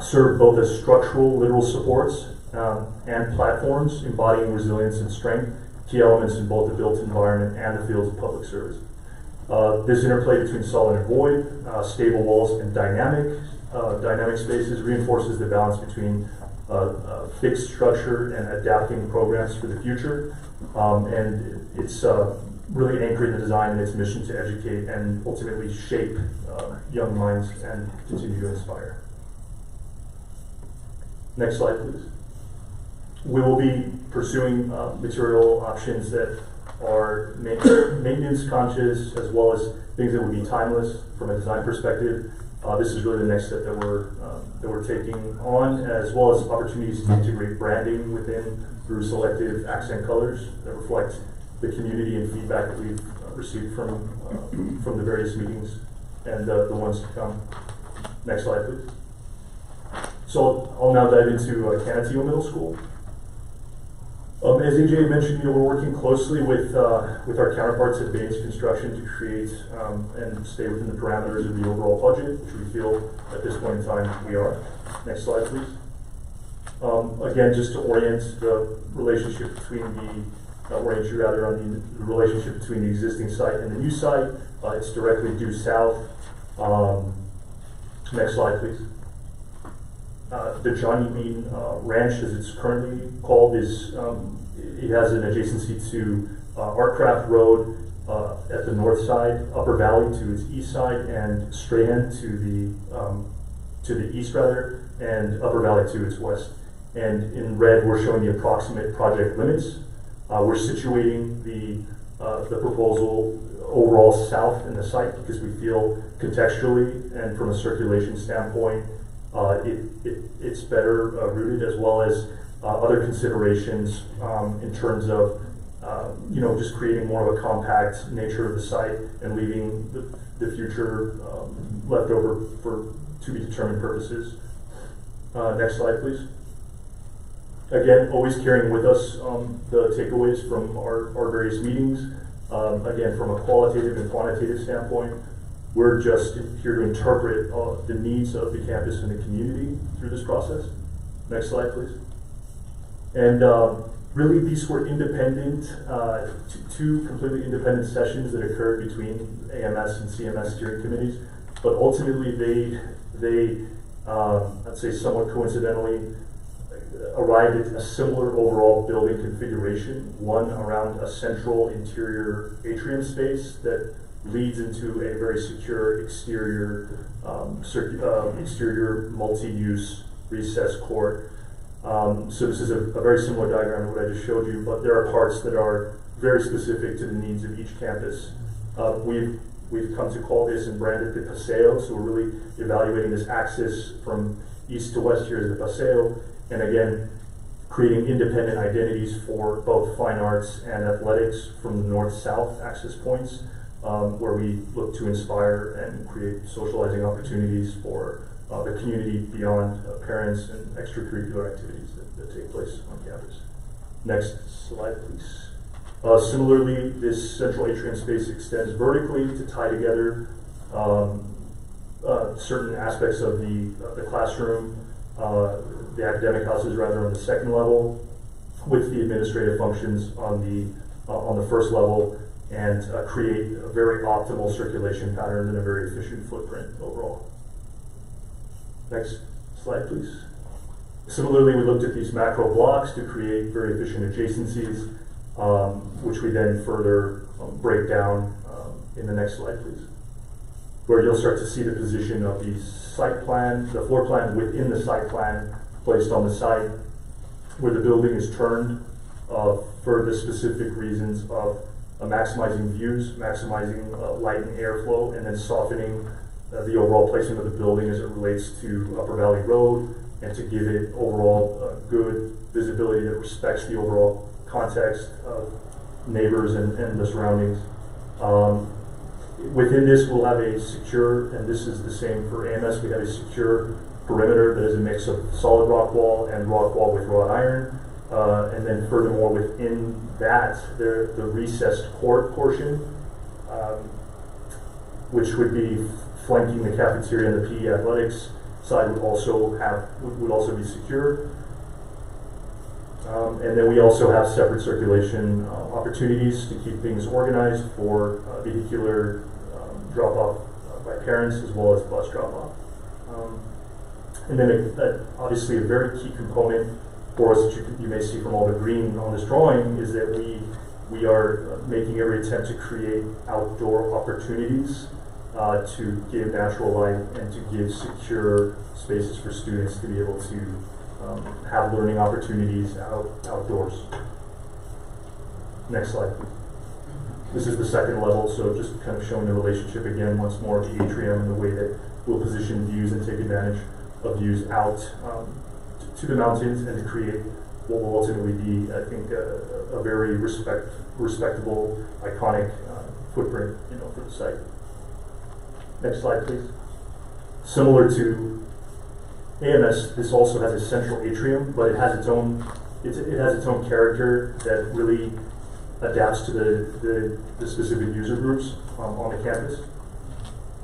serve both as structural, literal supports and platforms, embodying resilience and strength, key elements in both the built environment and the fields of public service. This interplay between solid and void, stable walls, and dynamic spaces reinforces the balance between fixed structure and adapting programs for the future. And it's really anchoring the design in its mission to educate and ultimately shape young minds and continue to inspire. Next slide, please. We will be pursuing material options that are maintenance conscious, as well as things that would be timeless from a design perspective. This is really the next step that we're taking on, as well as opportunities to integrate branding within through selective accent colors that reflect the community and feedback that we've received from the various meetings and the ones to come. Next slide, please. So I'll now dive into Canutillo Middle School. As AJ mentioned, we're working closely with our counterparts at Baines Construction to create and stay within the parameters of the overall budget, which we feel at this point in time we are. Next slide, please. Again, just to orient the relationship between on the relationship between the existing site and the new site. It's directly due south. Next slide, please. The Johnny Bean Ranch, as it's currently called, is it has an adjacency to Artcraft Road at the north side, Upper Valley to its east side, and Strahan to the east rather, and Upper Valley to its west. And in red, we're showing the approximate project limits. We're situating the proposal overall south in the site because we feel contextually and from a circulation standpoint, it's better rooted, as well as other considerations in terms of just creating more of a compact nature of the site and leaving the future left over for to be determined purposes. Next slide, please. Again, always carrying with us the takeaways from our various meetings. Again, from a qualitative and quantitative standpoint, we're just here to interpret the needs of the campus and the community through this process. Next slide, please. And really, these were independent, two completely independent sessions that occurred between AMS and CMS steering committees. But ultimately, they I'd say somewhat coincidentally, arrived at a similar overall building configuration, one around a central interior atrium space that leads into a very secure exterior, exterior multi-use recessed court. So this is a very similar diagram to what I just showed you, but there are parts that are very specific to the needs of each campus. We've come to call this and brand it the Paseo, so we're really evaluating this axis from east to west here as the Paseo, and again, creating independent identities for both fine arts and athletics from the north-south axis points, where we look to inspire and create socializing opportunities for the community beyond parents and extracurricular activities that take place on campus. Next slide, please. Similarly, this central atrium space extends vertically to tie together certain aspects of the classroom, the academic houses rather on the second level, with the administrative functions on the first level, and create a very optimal circulation pattern and a very efficient footprint overall. Next slide, please. Similarly, we looked at these macro blocks to create very efficient adjacencies, which we then further break down in the next slide, please, where you'll start to see the position of the site plan, the floor plan within the site plan placed on the site, where the building is turned for the specific reasons of maximizing views, maximizing light and airflow, and then softening the overall placement of the building as it relates to Upper Valley Road, and to give it overall good visibility that respects the overall context of neighbors and the surroundings. Within this, we'll have a secure, and this is the same for AMS, we have a secure perimeter that is a mix of solid rock wall and rock wall with wrought iron. And then furthermore, within that, the recessed court portion, which would be flanking the cafeteria and the PE athletics side, would also be secure. And then we also have separate circulation opportunities to keep things organized for vehicular drop-off by parents as well as bus drop-off. And then obviously a very key component for us that you may see from all the green on this drawing is that we are making every attempt to create outdoor opportunities to give natural light and to give secure spaces for students to be able to have learning opportunities outdoors. Next slide, please. This is the second level, so just kind of showing the relationship again once more of the atrium and the way that we'll position views and take advantage of views out to the mountains and to create what will ultimately be, I think, a very respectable, iconic footprint, for the site. Next slide, please. Similar to AMS, this also has a central atrium, but it has its own character that really adapts to the specific user groups on the campus.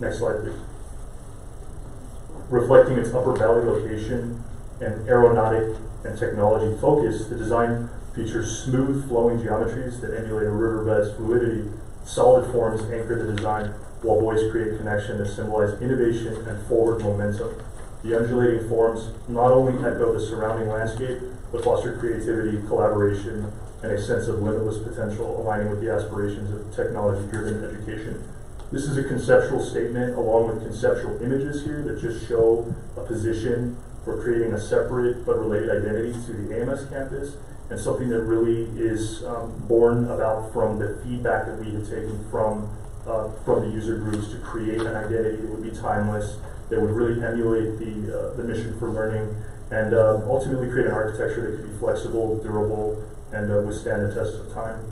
Next slide, please. Reflecting its Upper Valley location and aeronautic and technology focus, the design features smooth flowing geometries that emulate a riverbed's fluidity. Solid forms anchor the design, while voids create connection that symbolize innovation and forward momentum. The undulating forms not only echo the surrounding landscape, but foster creativity, collaboration, and a sense of limitless potential, aligning with the aspirations of technology-driven education. This is a conceptual statement along with conceptual images here that just show a position for creating a separate but related identity to the AMS campus, and something that really is born about from the feedback that we had taken from the user groups to create an identity that would be timeless, that would really emulate the mission for learning, and ultimately create an architecture that could be flexible, durable, and withstand the test of time.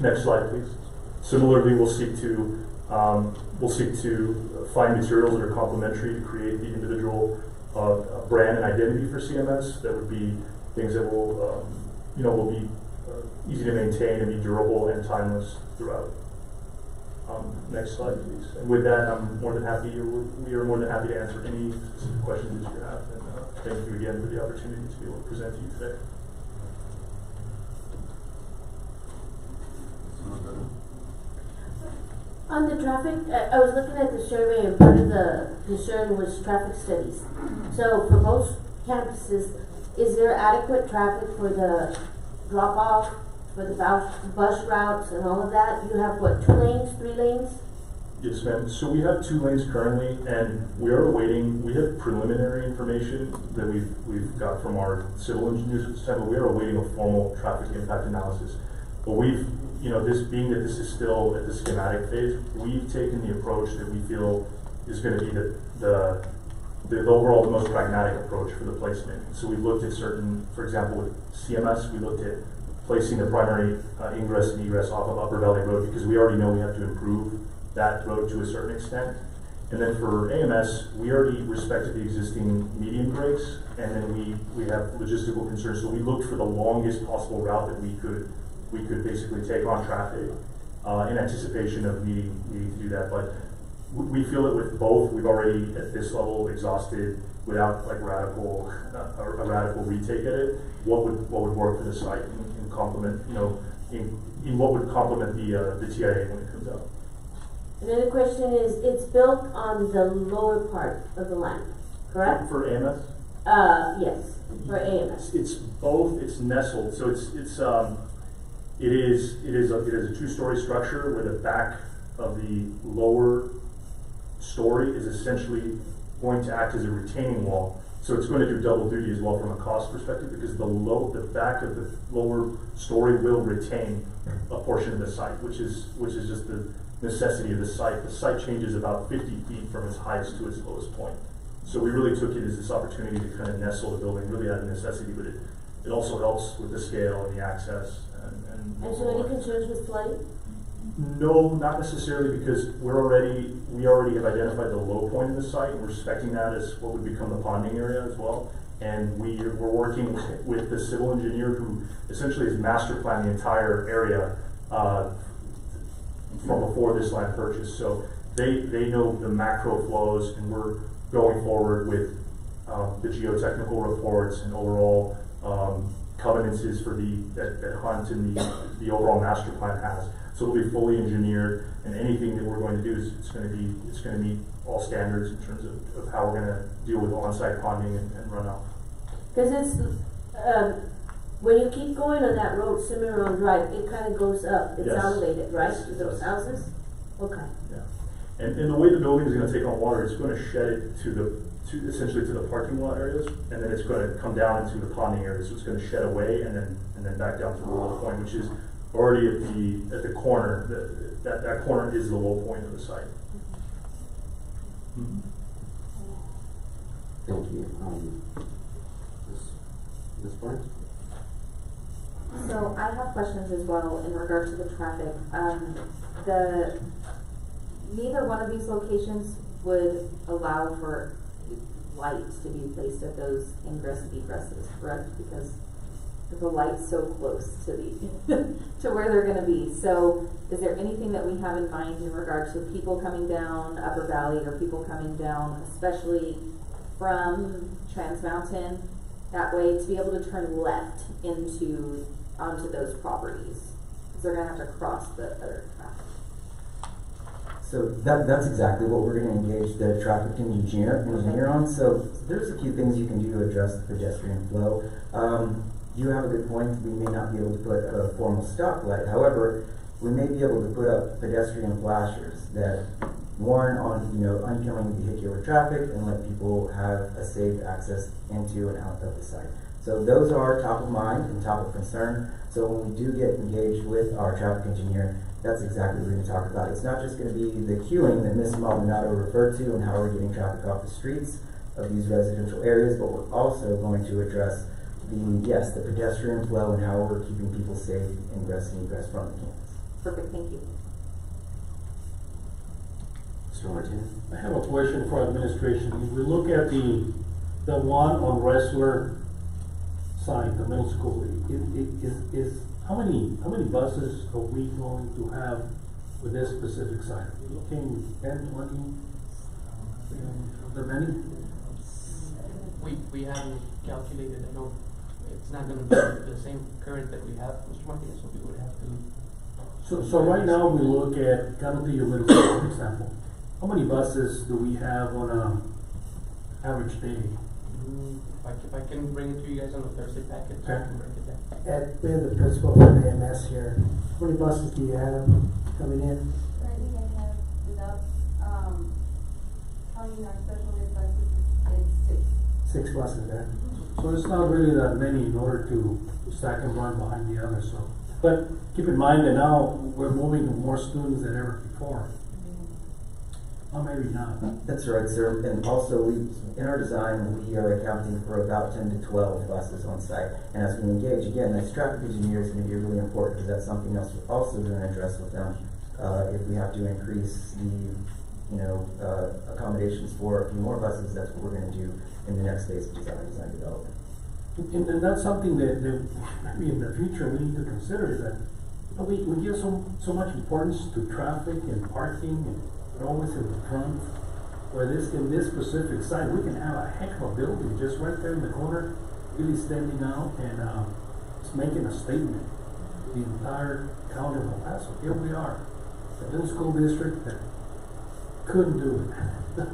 Next slide, please. Similarly, we'll seek to find materials that are complementary to create the individual brand and identity for CMS. That would be things that will be easy to maintain and be durable and timeless throughout. Next slide, please. And with that, I'm more than happy, we are more than happy to answer any specific questions that you have. And thank you again for the opportunity to be able to present to you today. On the traffic, I was looking at the survey, and part of the concern was traffic studies. So for most campuses, is there adequate traffic for the drop-off, for the bus routes and all of that? You have what, 2 lanes, 3 lanes? Yes, ma'am. So we have 2 lanes currently, and we are awaiting, we have preliminary information that we've got from our civil engineers at this time, but we are awaiting a formal traffic impact analysis. But we've, this being that this is still at the schematic phase, we've taken the approach that we feel is going to be the overall the most pragmatic approach for the placement. So we looked at certain, for example, with CMS, we looked at placing the primary ingress and egress off of Upper Valley Road because we already know we have to improve that road to a certain extent. And then for AMS, we already respected the existing median breaks, and then we have logistical concerns. So we looked for the longest possible route that we could basically take on traffic in anticipation of needing to do that. But we feel that with both, we've already at this level exhausted without like a radical retake at it. What would work for the site and complement, in what would complement the TIA when it comes out. Another question is, it's built on the lower part of the land, correct? For AMS? Yes, for AMS. It's both. It's nestled, so it is a 2-story structure where the back of the lower story is essentially going to act as a retaining wall. So it's going to do double duty as well from a cost perspective because the back of the lower story will retain a portion of the site, which is just the necessity of the site. The site changes about 50 feet from its highest to its lowest point. So we really took it as this opportunity to kind of nestle the building, really out of necessity, but it also helps with the scale and the access. And so any concerns with flooding? No, not necessarily, because we already have identified the low point of the site, and we're expecting that as what would become the ponding area as well. And we're working with the civil engineer who essentially has master planned the entire area from before this land purchase. So they know the macro flows, and we're going forward with the geotechnical reports and overall covenances for that Hunt and the overall master plan has. So it'll be fully engineered, and anything that we're going to do is it's going to meet all standards in terms of how we're going to deal with on-site ponding and runoff. Because it's when you keep going on that road, Cimarron Drive, it kind of goes up. It's elevated, right? Yes, those houses. Okay. Yeah, and the way the building is going to take on water, it's going to shed it essentially to the parking lot areas, and then it's going to come down into the ponding area. So it's going to shed away and then back down to the low point, which is already at the corner. That corner is the low point of the site. Mm-hmm. Thank you. Ms. Barnes? So I have questions as well in regard to the traffic. Neither one of these locations would allow for lights to be placed at those ingress and egresses, correct? Because the light's so close to to where they're going to be. So is there anything that we have in mind in regard to people coming down Upper Valley or people coming down, especially from Trans Mountain, that way to be able to turn left onto those properties? Because they're going to have to cross the other traffic. So that's exactly what we're going to engage the traffic engineer on. So there's a few things you can do to address the pedestrian flow. You have a good point. We may not be able to put a formal stoplight. However, we may be able to put up pedestrian flashers that warn on oncoming vehicular traffic and let people have a safe access into and out of the site. So those are top of mind and top of concern. So when we do get engaged with our traffic engineer, that's exactly what we're going to talk about. It's not just going to be the queuing that Ms. Maldonado referred to and how we're getting traffic off the streets of these residential areas, but we're also going to address the pedestrian flow and how we're keeping people safe ingress and egress from the campus. Perfect, thank you. Mr. Martinez? I have a question for administration. If we look at the one on Wrestler side, the middle school, is how many buses are we going to have with this specific site? Are we looking 10, 20, the many? We haven't calculated. I know it's not gonna be the same current that we have, Mr. Martinez, so we would have to. So right now we look at Canutillo Middle School, for example. How many buses do we have on a average day? If I can bring it to you guys on a Thursday packet, so I can break it down. We have the principal from AMS here. How many buses do you have coming in? Currently, I have, without counting our special ed buses, it's 6. 6 buses there. So it's not really that many in order to stack and run behind the others. So, but keep in mind that now we're moving more students than ever before. Or maybe not. That's right, sir. And also, in our design, we are accounting for about 10 to 12 buses on site. And as we engage, again, this traffic engineer is going to be really important because that's something else we're also going to address with them. If we have to increase the, accommodations for a few more buses, that's what we're going to do in the next phase of design development. And that's something that maybe in the future we need to consider, that we give so much importance to traffic and parking and always in the front, where in this specific site, we can have a heck of a building just right there in the corner, really standing out and it's making a statement. The entire county of El Paso, here we are, a little school district that couldn't do it.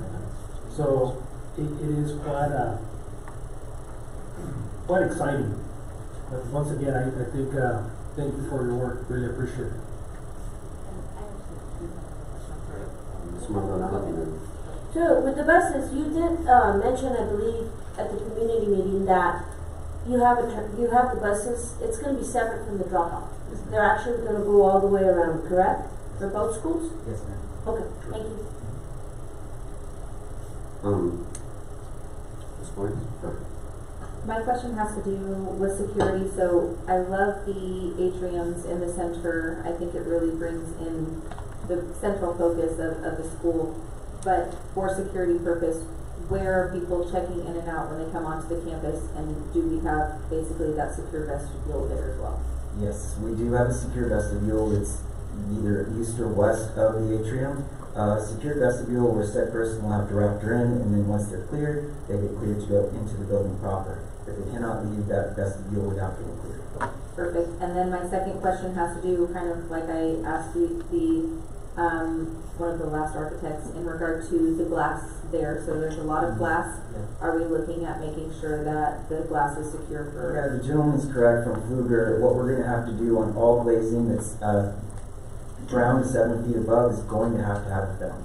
So it is quite exciting. But once again, I think, thank you for your work, really appreciate it. So with the buses, you did mention, I believe, at the community meeting that you have the buses. It's going to be separate from the drop-off. They're actually going to go all the way around, correct? For both schools? Yes, ma'am. Okay, thank you. Ms. Boyd? My question has to do with security. So I love the atriums in the center. I think it really brings in the central focus of the school. But for security purpose, where are people checking in and out when they come onto the campus, and do we have basically that secure vestibule there as well? Yes, we do have a secure vestibule. It's either east or west of the atrium. Secure vestibule where said person will have to enter in, and then once they're cleared, they get cleared to go into the building proper. But they cannot leave that vestibule without being cleared. Perfect. And then my second question has to do kind of like I asked one of the last architects in regard to the glass there. So there's a lot of glass. Yeah. Are we looking at making sure that the glass is secure for? Yeah, the gentleman's correct from Fluger. What we're going to have to do on all glazing that's ground 7 feet above is going to have a film.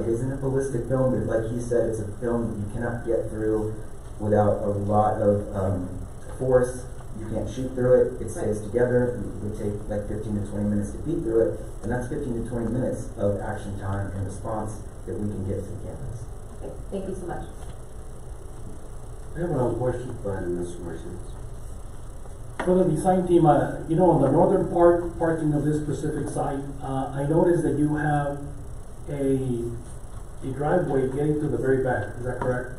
It isn't a ballistic film, but like he said, it's a film that you cannot get through without a lot of force. You can't shoot through it. It stays together. It would take like 15 to 20 minutes to beat through it, and that's 15 to 20 minutes of action time and response that we can get to the campus. Okay, thank you so much. I have another question. Go ahead, Mr. Martinez. For the design team, on the northern parking of this specific site, I noticed that you have a driveway getting to the very back. Is that correct?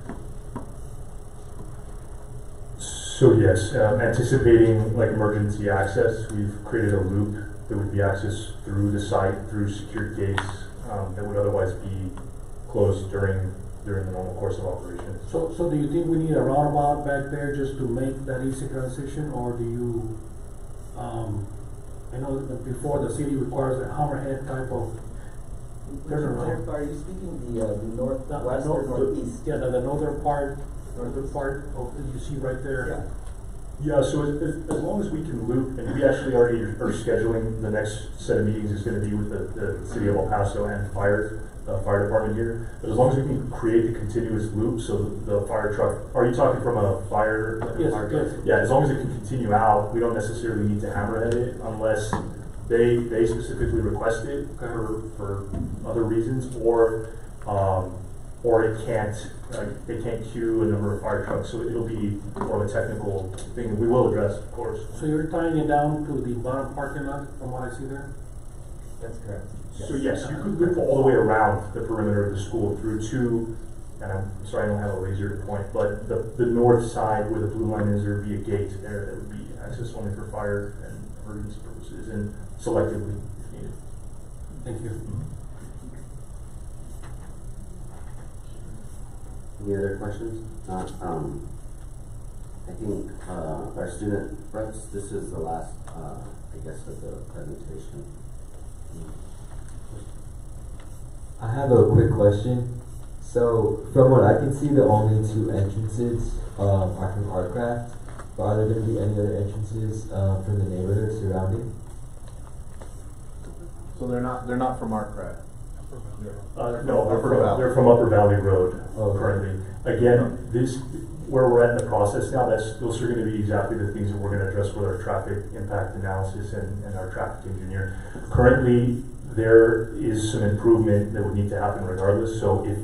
So yes, anticipating like emergency access, we've created a loop that would be accessed through the site, through secured gates that would otherwise be closed during the normal course of operations. So do you think we need a roundabout back there just to make that easy transition, or do you, I know that before the city requires a hammerhead type of turnaround. Are you speaking the northwest or northeast? Yeah, the northern part of you see right there. Yeah, so as long as we can loop, and we actually already are scheduling, the next set of meetings is going to be with the city of El Paso and fire department here. But as long as we can create the continuous loop, so the fire truck, are you talking from a fire? Yes, fire yes. truck? Yeah, as long as it can continue out, we don't necessarily need to hammerhead it unless they specifically request it for other reasons, or it can't, they can't queue a number of fire trucks, so it'll be more of a technical thing that we will address, of course. So you're tying it down to the bottom parking lot, from what I see there? That's correct. So yes, you could loop all the way around the perimeter of the school through to, and I'm sorry I don't have a laser to point, but the north side where the blue line is, there would be a gate there that would be access only for fire and emergency purposes, and selectively if needed. Thank you. Any other questions? I think our student reps, this is the last, I guess, of the presentation. I have a quick question. So, from what I can see, the only two entrances are from Artcraft, but are there going to be any other entrances from the neighborhood surrounding? So they're not from Artcraft? No, Upper Valley. they're from Upper Valley Road Okay. currently. Again, where we're at in the process now, those are gonna be exactly the things that we're gonna address with our traffic impact analysis and our traffic engineer. Currently, there is some improvement that would need to happen regardless, so if,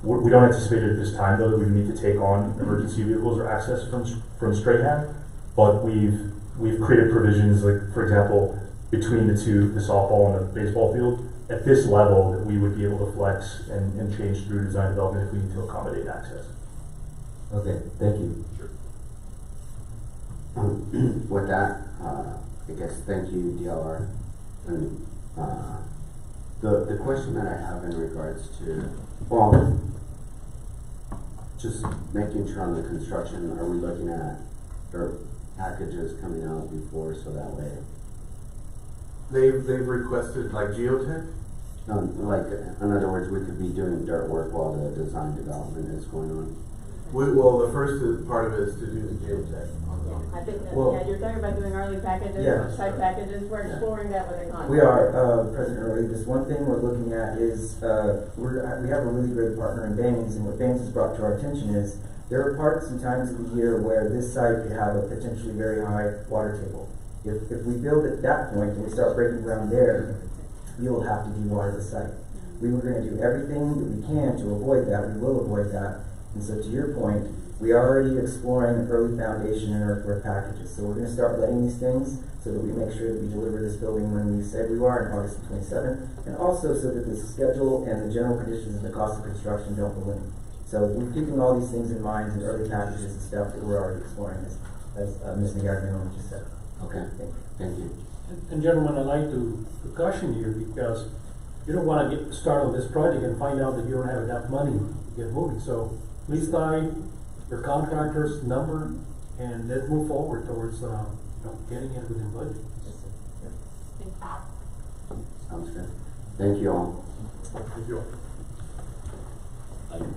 we don't anticipate it at this time though, that we need to take on emergency vehicles or access from Strahan, but we've created provisions, like, for example, between the softball and the baseball field, at this level, that we would be able to flex and change through design development if we need to accommodate access. Okay, thank you. Sure. With that, I guess thank you, DLR. And the question that I have in regards to, well, just making sure on the construction, are we looking at their packages coming out before, so that way? They've requested like geotech? Like, in other words, we could be doing dirt work while the design development is going on. Well, the first part of it is to do the geotech. I think that, Well- yeah, you're talking about doing early packages, Yeah. site packages, we're exploring that with a contract. We are, President Early, this one thing we're looking at is, we have a really great partner in Baines, and what Baines has brought to our attention is, there are parts and times of the year where this site could have a potentially very high water table. If we build at that point and we start breaking ground there, we will have to dewater the site. We were gonna do everything that we can to avoid that, we will avoid that. And so to your point, we are already exploring early foundation and earthwork packages. So we're gonna start letting these things so that we make sure that we deliver this building when we said we are in August of 27, and also so that the schedule and the general conditions and the cost of construction don't balloon. So we're keeping all these things in mind and early packages and stuff that we're already exploring, as Ms. McGarry just said. Okay, thank you. And gentlemen, I'd like to caution you, because you don't want to get started on this project and find out that you don't have enough money to get moving. So please tie your contractor's number and let's move forward towards getting it within budget. Sounds good. Thank you all. Thank you.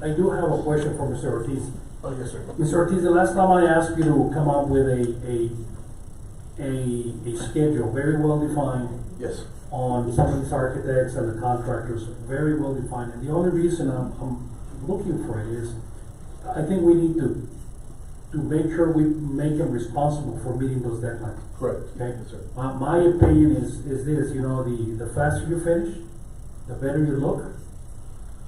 I do have a question for Mr. Ortiz. Oh, yes, sir. Mr. Ortiz, the last time I asked you to come up with a schedule, very well defined. Yes. On some of these architects and the contractors, very well defined. And the only reason I'm looking for it is, I think we need to make sure we make them responsible for meeting those deadlines. Correct. Okay? Yes, sir. My opinion is this, the faster you finish, the better you look,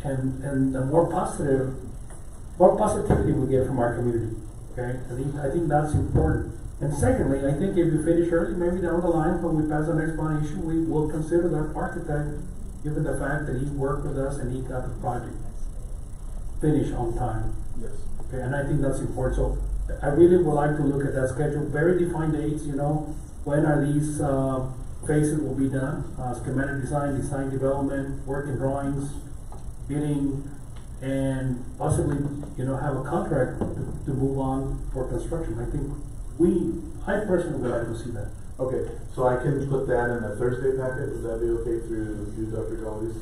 and the more positivity we get from our community. Okay? I think that's important. And secondly, I think if you finish early, maybe down the line, when we pass the next bond issue, we will consider that architect, given the fact that he worked with us and he got the project finished on time. Yes. Okay, and I think that's important. So I really would like to look at that schedule, very defined dates, when are these phases will be done, schematic design, design development, working drawings, bidding, and possibly, have a contract to move on for construction. I think I personally would like to see that. Okay, so I can put that in a Thursday packet, would that be okay through you, Dr. Galvez?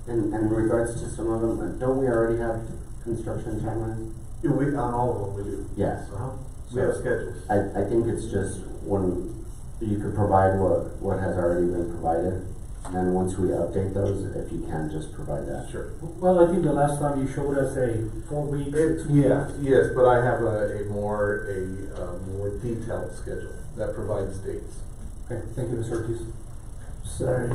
And in regards to some of them, don't we already have construction timelines? Yeah, on all of them we do. Yes. We have schedules. I think it's just when you could provide what has already been provided, and then once we update those, if you can just provide that. Sure. Well, I think the last time you showed us a 4 weeks. Yes, but I have a more detailed schedule that provides dates. Okay, thank you, Mr. Ortiz. Sorry,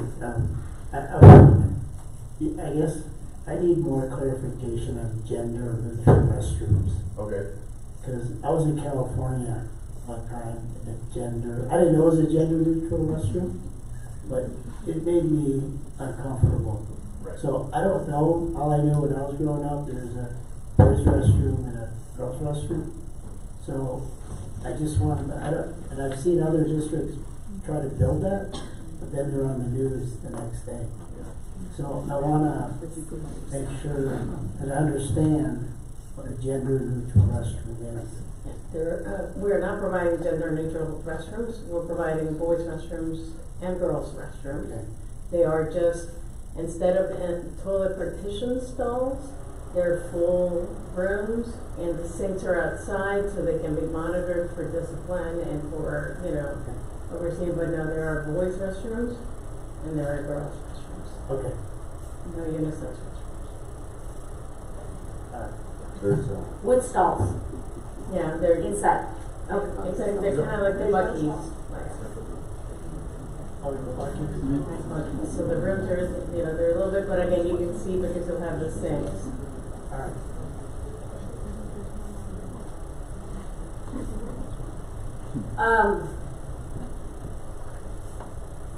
I guess I need more clarification on gender neutral restrooms. Okay. Because I was in California one time, and I didn't know it was a gender neutral restroom, but it made me uncomfortable. Right. So I don't know, all I knew when I was growing up, there's a boys restroom and a girls restroom. So I just wanted, and I've seen other districts try to build that, but then they're on the news the next day. So I wanna make sure that I understand what a gender neutral restroom is. We're not providing gender neutral restrooms, we're providing boys restrooms and girls restrooms. Okay. They are just, instead of toilet partition stalls, they're full rooms, and the sinks are outside so they can be monitored for discipline and for, overseen. But no, there are boys restrooms and there are girls restrooms. Okay. No unisex restrooms. With stalls Yeah, they're inside. Okay. Exactly, they're kind of like the Buc-ee's. So the rooms are, they're a little bit, but again, you can see because you'll have the sinks. Alright.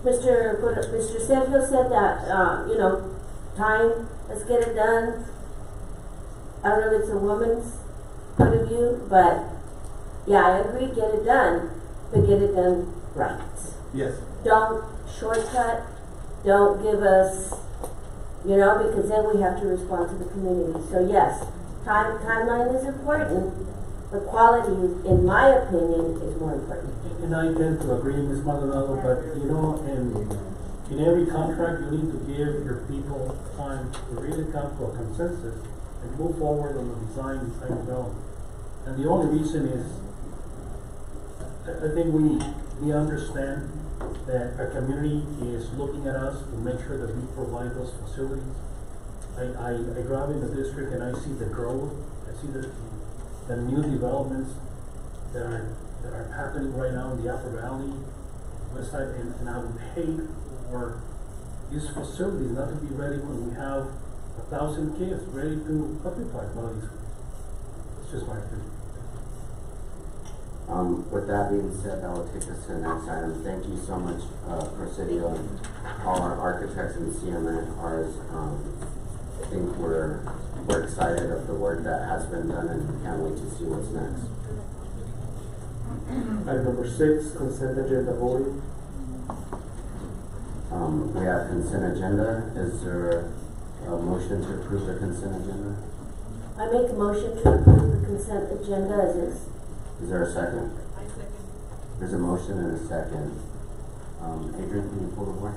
Mr. Sergio said that, time, let's get it done. I don't know if it's a woman's point of view, but yeah, I agree, get it done, but get it done right. Yes. Don't shortcut, don't give us, because then we have to respond to the community. So yes, timeline is important, but quality, in my opinion, is more important. And I tend to agree, Ms. Maldonado, but in every contract, you need to give your people time to really come to a consensus and move forward on the design development. And the only reason is, I think we understand that our community is looking at us to make sure that we provide those facilities. I drive in the district and I see the growth, I see the new developments that are happening right now in the Upper Valley, West Side, and I would hate for these facilities not to be ready when we have 1,000 kids ready to occupy one of these. It's just my opinion. With that being said, that will take us to the next item. Thank you so much, Presidio, and all our architects and CMRs. I think we're excited of the work that has been done and can't wait to see what's next. Item number 6, consent agenda voting. We have consent agenda. Is there a motion to approve the consent agenda? I make a motion to approve the consent agenda as is. Is there a second? I second. There's a motion and a second. Adrian, can you pull the board?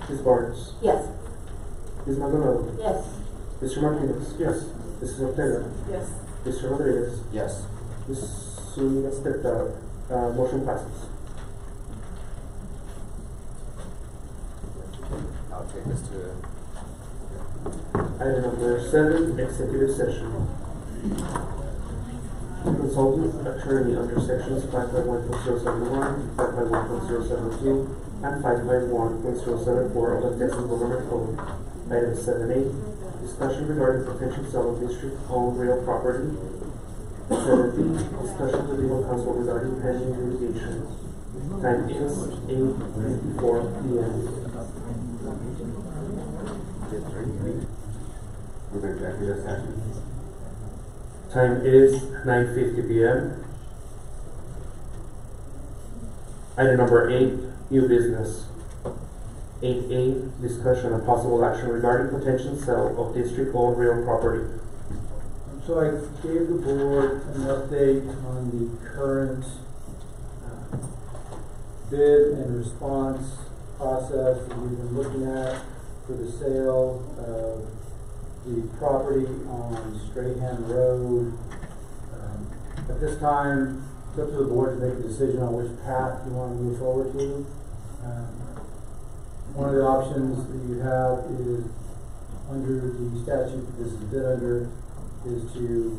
Ms. Barnes. Yes. Ms. Maldonado. Yes. Mr. Martinez. Yes. Mrs. Ortega. Yes. Mr. Rodriguez. Yes. Ms. Zuniga stepped out. Motion passes. I'll take this to Item number 7, executive session. Consultant attorney under sections 551.071, 551.072, and 551.074 of the Texas Government Code. Item 7A, discussion regarding potential sale of district-owned real property. 7B, discussion with legal counsel regarding pending litigation. Time is 8:54 p.m. move executive session. Time is 9:50 p.m. Item number 8, new business. 8A, discussion and possible action regarding potential sale of district-owned real property. So I gave the board an update on the current bid and response process that we've been looking at for the sale of the property on Strahan Road. At this time, it's up to the board to make a decision on which path you want to move forward to. One of the options that you have is, under the statute that this is bid under, is to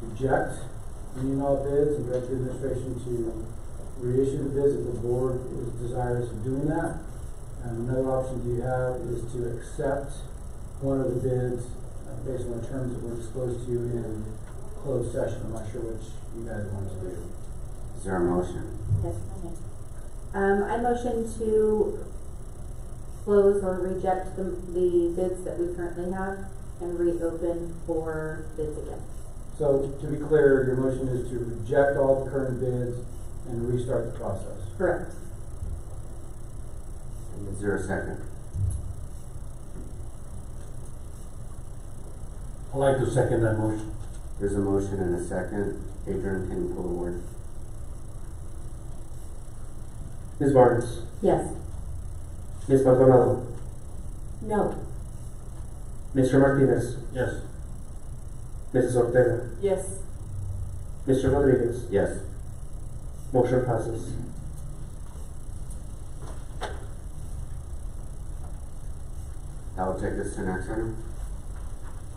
reject any and all bids and direct the administration to reissue the bids if the board is desirous of doing that. And another option you have is to accept one of the bids based on the terms that were disclosed to you in closed session. I'm not sure which you guys want to do. Is there a motion? Yes. I motion to close or reject the bids that we currently have and reopen for bids again. So to be clear, your motion is to reject all the current bids and restart the process. Correct. Is there a second? I'd like to second that motion. There's a motion and a second. Adrian, can you pull the word? Ms. Barnes, Yes. Ms. Maldonado, No. Mr. Martinez, Yes. Mrs. Ortega, Yes. Mr. Rodriguez. Yes. Motion passes. That will take us to next item.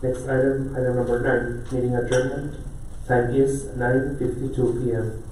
Next item, item number 9, meeting adjournment. Time is 9:52 p.m.